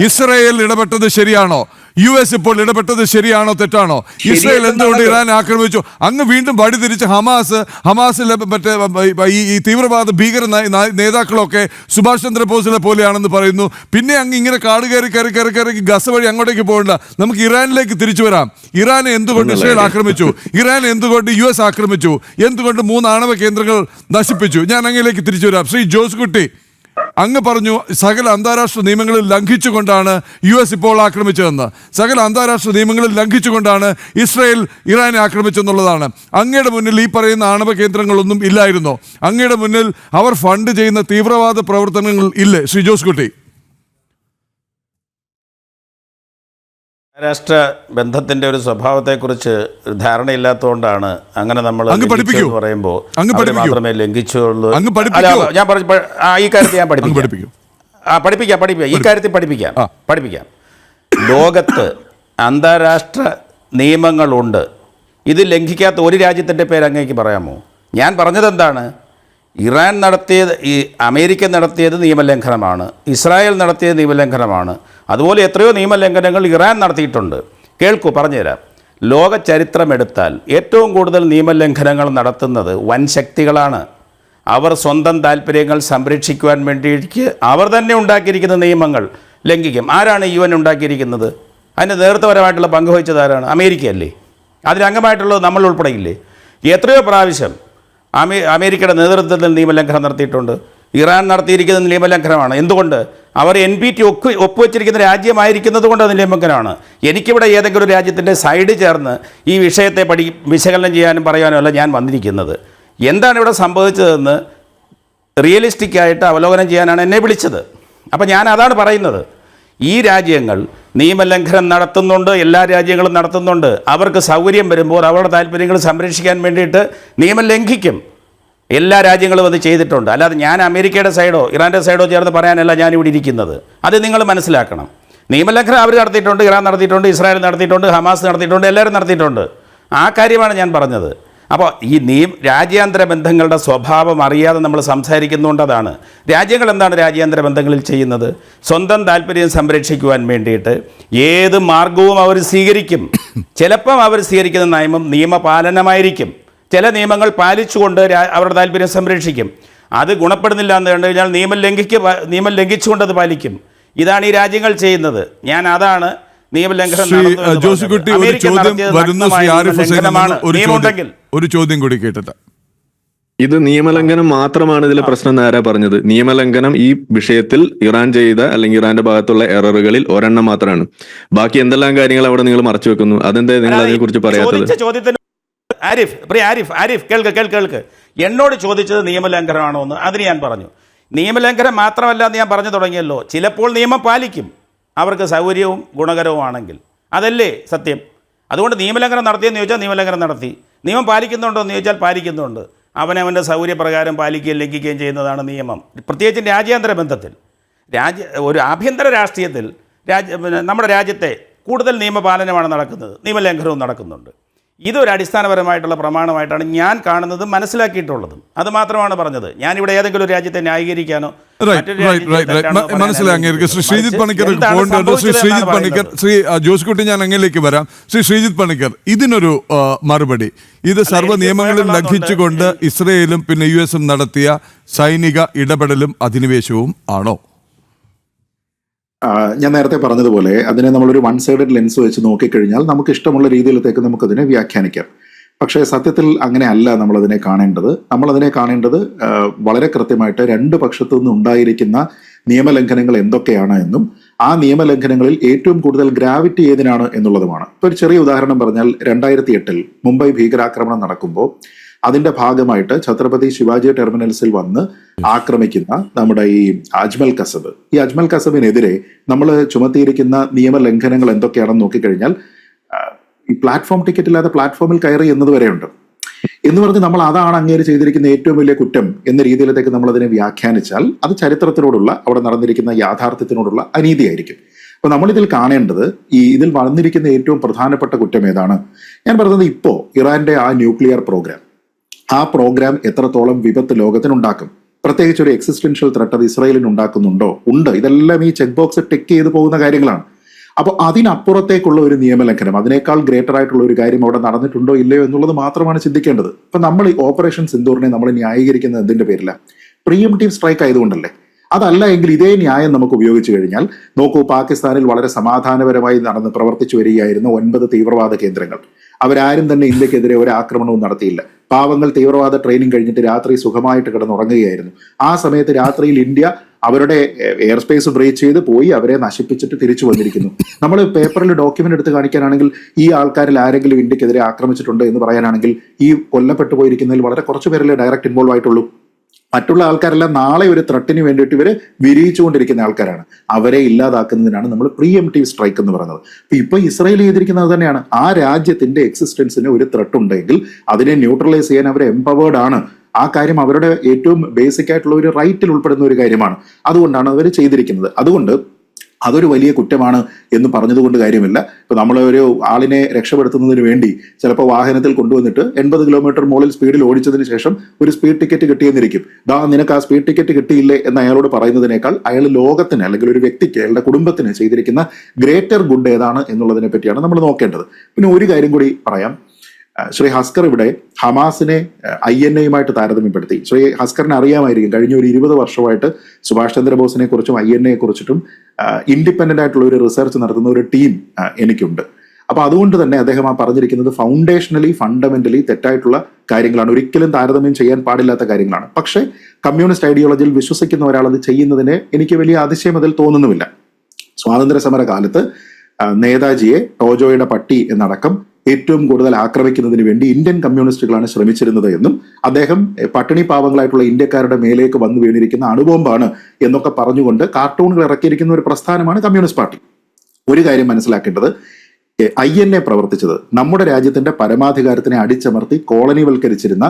ഇസ്രായേൽ ഇടപെട്ടത് ശരിയാണോ? US ഇപ്പോൾ ഇടപെട്ടത് ശരിയാണോ തെറ്റാണോ? ഇസ്രായേൽ എന്തുകൊണ്ട് ഇറാൻ ആക്രമിച്ചു? അങ്ങ് വീണ്ടും വഴി തിരിച്ച് ഹമാസിലെ മറ്റേ ഈ തീവ്രവാദ ഭീകര നേതാക്കളൊക്കെ സുഭാഷ് ചന്ദ്രബോസിനെ പോലെയാണെന്ന് പറയുന്നു. പിന്നെ അങ്ങ് ഇങ്ങനെ കാട് കയറി ഗസ വഴി അങ്ങോട്ടേക്ക് പോകണ്ട. നമുക്ക് ഇറാനിലേക്ക് തിരിച്ചു വരാം. ഇറാനെ എന്തുകൊണ്ട് ഇസ്രായേൽ ആക്രമിച്ചു? ഇറാനെ എന്തുകൊണ്ട് US ആക്രമിച്ചു? എന്തുകൊണ്ട് 3 ആണവ കേന്ദ്രങ്ങൾ നശിപ്പിച്ചു? ഞാൻ അങ്ങയിലേക്ക് തിരിച്ചു വരാം. ശ്രീ ജോസ് കുട്ടി, അങ്ങ് പറഞ്ഞു സകല അന്താരാഷ്ട്ര നിയമങ്ങളിൽ ലംഘിച്ചുകൊണ്ടാണ് US ഇപ്പോൾ ആക്രമിച്ചതെന്ന്. സകല അന്താരാഷ്ട്ര നിയമങ്ങളിൽ ലംഘിച്ചുകൊണ്ടാണ് ഇസ്രായേൽ ഇറാനെ ആക്രമിച്ചെന്നുള്ളതാണ്. അങ്ങയുടെ മുന്നിൽ ഈ പറയുന്ന ആണവ കേന്ദ്രങ്ങളൊന്നും ഇല്ലായിരുന്നോ? അങ്ങയുടെ മുന്നിൽ അവർ ഫണ്ട് ചെയ്യുന്ന തീവ്രവാദ പ്രവർത്തനങ്ങൾ ഇല്ലേ? ശ്രീ ജോസ് കുട്ടി. രാഷ്ട്ര ബന്ധത്തിന്റെ ഒരു സ്വഭാവത്തെക്കുറിച്ച് ഒരു ധാരണയില്ലാത്തതുകൊണ്ടാണ് അങ്ങനെ നമ്മൾ പറയുമ്പോൾ മാത്രമേ ലംഘിച്ചുള്ളൂ. ഞാൻ ഈ കാര്യത്തിൽ ഞാൻ പഠിപ്പിക്കാം. ഈ കാര്യത്തിൽ പഠിപ്പിക്കാം. ലോകത്ത് അന്താരാഷ്ട്ര നിയമങ്ങളുണ്ട്. ഇത് ലംഘിക്കാത്ത ഒരു രാജ്യത്തിൻ്റെ പേര് അങ്ങേക്ക് പറയാമോ? ഞാൻ പറഞ്ഞത് എന്താണ്? ഇറാൻ നടത്തിയത്, ഈ അമേരിക്ക നടത്തിയത് നിയമലംഘനമാണ്, ഇസ്രായേൽ നടത്തിയത് നിയമലംഘനമാണ്. അതുപോലെ എത്രയോ നിയമലംഘനങ്ങൾ ഇറാൻ നടത്തിയിട്ടുണ്ട്. കേൾക്കൂ, പറഞ്ഞുതരാം. ലോക ചരിത്രമെടുത്താൽ ഏറ്റവും കൂടുതൽ നിയമലംഘനങ്ങൾ നടത്തുന്നത് വൻ ശക്തികളാണ്. അവർ സ്വന്തം താല്പര്യങ്ങൾ സംരക്ഷിക്കുവാൻ വേണ്ടിയിട്ട് അവർ തന്നെ ഉണ്ടാക്കിയിരിക്കുന്ന നിയമങ്ങൾ ലംഘിക്കും. ആരാണ് UN ഉണ്ടാക്കിയിരിക്കുന്നത്? അതിൻ്റെ നേതൃത്വപരമായിട്ടുള്ള പങ്ക് വഹിച്ചത് ആരാണ്? അമേരിക്കയല്ലേ? അതിലംഗമായിട്ടുള്ളത് നമ്മൾ ഉൾപ്പെടെയില്ലേ? എത്രയോ പ്രാവശ്യം അമേരിക്കയുടെ നേതൃത്വത്തിൽ നിയമലംഘനം നടത്തിയിട്ടുണ്ട്. ഇറാൻ നടത്തിയിരിക്കുന്ന നിയമലംഘനമാണ്. എന്തുകൊണ്ട്? അവർ NPT ഒപ്പുവെച്ചിരിക്കുന്ന രാജ്യമായിരിക്കുന്നത് കൊണ്ട് അത് നിയമലംഘനമാണ്. എനിക്കിവിടെ ഏതെങ്കിലും ഒരു രാജ്യത്തിൻ്റെ സൈഡ് ചേർന്ന് ഈ വിഷയത്തെ വിശകലനം ചെയ്യാനും പറയാനും അല്ല ഞാൻ വന്നിരിക്കുന്നത്. എന്താണ് ഇവിടെ സംഭവിച്ചതെന്ന് റിയലിസ്റ്റിക്കായിട്ട് അവലോകനം ചെയ്യാനാണ് എന്നെ വിളിച്ചത്. അപ്പോൾ ഞാൻ അതാണ് പറയുന്നത്. ഈ രാജ്യങ്ങൾ നിയമലംഘനം നടത്തുന്നുണ്ട്, എല്ലാ രാജ്യങ്ങളും നടത്തുന്നുണ്ട്. അവർക്ക് സൗകര്യം വരുമ്പോൾ അവരുടെ താല്പര്യങ്ങൾ സംരക്ഷിക്കാൻ വേണ്ടിയിട്ട് നിയമം ലംഘിക്കും. എല്ലാ രാജ്യങ്ങളും അത് ചെയ്തിട്ടുണ്ട്. അല്ലാതെ ഞാൻ അമേരിക്കയുടെ സൈഡോ ഇറാൻ്റെ സൈഡോ ചേർന്ന് പറയാനല്ല ഞാനിവിടെ ഇരിക്കുന്നത്. അത് നിങ്ങൾ മനസ്സിലാക്കണം. നിയമലംഘനം അവർ നടത്തിയിട്ടുണ്ട്, ഇറാൻ നടത്തിയിട്ടുണ്ട്, ഇസ്രായേൽ നടത്തിയിട്ടുണ്ട്, ഹമാസ് നടത്തിയിട്ടുണ്ട്, എല്ലാവരും നടത്തിയിട്ടുണ്ട്. ആ കാര്യമാണ് ഞാൻ പറഞ്ഞത്. അപ്പോൾ ഈ രാജ്യാന്തര ബന്ധങ്ങളുടെ സ്വഭാവം അറിയാതെ നമ്മൾ സംസാരിക്കുന്നുണ്ടതാണ്. രാജ്യങ്ങൾ എന്താണ് രാജ്യാന്തര ബന്ധങ്ങളിൽ ചെയ്യുന്നത്? സ്വന്തം താല്പര്യം സംരക്ഷിക്കുവാൻ വേണ്ടിയിട്ട് ഏത് മാർഗവും അവർ സ്വീകരിക്കും. ചിലപ്പം അവർ സ്വീകരിക്കുന്ന നിയമപാലനമായിരിക്കും. ചില നിയമങ്ങൾ പാലിച്ചുകൊണ്ട് അവരുടെ താല്പര്യം സംരക്ഷിക്കും. അത് ഗുണപ്പെടുന്നില്ല എന്ന് കണ്ടു കഴിഞ്ഞാൽ നിയമം ലംഘിച്ചുകൊണ്ട് അത് പാലിക്കും. ഇതാണ് ഈ രാജ്യങ്ങൾ ചെയ്യുന്നത്. ഞാൻ അതാണ് നിയമലംഘനം ഒരു ചോദ്യം കൂടി കേട്ടിട്ട്, ഇത് നിയമലംഘനം മാത്രമാണ് ഇതിലെ പ്രശ്നം എന്ന് ആരാ പറഞ്ഞത്? നിയമലംഘനം ഈ വിഷയത്തിൽ ഇറാൻ ചെയ്ത അല്ലെങ്കിൽ ഇറാന്റെ ഭാഗത്തുള്ള എററുകളിൽ ഒരെണ്ണം മാത്രമാണ്. ബാക്കി എന്തെല്ലാം കാര്യങ്ങൾ അവിടെ നിങ്ങൾ മറച്ചു വെക്കുന്നു? അതെന്താ നിങ്ങൾ അതിനെ കുറിച്ച് പറയാത്തത്? ആരിഫ് കേൾക്ക്. എന്നോട് ചോദിച്ചത് നിയമലംഘനമാണോ എന്ന്. അതിന് ഞാൻ പറഞ്ഞു നിയമലംഘനം മാത്രമല്ല എന്ന് ഞാൻ പറഞ്ഞു തുടങ്ങിയല്ലോ. ചിലപ്പോൾ നിയമം പാലിക്കും, അവർക്ക് സൗകര്യവും ഗുണകരവുമാണെങ്കിൽ. അതല്ലേ സത്യം? അതുകൊണ്ട് നിയമലംഘനം നടത്തിയെന്ന് ചോദിച്ചാൽ നിയമലംഘനം നടത്തി. നിയമം പാലിക്കുന്നുണ്ടോ എന്ന് ചോദിച്ചാൽ പാലിക്കുന്നുണ്ട്. അവനവൻ്റെ സൗകര്യപ്രകാരം പാലിക്കുകയും ലംഘിക്കുകയും ചെയ്യുന്നതാണ് നിയമം. പ്രത്യേകിച്ചും രാജ്യാന്തര ബന്ധത്തിൽ, ഒരു ആഭ്യന്തര രാഷ്ട്രീയത്തിൽ നമ്മുടെ രാജ്യത്തെ കൂടുതൽ നിയമപാലനമാണ് നടക്കുന്നത്, നിയമലംഘനവും നടക്കുന്നുണ്ട്. ഇതൊരു അടിസ്ഥാനപരമായിട്ടുള്ള പ്രമാണമായിട്ടാണ് ഞാൻ കാണുന്നതും മനസ്സിലാക്കിയിട്ടുള്ളതും. അത് മാത്രമാണ് പറഞ്ഞത്. ഞാനിവിടെ ഏതെങ്കിലും ഒരു രാജ്യത്തെ ന്യായീകരിക്കാനോ മനസ്സിലാക്കി. ശ്രീ ശ്രീജിത്ത് പണിക്കർ, ശ്രീ ജോസ് കുട്ടി, ഞാൻ അങ്ങയിലേക്ക് വരാം. ശ്രീ ശ്രീജിത്ത് പണിക്കർ, ഇതിനൊരു മറുപടി. ഇത് സർവ്വ നിയമങ്ങളിൽ ലംഘിച്ചുകൊണ്ട് ഇസ്രയേലും പിന്നെ US നടത്തിയ സൈനിക ഇടപെടലും അധിനിവേശവും ആണോ? ഞാൻ നേരത്തെ പറഞ്ഞതുപോലെ അതിനെ നമ്മളൊരു വൺ സൈഡഡ് ലെൻസ് വെച്ച് നോക്കിക്കഴിഞ്ഞാൽ നമുക്ക് ഇഷ്ടമുള്ള രീതിയിലത്തേക്ക് നമുക്കതിനെ വ്യാഖ്യാനിക്കാം. പക്ഷേ സത്യത്തിൽ അങ്ങനെ അല്ല നമ്മളതിനെ കാണേണ്ടത്. നമ്മളതിനെ കാണേണ്ടത് വളരെ കൃത്യമായിട്ട് രണ്ട് പക്ഷത്തു നിന്നുണ്ടായിരിക്കുന്ന നിയമലംഘനങ്ങൾ എന്തൊക്കെയാണ് എന്നും ആ നിയമലംഘനങ്ങളിൽ ഏറ്റവും കൂടുതൽ ഗ്രാവിറ്റി ഏതിനാണ് എന്നുള്ളതുമാണ്. ഇപ്പൊ ഒരു ചെറിയ ഉദാഹരണം പറഞ്ഞാൽ 2008 മുംബൈ ഭീകരാക്രമണം നടക്കുമ്പോൾ അതിന്റെ ഭാഗമായിട്ട് ഛത്രപതി ശിവാജി ടെർമിനൽസിൽ വന്ന് ആക്രമിക്കുന്ന നമ്മുടെ ഈ അജ്മൽ കസബ്, ഈ അജ്മൽ കസബിനെതിരെ നമ്മൾ ചുമത്തിയിരിക്കുന്ന നിയമലംഘനങ്ങൾ എന്തൊക്കെയാണെന്ന് നോക്കിക്കഴിഞ്ഞാൽ ഈ പ്ലാറ്റ്ഫോം ടിക്കറ്റ് ഇല്ലാതെ പ്ലാറ്റ്ഫോമിൽ കയറി എന്നത് വരെയുണ്ട്. എന്ന് പറഞ്ഞ് നമ്മൾ അതാണ് അങ്ങേര് ചെയ്തിരിക്കുന്ന ഏറ്റവും വലിയ കുറ്റം എന്ന രീതിയിലേക്ക് നമ്മൾ അതിനെ വ്യാഖ്യാനിച്ചാൽ അത് ചരിത്രത്തിനോടുള്ള, അവിടെ നടന്നിരിക്കുന്ന യാഥാർത്ഥ്യത്തിനോടുള്ള അനീതിയായിരിക്കും. അപ്പൊ നമ്മളിതിൽ കാണേണ്ടത് ഇതിൽ വന്നിരിക്കുന്ന ഏറ്റവും പ്രധാനപ്പെട്ട കുറ്റം ഏതാണ്? ഞാൻ പറഞ്ഞത് ഇപ്പോ ഇറാന്റെ ആ ന്യൂക്ലിയർ പ്രോഗ്രാം, ആ പ്രോഗ്രാം എത്രത്തോളം വിപത്ത് ലോകത്തിനുണ്ടാക്കും, പ്രത്യേകിച്ച് ഒരു എക്സിസ്റ്റൻഷ്യൽ ത്രെട്ട് അത് ഇസ്രായേലിന് ഉണ്ടാക്കുന്നുണ്ടോ? ഉണ്ട്. ഇതെല്ലാം ഈ ചെക്ക് ബോക്സ് ടിക്ക് ചെയ്ത് പോകുന്ന കാര്യങ്ങളാണ്. അപ്പോൾ അതിനപ്പുറത്തേക്കുള്ള ഒരു നിയമലംഘനം, അതിനേക്കാൾ ഗ്രേറ്റർ ആയിട്ടുള്ള ഒരു കാര്യം അവിടെ നടന്നിട്ടുണ്ടോ ഇല്ലയോ എന്നുള്ളത് മാത്രമാണ് ചിന്തിക്കേണ്ടത്. ഇപ്പൊ നമ്മൾ ഈ ഓപ്പറേഷൻ സിന്ദൂറിനെ നമ്മൾ ന്യായീകരിക്കുന്നത് എന്തിന്റെ പേരില? Pre-emptive strike ആയതുകൊണ്ടല്ലേ? അതല്ല എങ്കിൽ ഇതേ ന്യായം നമുക്ക് ഉപയോഗിച്ചു കഴിഞ്ഞാൽ നോക്കൂ, പാകിസ്ഥാനിൽ വളരെ സമാധാനപരമായി നടന്ന് പ്രവർത്തിച്ചു വരികയായിരുന്ന 9 തീവ്രവാദ കേന്ദ്രങ്ങൾ, അവരാരും തന്നെ ഇന്ത്യക്കെതിരെ ഒരു ആക്രമണവും നടത്തിയില്ല. പാവങ്ങൾ തീവ്രവാദ ട്രെയിനിങ് കഴിഞ്ഞിട്ട് രാത്രി സുഖമായിട്ട് കിടന്നുറങ്ങുകയായിരുന്നു. ആ സമയത്ത് രാത്രിയിൽ ഇന്ത്യ അവരുടെ എയർ സ്പേസ് ബ്രേച്ച് ചെയ്ത് പോയി അവരെ നശിപ്പിച്ചിട്ട് തിരിച്ചു വന്നിരിക്കുന്നു. നമ്മൾ പേപ്പറിൽ ഡോക്യുമെന്റ് എടുത്ത് കാണിക്കാനാണെങ്കിൽ ഈ ആൾക്കാരിൽ ആരെങ്കിലും ഇന്ത്യക്കെതിരെ ആക്രമിച്ചിട്ടുണ്ട് എന്ന് പറയാനാണെങ്കിൽ ഈ കൊല്ലപ്പെട്ടു പോയിരിക്കുന്നതിൽ വളരെ കുറച്ച് പേരല്ലേ ഡയറക്റ്റ് ഇൻവോൾവ് ആയിട്ടുള്ളൂ. മറ്റുള്ള ആൾക്കാരെല്ലാം നാളെ ഒരു ത്രട്ടിന് വേണ്ടിയിട്ട് ഇവരെ വിരിയിച്ചുകൊണ്ടിരിക്കുന്ന ആൾക്കാരാണ്. അവരെ ഇല്ലാതാക്കുന്നതിനാണ് നമ്മൾ പ്രീഎംപ്റ്റീവ് സ്ട്രൈക്ക് എന്ന് പറയുന്നത്. ഇപ്പൊ ഇസ്രായേൽ ചെയ്തിരിക്കുന്നത് തന്നെയാണ്. ആ രാജ്യത്തിന്റെ എക്സിസ്റ്റൻസിന് ഒരു ത്രട്ട് ഉണ്ടെങ്കിൽ അതിനെ ന്യൂട്രലൈസ് ചെയ്യാൻ അവർ എംപവേർഡ് ആണ്. ആ കാര്യം അവരുടെ ഏറ്റവും ബേസിക് ആയിട്ടുള്ള ഒരു റൈറ്റിൽ ഉൾപ്പെടുന്ന ഒരു കാര്യമാണ്. അതുകൊണ്ടാണ് അവർ ചെയ്തിരിക്കുന്നത്. അതുകൊണ്ട് അതൊരു വലിയ കുറ്റമാണ് എന്ന് പറഞ്ഞതുകൊണ്ട് കാര്യമില്ല. ഇപ്പൊ നമ്മൾ ഒരു ആളിനെ രക്ഷപ്പെടുത്തുന്നതിന് വേണ്ടി ചിലപ്പോൾ വാഹനത്തിൽ കൊണ്ടുവന്നിട്ട് 80 കിലോമീറ്റർ മുകളിൽ സ്പീഡിൽ ഓടിച്ചതിന് ശേഷം ഒരു സ്പീഡ് ടിക്കറ്റ് കിട്ടിയെന്നിരിക്കും. നിനക്ക് ആ സ്പീഡ് ടിക്കറ്റ് കിട്ടിയില്ലേ എന്ന് അയാളോട് പറയുന്നതിനേക്കാൾ അയാൾ ലോകത്തിന് അല്ലെങ്കിൽ ഒരു വ്യക്തിക്ക്, അയാളുടെ കുടുംബത്തിന് ചെയ്തിരിക്കുന്ന ഗ്രേറ്റർ ഗുഡ് ഏതാണ് എന്നുള്ളതിനെ പറ്റിയാണ് നമ്മൾ നോക്കേണ്ടത്. പിന്നെ ഒരു കാര്യം കൂടി പറയാം. ശ്രീ ഹസ്കർ ഇവിടെ ഹമാസിനെ INA-യുമായിട്ട് താരതമ്യപ്പെടുത്തി. ശ്രീ ഹസ്കറിനെ അറിയാമായിരിക്കും, കഴിഞ്ഞ ഒരു 20 വർഷമായിട്ട് സുഭാഷ് ചന്ദ്രബോസിനെ കുറിച്ചും INA-യെ കുറിച്ചിട്ടും ഇൻഡിപെൻഡന്റ് ആയിട്ടുള്ള ഒരു റിസർച്ച് നടത്തുന്ന ഒരു ടീം എനിക്കുണ്ട്. അപ്പൊ അതുകൊണ്ട് തന്നെ അദ്ദേഹം ആ പറഞ്ഞിരിക്കുന്നത് ഫണ്ടമെന്റലി തെറ്റായിട്ടുള്ള കാര്യങ്ങളാണ്, ഒരിക്കലും താരതമ്യം ചെയ്യാൻ പാടില്ലാത്ത കാര്യങ്ങളാണ്. പക്ഷേ കമ്മ്യൂണിസ്റ്റ് ഐഡിയോളജിയിൽ വിശ്വസിക്കുന്ന ഒരാൾ അത് ചെയ്യുന്നതിന് എനിക്ക് വലിയ അതിശയം അതിൽ തോന്നുന്നുമില്ല. സ്വാതന്ത്ര്യ സമര കാലത്ത് നേതാജിയെ ടോജോയുടെ പട്ടി എന്നടക്കം ഏറ്റവും കൂടുതൽ ആക്രമിക്കുന്നതിന് വേണ്ടി ഇന്ത്യൻ കമ്മ്യൂണിസ്റ്റുകളാണ് ശ്രമിച്ചിരുന്നത് എന്നും അദ്ദേഹം പട്ടിണി പാവങ്ങളായിട്ടുള്ള ഇന്ത്യക്കാരുടെ മേലേക്ക് വന്നു വീണിരിക്കുന്ന അണുബോംബാണ് എന്നൊക്കെ പറഞ്ഞുകൊണ്ട് കാർട്ടൂണുകൾ ഇറക്കിയിരിക്കുന്ന ഒരു പ്രസ്ഥാനമാണ് കമ്മ്യൂണിസ്റ്റ് പാർട്ടി. ഒരു കാര്യം മനസ്സിലാക്കേണ്ടത്, INA പ്രവർത്തിച്ചത് നമ്മുടെ രാജ്യത്തിന്റെ പരമാധികാരത്തിനെ അടിച്ചമർത്തി കോളനിവൽക്കരിച്ചിരുന്ന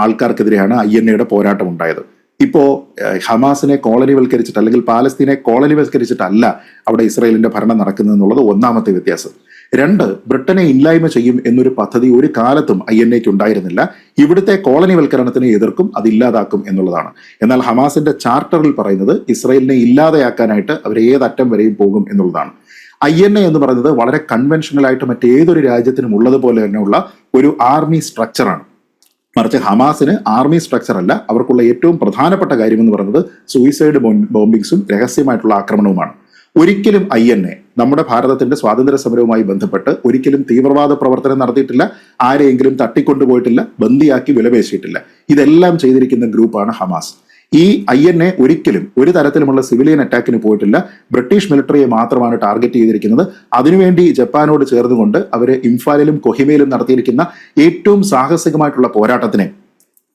ആൾക്കാർക്കെതിരെയാണ് INA-യുടെ പോരാട്ടം ഉണ്ടായത്. ഇപ്പോ ഹമാസിനെ കോളനിവൽക്കരിച്ചിട്ട് അല്ലെങ്കിൽ പാലസ്തീനെ കോളനിവൽക്കരിച്ചിട്ടല്ല അവിടെ ഇസ്രായേലിന്റെ ഭരണം നടക്കുന്നത് എന്നുള്ളത് ഒന്നാമത്തെ വ്യത്യാസം. 2, ബ്രിട്ടനെ ഇല്ലായ്മ ചെയ്യും എന്നൊരു പദ്ധതി ഒരു കാലത്തും INA-ക്ക് ഉണ്ടായിരുന്നില്ല. ഇവിടുത്തെ കോളനിവൽക്കരണത്തിനെ എതിർക്കും, അത് ഇല്ലാതാക്കും എന്നുള്ളതാണ്. എന്നാൽ ഹമാസിന്റെ ചാർട്ടറിൽ പറയുന്നത് ഇസ്രായേലിനെ ഇല്ലാതെയാക്കാനായിട്ട് അവർ ഏതറ്റം വരെയും പോകും എന്നുള്ളതാണ്. INA എന്ന് പറയുന്നത് വളരെ കൺവെൻഷണൽ ആയിട്ട് മറ്റേതൊരു രാജ്യത്തിനും ഉള്ളതുപോലെ തന്നെയുള്ള ഒരു ആർമി സ്ട്രക്ചറാണ്. മറിച്ച് ഹമാസിന് ആർമി സ്ട്രക്ചർ അല്ല. അവർക്കുള്ള ഏറ്റവും പ്രധാനപ്പെട്ട കാര്യം എന്ന് പറയുന്നത് സൂയിസൈഡ് ബോംബിങ്സും രഹസ്യമായിട്ടുള്ള ആക്രമണവുമാണ്. ഒരിക്കലും INA നമ്മുടെ ഭാരതത്തിന്റെ സ്വാതന്ത്ര്യ സമരവുമായി ബന്ധപ്പെട്ട് ഒരിക്കലും തീവ്രവാദ പ്രവർത്തനം നടത്തിയിട്ടില്ല, ആരെയെങ്കിലും തട്ടിക്കൊണ്ടുപോയിട്ടില്ല, ബന്ദിയാക്കി വിലപേശിയിട്ടില്ല. ഇതെല്ലാം ചെയ്തിരിക്കുന്ന ഗ്രൂപ്പാണ് ഹമാസ്. ഈ INA ഒരിക്കലും ഒരു തരത്തിലുമുള്ള സിവിലിയൻ അറ്റാക്കിന് പോയിട്ടില്ല. ബ്രിട്ടീഷ് മിലിറ്ററിയെ മാത്രമാണ് ടാർഗറ്റ് ചെയ്തിരിക്കുന്നത്. അതിനുവേണ്ടി ജപ്പാനോട് ചേർന്നുകൊണ്ട് അവര് ഇംഫാലിലും കൊഹിമയിലും നടത്തിയിരിക്കുന്ന ഏറ്റവും സാഹസികമായിട്ടുള്ള പോരാട്ടത്തിനെ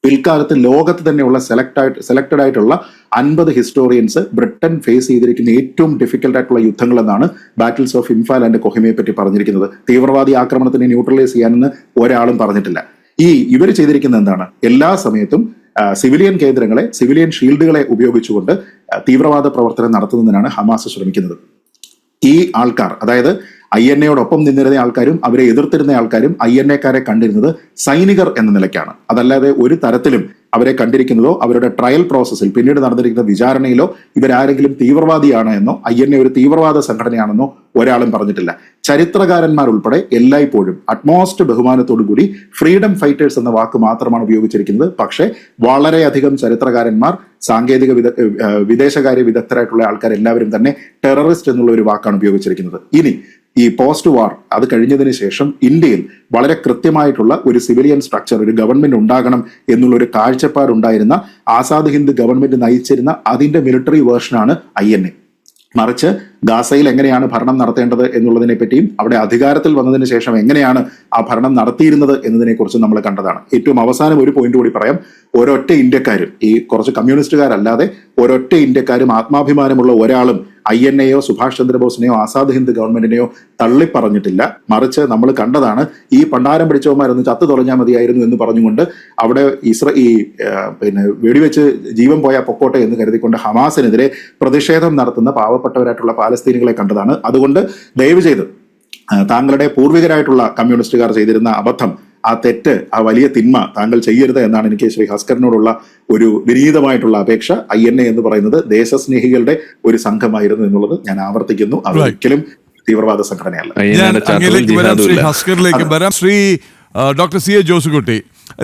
പിൽക്കാലത്ത് ലോകത്ത് തന്നെയുള്ള സെലക്ടഡ് ആയിട്ടുള്ള 50 ഹിസ്റ്റോറിയൻസ് ബ്രിട്ടൻ ഫേസ് ചെയ്തിരിക്കുന്ന ഏറ്റവും ഡിഫിക്കൽട്ട് ആയിട്ടുള്ള യുദ്ധങ്ങൾ എന്നാണ് ബാറ്റിൽസ് ഓഫ് ഇംഫാൽ ആൻഡ് കൊഹിമയെ പറ്റി പറഞ്ഞിരിക്കുന്നത്. തീവ്രവാദി ആക്രമണത്തിനെ ന്യൂട്രലൈസ് ചെയ്യാനെന്ന് ഒരാളും പറഞ്ഞിട്ടില്ല. ഇവർ ചെയ്തിരിക്കുന്നത് എന്താണ്? എല്ലാ സമയത്തും സിവിലിയൻ കേന്ദ്രങ്ങളെ, സിവിലിയൻ ഷീൽഡുകളെ ഉപയോഗിച്ചുകൊണ്ട് തീവ്രവാദ പ്രവർത്തനം നടത്തുന്നതിനാണ് ഹമാസ് ശ്രമിക്കുന്നത്. ഈ ആൾക്കാർ, അതായത് INA-യോടൊപ്പം നിന്നിരുന്ന ആൾക്കാരും അവരെ എതിർത്തിരുന്ന ആൾക്കാരും INA-ക്കാരെ കണ്ടിരുന്നത് സൈനികർ എന്ന നിലയ്ക്കാണ്. അതല്ലാതെ ഒരു തരത്തിലും അവരെ കണ്ടിരിക്കുന്നതോ അവരുടെ ട്രയൽ പ്രോസസ്സിൽ പിന്നീട് നടന്നിരിക്കുന്ന വിചാരണയിലോ ഇവരാരെങ്കിലും തീവ്രവാദിയാണ് എന്നോ INA ഒരു തീവ്രവാദ സംഘടനയാണെന്നോ ഒരാളും പറഞ്ഞിട്ടില്ല. ചരിത്രകാരന്മാർ ഉൾപ്പെടെ എല്ലായ്പ്പോഴും അറ്റ്മോസ്റ്റ് ബഹുമാനത്തോടു കൂടി ഫ്രീഡം ഫൈറ്റേഴ്സ് എന്ന വാക്ക് മാത്രമാണ് ഉപയോഗിച്ചിരിക്കുന്നത്. പക്ഷേ വളരെയധികം ചരിത്രകാരന്മാർ, സാങ്കേതിക വിദേശകാര്യ വിദഗ്ധരായിട്ടുള്ള ആൾക്കാർ എല്ലാവരും തന്നെ ടെററിസ്റ്റ് എന്നുള്ള ഒരു വാക്കാണ് ഉപയോഗിച്ചിരിക്കുന്നത്. ഇനി ഈ പോസ്റ്റ് വാർ അത് കഴിഞ്ഞതിന് ശേഷം ഇന്ത്യയിൽ വളരെ കൃത്യമായിട്ടുള്ള ഒരു സിവിലിയൻ സ്ട്രക്ചർ, ഒരു ഗവൺമെന്റ് ഉണ്ടാകണം എന്നുള്ളൊരു കാഴ്ചപ്പാടുണ്ടായിരുന്ന ആസാദ് ഹിന്ദ് ഗവൺമെന്റ് നയിച്ചിരുന്ന അതിന്റെ മിലിറ്ററി വേർഷനാണ് INA. മറിച്ച് ഗാസയിൽ എങ്ങനെയാണ് ഭരണം നടത്തേണ്ടത് എന്നുള്ളതിനെ പറ്റിയും അവിടെ അധികാരത്തിൽ വന്നതിന് ശേഷം എങ്ങനെയാണ് ആ ഭരണം നടത്തിയിരുന്നത് എന്നതിനെ കുറിച്ച് നമ്മൾ കണ്ടതാണ്. ഏറ്റവും അവസാനം ഒരു പോയിന്റ് കൂടി പറയാം. ഒരൊറ്റ ഇന്ത്യക്കാരും, ഈ കുറച്ച് കമ്മ്യൂണിസ്റ്റുകാരല്ലാതെ ഒരൊറ്റ ഇന്ത്യക്കാരും ആത്മാഭിമാനമുള്ള ഒരാളും INAയോ സുഭാഷ് ചന്ദ്രബോസിനെയോ ആസാദ് ഹിന്ദ് ഗവൺമെന്റിനെയോ തള്ളിപ്പറഞ്ഞിട്ടില്ല. മറിച്ച് നമ്മൾ കണ്ടതാണ് ഈ പണ്ടാരം പിടിച്ചവന്മാരൊന്ന് ചത്തു തുളഞ്ഞാൽ മതിയായിരുന്നു എന്ന് പറഞ്ഞുകൊണ്ട് അവിടെ വെടിവെച്ച് ജീവൻ പോയാൽ പൊക്കോട്ടെ എന്ന് കരുതിക്കൊണ്ട് ഹമാസിനെതിരെ പ്രതിഷേധം നടത്തുന്ന പാവപ്പെട്ടവരായിട്ടുള്ള പാലസ്തീനികളെ കണ്ടതാണ്. അതുകൊണ്ട് ദയവ് ചെയ്ത് താങ്കളുടെ പൂർവികരായിട്ടുള്ള കമ്മ്യൂണിസ്റ്റുകാർ ചെയ്തിരുന്ന അബദ്ധം, ആ തെറ്റ്, ആ വലിയ തിന്മ താങ്കൾ ചെയ്യരുത് എന്നാണ് എനിക്ക് ശ്രീ ഹസ്കറിനോടുള്ള ഒരു വിനീതമായിട്ടുള്ള അപേക്ഷ. INA എന്ന് പറയുന്നത് ദേശസ്നേഹികളുടെ ഒരു സംഘമായിരുന്നു എന്നുള്ളത് ഞാൻ ആവർത്തിക്കുന്നു. അത് ഒരിക്കലും തീവ്രവാദ സംഘടനയല്ല. ഞാൻ അങ്ങയിലേക്ക് വരാം, ശ്രീ ഹസ്കറിലേക്ക് വരാം. ശ്രീ ഡോക്ടർ CA ജോസുകുട്ടി,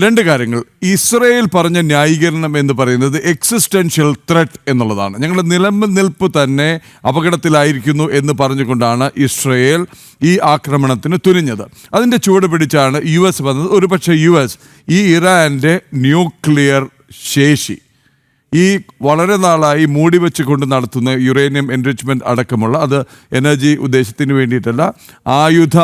രണ്ട് കാര്യങ്ങൾ. ഇസ്രയേൽ പറഞ്ഞ ന്യായീകരണം എന്ന് പറയുന്നത് എക്സിസ്റ്റൻഷ്യൽ ത്രെറ്റ് എന്നുള്ളതാണ്. ഞങ്ങളുടെ നിലനിൽപ്പ് തന്നെ അപകടത്തിലായിരിക്കുന്നു എന്ന് പറഞ്ഞുകൊണ്ടാണ് ഇസ്രയേൽ ഈ ആക്രമണത്തിന് തുനിഞ്ഞത്. അതിൻ്റെ ചുവട് പിടിച്ചാണ് US വന്നത്. ഒരുപക്ഷെ US ഈ ഇറാൻ്റെ ന്യൂക്ലിയർ ശേഷി, ഈ വളരെ നാളായി മൂടി വെച്ചുകൊണ്ട് നടത്തുന്ന യുറേനിയം എൻറിച്ച്മെൻറ്റ് അടക്കമുള്ള, അത് എനർജി ഉദ്ദേശത്തിന് വേണ്ടിയിട്ടല്ല, ആയുധ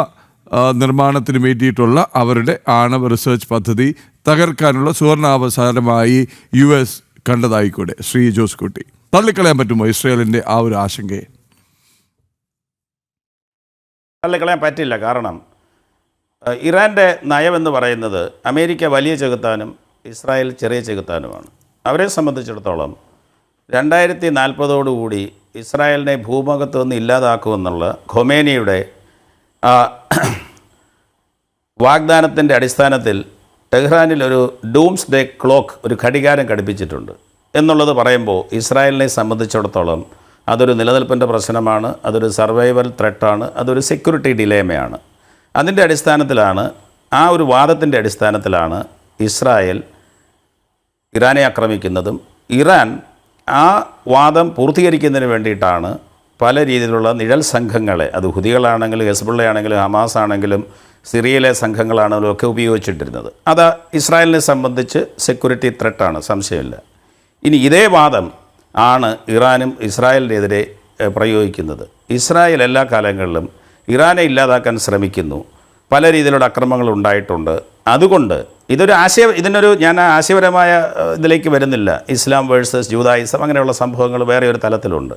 നിർമ്മാണത്തിന് വേണ്ടിയിട്ടുള്ള അവരുടെ ആണവ റിസർച്ച് പദ്ധതി തകർക്കാനുള്ള സുവർണാവസരമായി US കണ്ടതായിക്കൂടെ ശ്രീ ജോസുകുട്ടി? തള്ളിക്കളയാൻ പറ്റുമോ ഇസ്രയേലിൻ്റെ ആ ഒരു ആശങ്കയെ? തള്ളിക്കളയാൻ പറ്റില്ല. കാരണം ഇറാൻ്റെ നയമെന്ന് പറയുന്നത് അമേരിക്ക വലിയ ചെകുത്താനും ഇസ്രായേൽ ചെറിയ ചെകുത്താനുമാണ്. അവരെ സംബന്ധിച്ചിടത്തോളം 2040 ഇസ്രായേലിനെ ഭൂമുഖത്ത് നിന്ന് ഇല്ലാതാക്കുമെന്നുള്ള ഖൊമേനിയുടെ വാഗ്ദാനത്തിൻ്റെ അടിസ്ഥാനത്തിൽ ടെഹ്റാനിൽ ഒരു ഡൂംസ് ഡേ ക്ലോക്ക്, ഒരു ഘടികാരം ഘടിപ്പിച്ചിട്ടുണ്ട് എന്നുള്ളത് പറയുമ്പോൾ ഇസ്രായേലിനെ സംബന്ധിച്ചിടത്തോളം അതൊരു നിലനിൽപ്പിൻ്റെ പ്രശ്നമാണ്, അതൊരു സർവൈവൽ ത്രെട്ടാണ്, അതൊരു സെക്യൂരിറ്റി ഡിലേമയാണ്. അതിൻ്റെ അടിസ്ഥാനത്തിലാണ്, ആ ഒരു വാദത്തിൻ്റെ അടിസ്ഥാനത്തിലാണ് ഇസ്രായേൽ ഇറാനെ ആക്രമിക്കുന്നതും ഇറാൻ ആ വാദം പൂർത്തീകരിക്കുന്നതിന് വേണ്ടിയിട്ടാണ് പല രീതിയിലുള്ള നിഴൽ സംഘങ്ങളെ, അത് ഹുതികളാണെങ്കിലും ഹെസ്ബുള്ളയാണെങ്കിലും ഹമാസ് ആണെങ്കിലും സിറിയയിലെ സംഘങ്ങളാണെങ്കിലും ഒക്കെ ഉപയോഗിച്ചിട്ടിരുന്നത്. അത് ഇസ്രായേലിനെ സംബന്ധിച്ച് സെക്യൂരിറ്റി ത്രെട്ടാണ്, സംശയമില്ല. ഇനി ഇതേ വാദം ആണ് ഇറാനും ഇസ്രായേലിനെതിരെ പ്രയോഗിക്കുന്നത്. ഇസ്രായേൽ എല്ലാ കാലങ്ങളിലും ഇറാനെ ഇല്ലാതാക്കാൻ ശ്രമിക്കുന്നു, പല രീതിയിലുള്ള അക്രമങ്ങൾ ഉണ്ടായിട്ടുണ്ട്. അതുകൊണ്ട് ഞാൻ ആശയപരമായ ഇതിലേക്ക് വരുന്നില്ല. ഇസ്ലാം വേഴ്സസ് ജൂതായിസം അങ്ങനെയുള്ള സംഭവങ്ങൾ വേറെ ഒരു തലത്തിലുണ്ട്.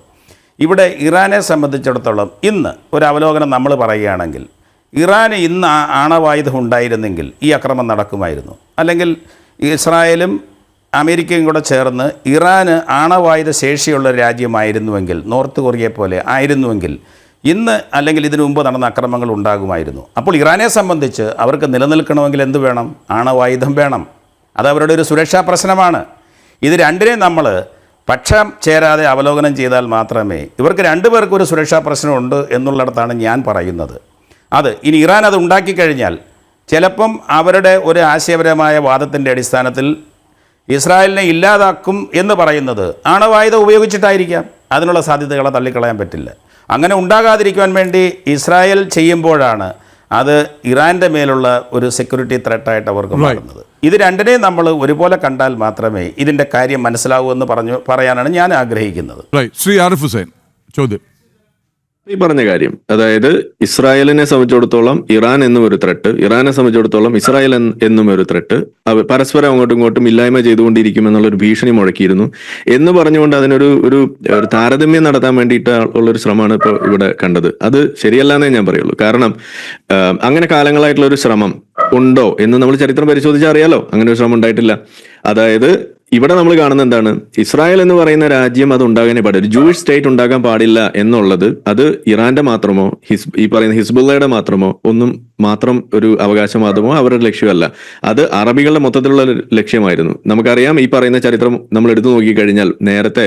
ഇവിടെ ഇറാനെ സംബന്ധിച്ചിടത്തോളം ഇന്ന് ഒരു അവലോകനം നമ്മൾ പറയുകയാണെങ്കിൽ, ഇറാന് ഇന്ന് ആണവായുധം ഉണ്ടായിരുന്നെങ്കിൽ ഈ അക്രമം നടക്കുമായിരുന്നു. അല്ലെങ്കിൽ ഇസ്രായേലും അമേരിക്കയും കൂടെ ചേർന്ന് ഇറാന് ആണവായുധ ശേഷിയുള്ള രാജ്യമായിരുന്നുവെങ്കിൽ, നോർത്ത് കൊറിയയെ പോലെ ആയിരുന്നുവെങ്കിൽ ഇന്ന് അല്ലെങ്കിൽ ഇതിനു മുമ്പ് നടന്ന അക്രമങ്ങൾ ഉണ്ടാകുമായിരുന്നു. അപ്പോൾ ഇറാനെ സംബന്ധിച്ച് അവർക്ക് നിലനിൽക്കണമെങ്കിൽ എന്ത് വേണം? ആണവായുധം വേണം. അത് അവരുടെ ഒരു സുരക്ഷാ പ്രശ്നമാണ്. ഇത് രണ്ടിനെയും നമ്മൾ പക്ഷം ചേരാതെ അവലോകനം ചെയ്താൽ മാത്രമേ, ഇവർക്ക് രണ്ടുപേർക്കും ഒരു സുരക്ഷാ പ്രശ്നമുണ്ട് എന്നുള്ളിടത്താണ് ഞാൻ പറയുന്നത്. അത് ഇനി ഇറാൻ അത് ഉണ്ടാക്കിക്കഴിഞ്ഞാൽ ചിലപ്പം അവരുടെ ഒരു ആശയപരമായ വാദത്തിൻ്റെ അടിസ്ഥാനത്തിൽ ഇസ്രായേലിനെ ഇല്ലാതാക്കും എന്ന് പറയുന്നത് ആണവായുധം ഉപയോഗിച്ചിട്ടായിരിക്കാം. അതിനുള്ള സാധ്യതകളെ തള്ളിക്കളയാൻ പറ്റില്ല. അങ്ങനെ ഉണ്ടാകാതിരിക്കുവാൻ വേണ്ടി ഇസ്രായേൽ ചെയ്യുമ്പോഴാണ് അത് ഇറാൻ്റെ മേലുള്ള ഒരു സെക്യൂരിറ്റി ത്രെട്ടായിട്ട് അവർക്ക് മാറുന്നത്. ഇത് രണ്ടിനെയും നമ്മൾ ഒരുപോലെ കണ്ടാൽ മാത്രമേ ഇതിൻ്റെ കാര്യം മനസ്സിലാവൂ എന്ന് പറയാനാണ് ഞാൻ ആഗ്രഹിക്കുന്നത്. ശ്രീ ആരിഫ് ഹുസൈൻ, ചോദ്യം. ഈ പറഞ്ഞ കാര്യം, അതായത് ഇസ്രായേലിനെ സംബന്ധിച്ചിടത്തോളം ഇറാൻ എന്നും ഒരു ത്രെട്ട്, ഇറാനെ സംബന്ധിച്ചിടത്തോളം ഇസ്രായേൽ എന്നും ഒരു ത്രെട്ട്, പരസ്പരം അങ്ങോട്ടും ഇങ്ങോട്ടും ഇല്ലായ്മ ചെയ്തുകൊണ്ടിരിക്കും എന്നുള്ളൊരു ഭീഷണി മുഴക്കിയിരുന്നു എന്ന് പറഞ്ഞുകൊണ്ട് അതിനൊരു ഒരു താരതമ്യം നടത്താൻ വേണ്ടിയിട്ട് ഉള്ളൊരു ശ്രമമാണ് ഇപ്പോൾ ഇവിടെ കണ്ടത്. അത് ശരിയല്ല എന്നേ ഞാൻ പറയുള്ളൂ. കാരണം അങ്ങനെ കാലങ്ങളായിട്ടുള്ള ഒരു ശ്രമം ഉണ്ടോ എന്ന് നമ്മൾ ചരിത്രം പരിശോധിച്ചാൽ അറിയാലോ. അങ്ങനെ ഒരു ശ്രമം ഉണ്ടായിട്ടില്ല. അതായത് ഇവിടെ നമ്മൾ കാണുന്ന എന്താണ്, ഇസ്രായേൽ എന്ന് പറയുന്ന രാജ്യം അത് ഉണ്ടാകാനേ പാടില്ല, ഒരു ജൂയിഷ് സ്റ്റേറ്റ് ഉണ്ടാകാൻ പാടില്ല എന്നുള്ളത് അത് ഇറാന്റെ മാത്രമോ ഈ പറയുന്ന ഹിസ്ബുള്ളയുടെ മാത്രമോ ഒന്നും മാത്രം ഒരു അവകാശവാദമോ അവരുടെ ലക്ഷ്യമല്ല. അത് അറബികളുടെ മൊത്തത്തിലുള്ള ലക്ഷ്യമായിരുന്നു. നമുക്കറിയാം, ഈ പറയുന്ന ചരിത്രം നമ്മൾ എടുത്തു നോക്കിക്കഴിഞ്ഞാൽ നേരത്തെ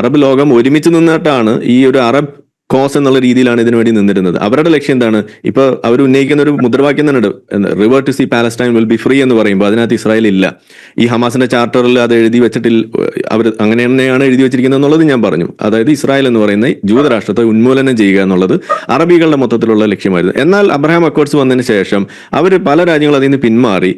അറബ് ലോകം ഒരുമിച്ച് നിന്നിട്ടാണ് ഈ ഒരു അറബ് കോസ് എന്നുള്ള രീതിയിലാണ് ഇതിനു വേണ്ടി നിന്നിരുന്നത്. അവരുടെ ലക്ഷ്യം എന്താണ്? ഇപ്പൊ അവർ ഉന്നയിക്കുന്ന ഒരു മുദ്രാവാക്യം തന്നെ river to sea Palestine will be free എന്ന് പറയുമ്പോൾ അതിനകത്ത് ഇസ്രായേൽ ഇല്ല. ഈ ഹമാസിന്റെ ചാർട്ടറിൽ അത് എഴുതി വെച്ചിട്ടില്ല. അവർ അങ്ങനെ തന്നെയാണ് എഴുതി വെച്ചിരിക്കുന്നത് എന്നുള്ളത് ഞാൻ പറഞ്ഞു. അതായത് ഇസ്രായേൽ എന്ന് പറയുന്ന ജൂതരാഷ്ട്രത്തെ ഉന്മൂലനം ചെയ്യുക എന്നുള്ളത് അറബികളുടെ മൊത്തത്തിലുള്ള ലക്ഷ്യമായിരുന്നു. എന്നാൽ അബ്രഹാം അക്കോർഡ്സ് വന്നതിന് ശേഷം അവർ പല രാജ്യങ്ങളും അതിൽ നിന്ന് പിന്മാറി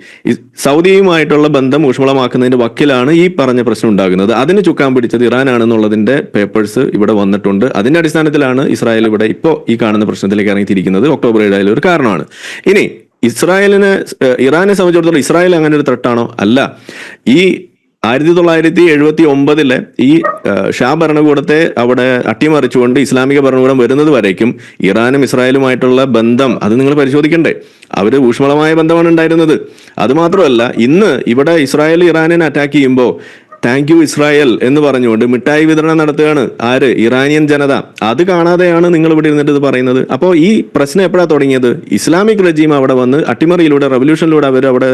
സൗദിയുമായിട്ടുള്ള ബന്ധം ഊഷ്മളമാക്കുന്നതിന്റെ വക്കിലാണ് ഈ പറഞ്ഞ പ്രശ്നം ഉണ്ടാകുന്നത്. അതിന് ചുക്കാൻ പിടിച്ചത് ഇറാനാണെന്നുള്ളതിന്റെ പേപ്പേഴ്സ് ഇവിടെ വന്നിട്ടുണ്ട്. അതിന്റെ അടിസ്ഥാനത്തിലാണ് ഇസ്രായേൽ ഇവിടെ ഇപ്പോൾ ഈ കാണുന്ന പ്രശ്നത്തിലേക്ക് ഇറങ്ങിത്തിരിക്കുന്നത്. ഒക്ടോബർ 7 ഒരു കാരണമാണ്. ഇനി ഇറാനെ സംബന്ധിച്ചിടത്തോളം ഇസ്രായേൽ അങ്ങനെ ഒരു ത്രട്ടാണോ? അല്ല. ഈ 1979 ഈ ഷാ ഭരണകൂടത്തെ അവിടെ അട്ടിമറിച്ചുകൊണ്ട് ഇസ്ലാമിക ഭരണകൂടം വരുന്നത് വരേക്കും ഇറാനും ഇസ്രായേലുമായിട്ടുള്ള ബന്ധം അത് നിങ്ങൾ പരിശോധിക്കണ്ടേ. അവര് ഊഷ്മളമായ ബന്ധമാണ് ഉണ്ടായിരുന്നത്. അത് മാത്രമല്ല, ഇന്ന് ഇവിടെ ഇസ്രായേൽ ഇറാനെ അറ്റാക്ക് ചെയ്യുമ്പോൾ താങ്ക് യു ഇസ്രായേൽ എന്ന് പറഞ്ഞുകൊണ്ട് മിഠായി വിതരണം നടത്തുകയാണ് ആര്? ഇറാനിയൻ ജനത. അത് കാണാതെയാണ് നിങ്ങൾ ഇവിടെ ഇരുന്നിട്ട് ഇത് പറയുന്നത്. അപ്പോൾ ഈ പ്രശ്നം എപ്പോഴാണ് തുടങ്ങിയത്? ഇസ്ലാമിക് റെജീം അവിടെ വന്ന് അട്ടിമറിയിലൂടെ റവല്യൂഷനിലൂടെ അവർ അവിടെ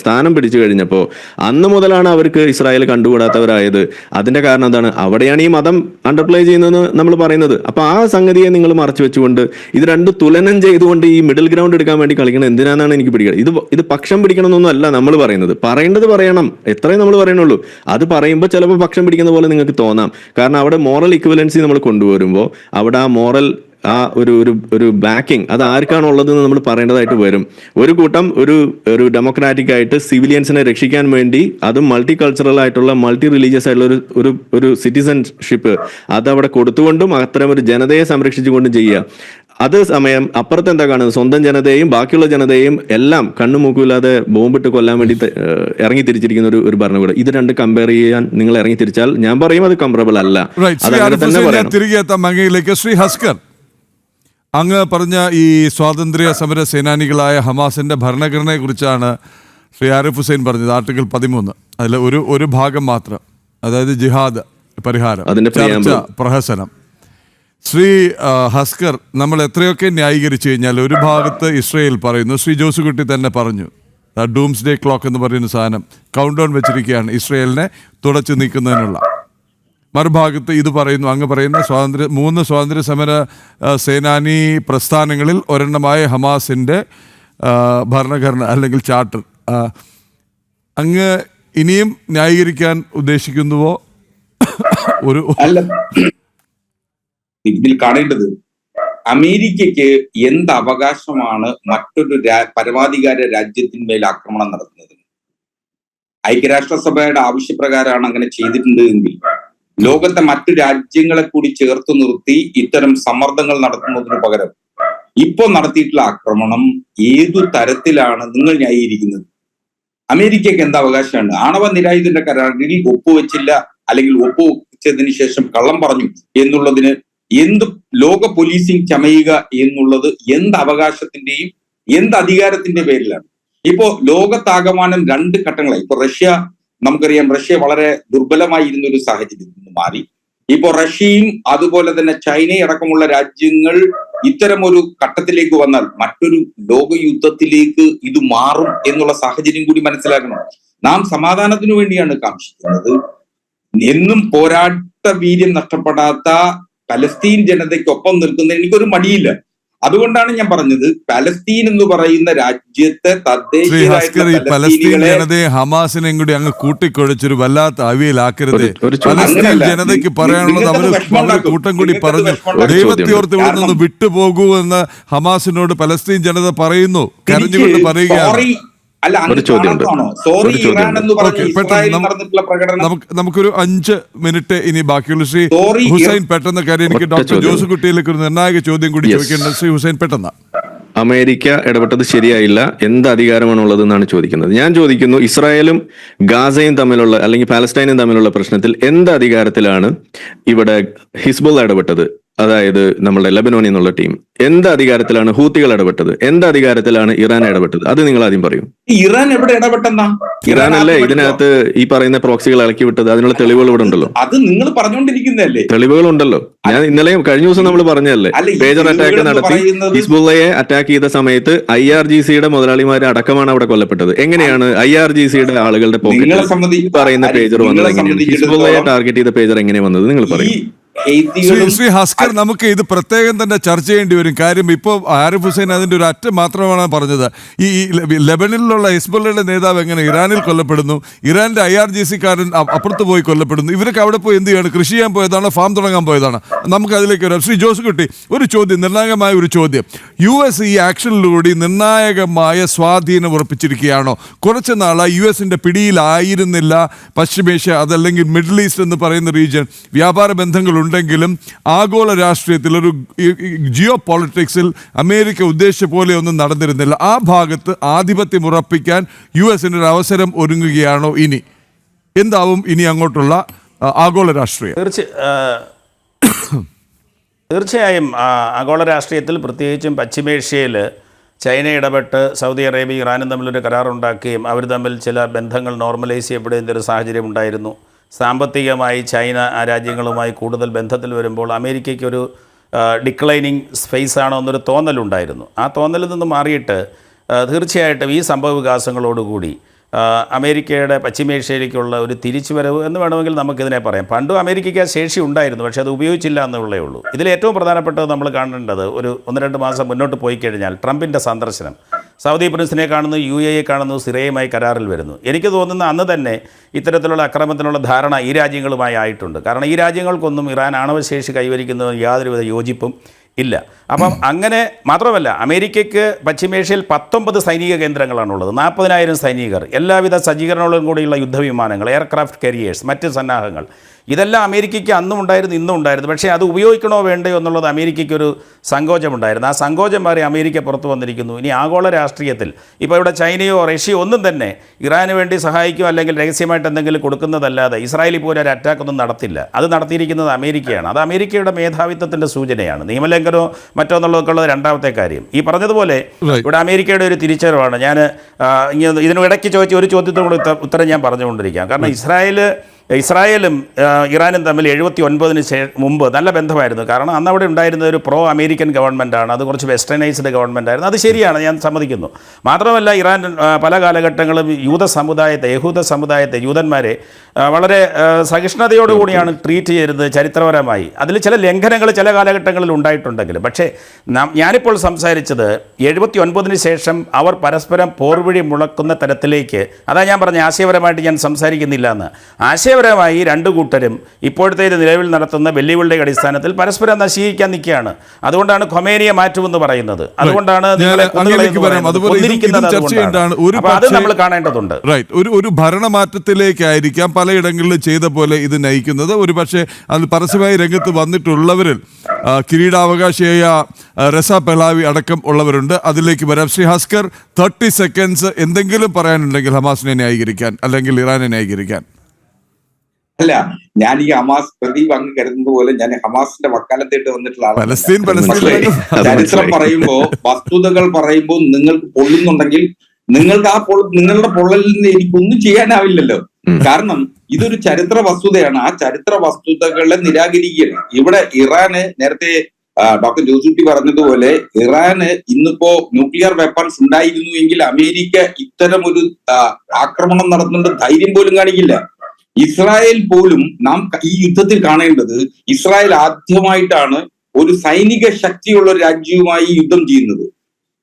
സ്ഥാനം പിടിച്ചു കഴിഞ്ഞപ്പോൾ അന്ന് മുതലാണ് അവർക്ക് ഇസ്രായേൽ കണ്ടുകൂടാത്തവരായത്. അതിന്റെ കാരണം എന്താണ്? അവിടെയാണ് ഈ മതം അണ്ടർപ്ലേ ചെയ്യുന്നതെന്ന് നമ്മൾ പറയുന്നത്. അപ്പൊ ആ സംഗതിയെ നിങ്ങൾ മറച്ചു വെച്ചുകൊണ്ട് ഇത് രണ്ടും തുലനം ചെയ്തുകൊണ്ട് ഈ മിഡിൽ ഗ്രൗണ്ട് എടുക്കാൻ വേണ്ടി കളിക്കണം എന്തിനാണെന്നാണ് എനിക്ക് പിടിക്കുക. ഇത് പക്ഷം പിടിക്കണമെന്നൊന്നും അല്ല നമ്മൾ പറയുന്നത്. പറയേണ്ടത് പറയണം, എത്രയും നമ്മൾ പറയണുള്ളൂ. അത് പറയുമ്പോൾ ചിലപ്പോൾ പക്ഷം പിടിക്കുന്ന പോലെ നിങ്ങൾക്ക് തോന്നാം. കാരണം അവിടെ മോറൽ ഇക്വലൻസി നമ്മൾ കൊണ്ടുവരുമ്പോൾ അവിടെ ആ മോറൽ ഒരു ബാക്കിംഗ് അത് ആർക്കാണുള്ളതെന്ന് നമ്മൾ പറയേണ്ടതായിട്ട് വരും. ഒരു കൂട്ടം ഒരു ഡെമോക്രാറ്റിക് ആയിട്ട് സിവിലിയൻസിനെ രക്ഷിക്കാൻ വേണ്ടി അതും മൾട്ടി കൾച്ചറൽ ആയിട്ടുള്ള മൾട്ടി റിലീജിയസ് ആയിട്ടുള്ള ഒരു സിറ്റിസൺഷിപ്പ് അത് അവിടെ കൊടുത്തുകൊണ്ടും അത്തരം ഒരു ജനതയെ സംരക്ഷിച്ചുകൊണ്ടും ചെയ്യുക. അത് സമയം അപ്പുറത്ത് എന്താ കാണുന്നത്? സ്വന്തം ജനതയെയും ബാക്കിയുള്ള ജനതയെയും എല്ലാം കണ്ണുമൂക്കില്ലാതെ ബോംബിട്ട് കൊല്ലാൻ വേണ്ടി ഇറങ്ങി തിരിച്ചിരിക്കുന്ന ഒരു ഭരണകൂടം. ഇത് രണ്ട് കമ്പയർ ചെയ്യാൻ നിങ്ങൾ ഇറങ്ങി തിരിച്ചാൽ ഞാൻ പറയും അത് കംഫർട്ടബിൾ അല്ല. തിരികെ എത്താം അങ്ങയിലേക്ക്. ശ്രീ ഹസ്കർ, അങ്ങ് പറഞ്ഞ ഈ സ്വാതന്ത്ര്യ സമര സേനാനികളായ ഹമാസിന്റെ ഭരണഘടനയെ കുറിച്ചാണ് ശ്രീ ആരിഫ് ഹുസൈൻ പറഞ്ഞത്. ആർട്ടിക്കിൾ 13 അതിൽ ഒരു ഭാഗം മാത്രം, അതായത് ജിഹാദ് പരിഹാരം, ചർച്ച, പ്രഹസനം. ശ്രീ ഹസ്കർ, നമ്മൾ എത്രയൊക്കെ ന്യായീകരിച്ചു കഴിഞ്ഞാൽ ഒരു ഭാഗത്ത് ഇസ്രയേൽ പറയുന്നു, ശ്രീ ജോസുകുട്ടി തന്നെ പറഞ്ഞു, ഡൂംസ് ഡേ ക്ലോക്ക് എന്ന് പറയുന്ന സാധനം കൗണ്ട് ഡൗൺ വെച്ചിരിക്കുകയാണ് ഇസ്രയേലിനെ തുടച്ചു നീക്കുന്നതിനുള്ള. മറുഭാഗത്ത് ഇത് പറയുന്നു, അങ്ങ് പറയുന്ന 3 സ്വാതന്ത്ര്യ സമര സേനാനി പ്രസ്ഥാനങ്ങളിൽ ഒരെണ്ണമായ ഹമാസിൻ്റെ ഭരണഘടന അല്ലെങ്കിൽ ചാർട്ടർ. അങ്ങ് ഇനിയും ന്യായീകരിക്കാൻ ഉദ്ദേശിക്കുന്നുവോ? ഇതിൽ കാണേണ്ടത് അമേരിക്കയ്ക്ക് എന്ത് അവകാശമാണ് മറ്റൊരു പരമാധികാര രാജ്യത്തിന്മേൽ ആക്രമണം നടത്തുന്നത്? ഐക്യരാഷ്ട്രസഭയുടെ ആവശ്യപ്രകാരമാണ് അങ്ങനെ ചെയ്തിട്ടുണ്ട് എങ്കിൽ ലോകത്തെ മറ്റു രാജ്യങ്ങളെ കൂടി ചേർത്ത് നിർത്തി ഇത്തരം സമ്മർദ്ദങ്ങൾ നടത്തുന്നതിന് പകരം ഇപ്പോൾ നടത്തിയിട്ടുള്ള ആക്രമണം ഏതു തരത്തിലാണ് നിങ്ങൾ ന്യായീകരിക്കുന്നത്? അമേരിക്കയ്ക്ക് എന്ത് അവകാശമാണ്? ആണവ നിരായുധന്റെ കരാറിൽ ഒപ്പുവെച്ചില്ല അല്ലെങ്കിൽ ഒപ്പുവെച്ചതിന് ശേഷം കള്ളം പറഞ്ഞു എന്നുള്ളതിന് എന്ത് ലോക പോലീസിംഗ് ചമയുക എന്നുള്ളത് എന്ത് അവകാശത്തിന്റെയും എന്ത് അധികാരത്തിന്റെ പേരിലാണ്? ഇപ്പോ ലോകത്താകമാനം 2 ഘട്ടങ്ങളായി. ഇപ്പൊ നമുക്കറിയാം റഷ്യ വളരെ ദുർബലമായിരുന്ന ഒരു സാഹചര്യത്തിൽ നിന്ന് മാറി ഇപ്പോ റഷ്യയും അതുപോലെ തന്നെ ചൈനയും അടക്കമുള്ള രാജ്യങ്ങൾ ഇത്തരം ഒരു ഘട്ടത്തിലേക്ക് വന്നാൽ മറ്റൊരു ലോകയുദ്ധത്തിലേക്ക് ഇത് മാറും എന്നുള്ള സാഹചര്യം കൂടി മനസ്സിലാക്കണം. നാം സമാധാനത്തിനു വേണ്ടിയാണ് കാംക്ഷിക്കുന്നത്. എന്നും പോരാട്ട വീര്യം നഷ്ടപ്പെടാത്ത പലസ്തീൻ ജനതയ്ക്കൊപ്പം നിൽക്കുന്നതിന് എനിക്കൊരു മടിയില്ല. അതുകൊണ്ടാണ് ഞാൻ പറഞ്ഞത് പലസ്തീൻ എന്ന് പറയുന്ന രാജ്യത്തെ പലസ്തീൻ ജനതയെ ഹമാസിനെയും കൂടി അങ്ങ് കൂട്ടിക്കൊഴിച്ചൊരു വല്ലാത്ത അവിയലാക്കരുത്. പലസ്തീൻ ജനതയ്ക്ക് പറയാനുള്ളത് അവര് കൂട്ടം കൂടി പറഞ്ഞു, ദൈവത്തെയോർത്ത് ഇവിടെ നിന്ന് വിട്ടുപോകൂ എന്ന് ഹമാസിനോട് പലസ്തീൻ ജനത പറയുന്നു, കരഞ്ഞുകൊണ്ട് പറയുകയാണ്. നമുക്കൊരു 5 മിനിറ്റ് ഇനി ബാക്കിയുള്ള. ശ്രീ ഹുസൈൻ, പെട്ടെന്ന് കാര്യം എനിക്ക് ഡോക്ടർ ജോസുകുട്ടിയിലേക്ക് ഒരു നിർണായക ചോദ്യം കൂടി ചോദിക്കേണ്ടത്. ശ്രീ ഹുസൈൻ, പെട്ടെന്ന്. അമേരിക്ക ഇടപെട്ടത് ശരിയായില്ല, എന്ത് അധികാരമാണുള്ളത് എന്നാണ് ചോദിക്കുന്നത്. ഞാൻ ചോദിക്കുന്നു, ഇസ്രായേലും ഗാസയും തമ്മിലുള്ള അല്ലെങ്കിൽ പാലസ്തീനും തമ്മിലുള്ള പ്രശ്നത്തിൽ എന്ത് അധികാരത്തിലാണ് ഇവിടെ ഹിസ്ബുള്ള ഇടപെട്ടത്? അതായത് നമ്മുടെ ലെബനോനിൽ നിന്നുള്ള ടീം എന്ത് അധികാരത്തിലാണ് ഹൂത്തികൾ ഇടപെട്ടത്? എന്ത് അധികാരത്തിലാണ് ഇറാൻ ഇടപെട്ടത്? അത് നിങ്ങൾ ആദ്യം പറയൂ. ഇറാൻ എവിടെ ഇടപെട്ടെന്നാ? ഇറാനല്ലേ ഇതിനകത്ത് ഈ പറയുന്ന പ്രോക്സികൾ ഇളക്കി വിട്ടത്? അതിനുള്ള തെളിവുകൾ ഇവിടെ ഉണ്ടല്ലോ. അത് നിങ്ങൾ പറഞ്ഞുകൊണ്ടിരിക്കുന്നതല്ലേ? തെളിവുകളുണ്ടല്ലോ. ഞാൻ ഇന്നലെ കഴിഞ്ഞ ദിവസം നമ്മൾ പറഞ്ഞതല്ലേ, പേജർ അറ്റാക്ക് നടത്തി ഹിസ്ബുള്ളയെ അറ്റാക്ക് ചെയ്ത സമയത്ത് IRGCയുടെ മുതലാളിമാരെ അടക്കമാണ് അവിടെ കൊല്ലപ്പെട്ടത്. എങ്ങനെയാണ് IRGCയുടെ ആളുകളുടെ പോക്കറ്റിൽ പറയുന്ന പേജർ വന്നത്? എങ്ങനെയാണ് ഹിസ്ബുള്ളയെ ടാർഗറ്റ് ചെയ്ത പേജർ എങ്ങനെ വന്നത്? നിങ്ങൾ പറയും. ശ്രീ ഹസ്കർ, നമുക്ക് ഇത് പ്രത്യേകം തന്നെ ചർച്ച ചെയ്യേണ്ടി വരും. കാര്യം ഇപ്പോൾ ആരിഫ് ഹുസൈൻ അതിന്റെ ഒരു അറ്റം മാത്രമാണ് പറഞ്ഞത്. ഈ ലെബനനിലുള്ള ഹിസ്ബുള്ളയുടെ നേതാവ് എങ്ങനെ ഇറാനിൽ കൊല്ലപ്പെടുന്നു, ഇറാന്റെ IRGC കാരൻ അപ്പുറത്ത് പോയി കൊല്ലപ്പെടുന്നു. ഇവരൊക്കെ അവിടെ പോയി എന്ത് ചെയ്യാണ്? കൃഷി ചെയ്യാൻ പോയതാണ്, ഫാം തുടങ്ങാൻ പോയതാണ്. നമുക്ക് അതിലേക്ക് വരാം. ശ്രീ ജോസ് കുട്ടി, ഒരു ചോദ്യം, നിർണായകമായ ഒരു ചോദ്യം. US ഈ ആക്ഷനിലൂടെ നിർണായകമായ സ്വാധീനം ഉറപ്പിച്ചിരിക്കുകയാണോ? കുറച്ച് നാളായി US പിടിയിലായിരുന്നില്ല പശ്ചിമേഷ്യ, അതല്ലെങ്കിൽ മിഡിൽ ഈസ്റ്റ് എന്ന് പറയുന്ന റീജിയൻ. വ്യാപാര ബന്ധങ്ങൾ ഉണ്ടെങ്കിലും ആഗോള രാഷ്ട്രീയത്തിൽ ഒരു ജിയോ പോളിറ്റിക്സിൽ അമേരിക്ക ഉദ്ദേശിച്ച പോലെ ഒന്നും നടന്നിരുന്നില്ല. ആ ഭാഗത്ത് ആധിപത്യം ഉറപ്പിക്കാൻ US ഒരു അവസരം ഒരുങ്ങുകയാണോ? ഇനി എന്താവും ഇനി അങ്ങോട്ടുള്ള ആഗോള രാഷ്ട്രീയം? തീർച്ചയായും ആഗോള രാഷ്ട്രീയത്തിൽ, പ്രത്യേകിച്ചും പശ്ചിമേഷ്യയിൽ ചൈന ഇടപെട്ട് സൗദി അറേബ്യ ഇറാനും തമ്മിലൊരു കരാറുണ്ടാക്കുകയും അവർ തമ്മിൽ ചില ബന്ധങ്ങൾ നോർമലൈസ് ചെയ്യപ്പെടുന്ന ഒരു സാഹചര്യം ഉണ്ടായിരുന്നു. സാമ്പത്തികമായി ചൈന ആ രാജ്യങ്ങളുമായി കൂടുതൽ ബന്ധത്തിൽ വരുമ്പോൾ അമേരിക്കയ്ക്കൊരു ഡിക്ലൈനിങ് സ്പേസ് ആണോ എന്നൊരു തോന്നലുണ്ടായിരുന്നു. ആ തോന്നലിൽ നിന്ന് മാറിയിട്ട് തീർച്ചയായിട്ടും ഈ സംഭവ വികാസങ്ങളോടുകൂടി അമേരിക്കയുടെ പശ്ചിമേഷ്യയിലേക്കുള്ള ഒരു തിരിച്ചുവരവ് എന്ന് വേണമെങ്കിൽ നമുക്കിതിനെ പറയാം. പണ്ടും അമേരിക്കയ്ക്ക് ആ ശേഷി ഉണ്ടായിരുന്നു, പക്ഷേ അത് ഉപയോഗിച്ചില്ല എന്നുള്ളേ ഉള്ളൂ. ഇതിൽ ഏറ്റവും പ്രധാനപ്പെട്ടത് നമ്മൾ കാണേണ്ടത്, ഒരു 1-2 മാസം മുന്നോട്ട് പോയി കഴിഞ്ഞാൽ ട്രംപിൻ്റെ സന്ദർശനം, സൗദി പ്രിൻസിനെ കാണുന്നു, UAE കാണുന്നു, സിറിയയുമായി കരാറിൽ വരുന്നു. എനിക്ക് തോന്നുന്ന അന്ന് തന്നെ ഇത്തരത്തിലുള്ള അക്രമത്തിനുള്ള ധാരണ ഈ രാജ്യങ്ങളുമായി ആയിട്ടുണ്ട്. കാരണം ഈ രാജ്യങ്ങൾക്കൊന്നും ഇറാൻ ആണവശേഷി കൈവരിക്കുന്നതിന് യാതൊരുവിധ യോജിപ്പും ഇല്ല. അപ്പം അങ്ങനെ മാത്രമല്ല, അമേരിക്കയ്ക്ക് പശ്ചിമേഷ്യയിൽ 19 സൈനിക കേന്ദ്രങ്ങളാണുള്ളത്, 40,000 സൈനികർ, എല്ലാവിധ സജ്ജീകരണങ്ങളോടും കൂടിയുള്ള യുദ്ധവിമാനങ്ങൾ, എയർക്രാഫ്റ്റ് കാരിയേഴ്സ്, മറ്റ് സന്നാഹങ്ങൾ, ഇതെല്ലാം അമേരിക്കയ്ക്ക് അന്നും ഉണ്ടായിരുന്നു, ഇന്നും ഉണ്ടായിരുന്നു. പക്ഷേ അത് ഉപയോഗിക്കണോ വേണ്ടയോ എന്നുള്ളത് അമേരിക്കയ്ക്കൊരു സങ്കോചമുണ്ടായിരുന്നു. ആ സങ്കോചം മാറി അമേരിക്ക പുറത്തു വന്നിരിക്കുന്നു. ഇനി ആഗോള രാഷ്ട്രീയത്തിൽ ഇപ്പോൾ ഇവിടെ ചൈനയോ റഷ്യയോ ഒന്നും തന്നെ ഇറാന് വേണ്ടി സഹായിക്കും അല്ലെങ്കിൽ രഹസ്യമായിട്ട് എന്തെങ്കിലും കൊടുക്കുന്നതല്ലാതെ ഇസ്രായേലിൽ പോലും ഒരു അറ്റാക്കൊന്നും നടത്തില്ല. അത് നടത്തിയിരിക്കുന്നത് അമേരിക്കയാണ്. അത് അമേരിക്കയുടെ മേധാവിത്വത്തിൻ്റെ സൂചനയാണ്. നിയമലംഘനമോ മറ്റോ എന്നുള്ളതൊക്കെ ഉള്ളത് രണ്ടാമത്തെ കാര്യം. ഈ പറഞ്ഞതുപോലെ ഇവിടെ അമേരിക്കയുടെ ഒരു തിരിച്ചറിവാണ്. ഞാൻ ഇതിനിടയ്ക്ക് ചോദിച്ച ഒരു ചോദ്യത്തിനോട് ഉത്തരം ഞാൻ പറഞ്ഞുകൊണ്ടിരിക്കാം. കാരണം ഇസ്രായേലും ഇറാനും തമ്മിൽ 79-ന് മുമ്പ് നല്ല ബന്ധമായിരുന്നു. കാരണം അന്ന് അവിടെ ഉണ്ടായിരുന്ന ഒരു പ്രോ അമേരിക്കൻ ഗവൺമെൻറ്റാണ്, അത് കുറച്ച് വെസ്റ്റേണൈസ്ഡ് ഗവൺമെൻറ് ആയിരുന്നു. അത് ശരിയാണ്, ഞാൻ സമ്മതിക്കുന്നു. മാത്രമല്ല ഇറാൻ പല കാലഘട്ടങ്ങളും യഹൂദ സമുദായത്തെ യൂതന്മാരെ വളരെ സഹിഷ്ണുതയോടുകൂടിയാണ് ട്രീറ്റ് ചെയ്തിരുന്നത് ചരിത്രപരമായി. അതിൽ ചില ലംഘനങ്ങൾ ചില കാലഘട്ടങ്ങളിൽ ഉണ്ടായിട്ടുണ്ടെങ്കിലും, പക്ഷേ ഞാനിപ്പോൾ സംസാരിച്ചത് 79-ന് ശേഷം അവർ പരസ്പരം പോർവിഴി മുളക്കുന്ന തരത്തിലേക്ക്, അതാ ഞാൻ പറഞ്ഞ ആശയപരമായിട്ട് ഞാൻ സംസാരിക്കുന്നില്ല എന്ന്. ആശയപരമായി രണ്ടു കൂട്ടരും ഇപ്പോഴത്തെ നിലവിൽ നടത്തുന്ന വെല്ലുവിളിയുടെ അടിസ്ഥാനത്തിൽ പരസ്പരം നശീകരിക്കാൻ നിൽക്കുകയാണ്. അതുകൊണ്ടാണ് ഖൊമേനിയെ മാറ്റുമെന്ന് പറയുന്നത്. അതുകൊണ്ടാണ് അത് നമ്മൾ കാണേണ്ടതുണ്ട്. ഒരു ഭരണമാറ്റത്തിലേക്കായിരിക്കാം പലയിടങ്ങളിലും ചെയ്ത പോലെ ഇത് നയിക്കുന്നത്. ഒരു പക്ഷേ അത് പരസ്യമായി രംഗത്ത് വന്നിട്ടുള്ളവരിൽ കിരീടാവകാശിയായ റസ പെഹ്ലാവി അടക്കം ഉള്ളവരുണ്ട്. അതിലേക്ക് വരാം. ശ്രീ ഹസ്കർ, 30 സെക്കൻഡ്സ് എന്തെങ്കിലും പറയാനുണ്ടെങ്കിൽ ഹമാസിനെ ന്യായീകരിക്കാൻ അല്ലെങ്കിൽ ഇറാനെ ന്യായീകരിക്കാൻ. അല്ല, ഞാൻ ഈ ഹമാസ് പ്രദീപ് അങ്ങ് കരുതുന്നത് പോലെ ഞാൻ ഹമാസിന്റെ വക്കാലത്തേട്ട് വന്നിട്ടുള്ള ആളാണ്. ചരിത്രം പറയുമ്പോ, വസ്തുതകൾ പറയുമ്പോൾ നിങ്ങൾക്ക് പൊള്ളുന്നുണ്ടെങ്കിൽ നിങ്ങൾക്ക് നിങ്ങളുടെ പൊള്ളലിൽ നിന്ന് എനിക്കൊന്നും ചെയ്യാനാവില്ലല്ലോ. കാരണം ഇതൊരു ചരിത്ര വസ്തുതയാണ്. ആ ചരിത്ര വസ്തുതകളെ നിരാകരിക്കുകയാണ്. ഇവിടെ ഇറാന് നേരത്തെ ഡോക്ടർ ജോസുട്ടി പറഞ്ഞതുപോലെ ഇറാന് ഇന്നിപ്പോ ന്യൂക്ലിയർ വെപ്പൺസ് ഉണ്ടായിരുന്നുവെങ്കിൽ അമേരിക്ക ഇത്തരം ഒരു ആക്രമണം നടത്തുന്ന ധൈര്യം പോലും കാണിക്കില്ല. ഇസ്രായേൽ പോലും നാം ഈ യുദ്ധത്തിൽ കാണേണ്ടത്, ഇസ്രായേൽ ആദ്യമായിട്ടാണ് ഒരു സൈനിക ശക്തിയുള്ള ഒരു രാജ്യവുമായി യുദ്ധം ചെയ്യുന്നത്.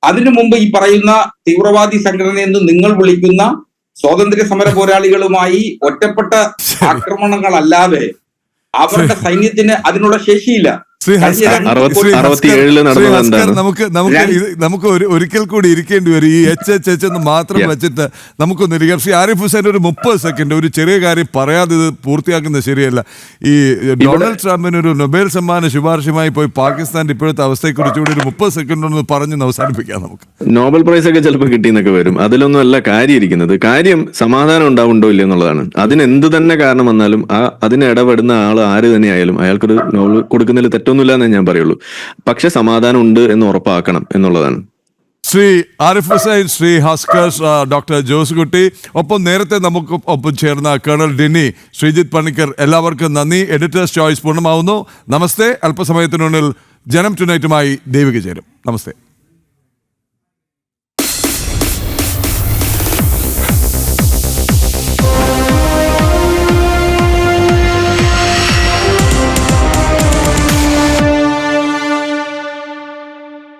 അതിനു മുമ്പ് ഈ പറയുന്ന തീവ്രവാദി സംഘടന എന്ന് നിങ്ങൾ വിളിക്കുന്ന സ്വാതന്ത്ര്യ സമര പോരാളികളുമായി ഒറ്റപ്പെട്ട ആക്രമണങ്ങളല്ലാതെ അവരുടെ സൈന്യത്തിന് അതിനുള്ള ശേഷിയില്ല. നമുക്ക് ഒരിക്കൽ കൂടി ഇരിക്കേണ്ടി വരും. ഈ HHH എന്ന് മാത്രം വെച്ചിട്ട് നമുക്കൊന്ന് ഇരിക്കാം. ശ്രീ ആരിഫ് ഹുസൈൻ, ഒരു 30 സെക്കൻഡ് ഒരു ചെറിയ കാര്യം പറയാതെ ഇത് പൂർത്തിയാക്കുന്നത് ശരിയല്ല. ഈ ഡൊണാൾഡ് ട്രംപിന് ഒരു നൊബേൽ സമ്മാന ശുപാർശയുമായി പോയി പാകിസ്ഥാന്റെ ഇപ്പോഴത്തെ അവസ്ഥയെക്കുറിച്ചുകൂടി ഒരു 30 സെക്കൻഡ് ഒന്ന് പറഞ്ഞ് അവസാനിപ്പിക്കാം. നമുക്ക് നോബൽ പ്രൈസ് ഒക്കെ ചിലപ്പോൾ കിട്ടിയെന്നൊക്കെ വരും. അതിലൊന്നും അല്ല കാര്യം ഇരിക്കുന്നത്. കാര്യം സമാധാനം ഉണ്ടാവുണ്ടോ ഇല്ല എന്നുള്ളതാണ്. അതിന് എന്ത് തന്നെ കാരണം വന്നാലും അതിന് ഇടപെടുന്ന ആൾ ആര് തന്നെയായാലും അയാൾക്കൊരു നോബൽ കൊടുക്കുന്നതിൽ തെറ്റൊന്നുമില്ല എന്നേ ഞാൻ പറയുള്ളൂ. പക്ഷെ സമാധാനം ഉണ്ട് എന്ന് ഉറപ്പാക്കണം എന്നുള്ളതാണ്. ശ്രീ ആരിഫ് ഹുസൈൻ, ശ്രീ ഹസ്കർ, ഡോക്ടർ ജോസ് കുട്ടി, ഒപ്പം നേരത്തെ നമുക്ക് ഒപ്പം ചേർന്ന കേണൽ ഡിന്നി, ശ്രീജിത്ത് പണിക്കർ, എല്ലാവർക്കും നന്ദി. എഡിറ്റേഴ്സ് ചോയ്സ് പൂർണ്ണമാവുന്നു. നമസ്തേ. അല്പസമയത്തിനുള്ളിൽ ജനം ടുനൈറ്റുമായി ദേവിക ചേരും. നമസ്തേ.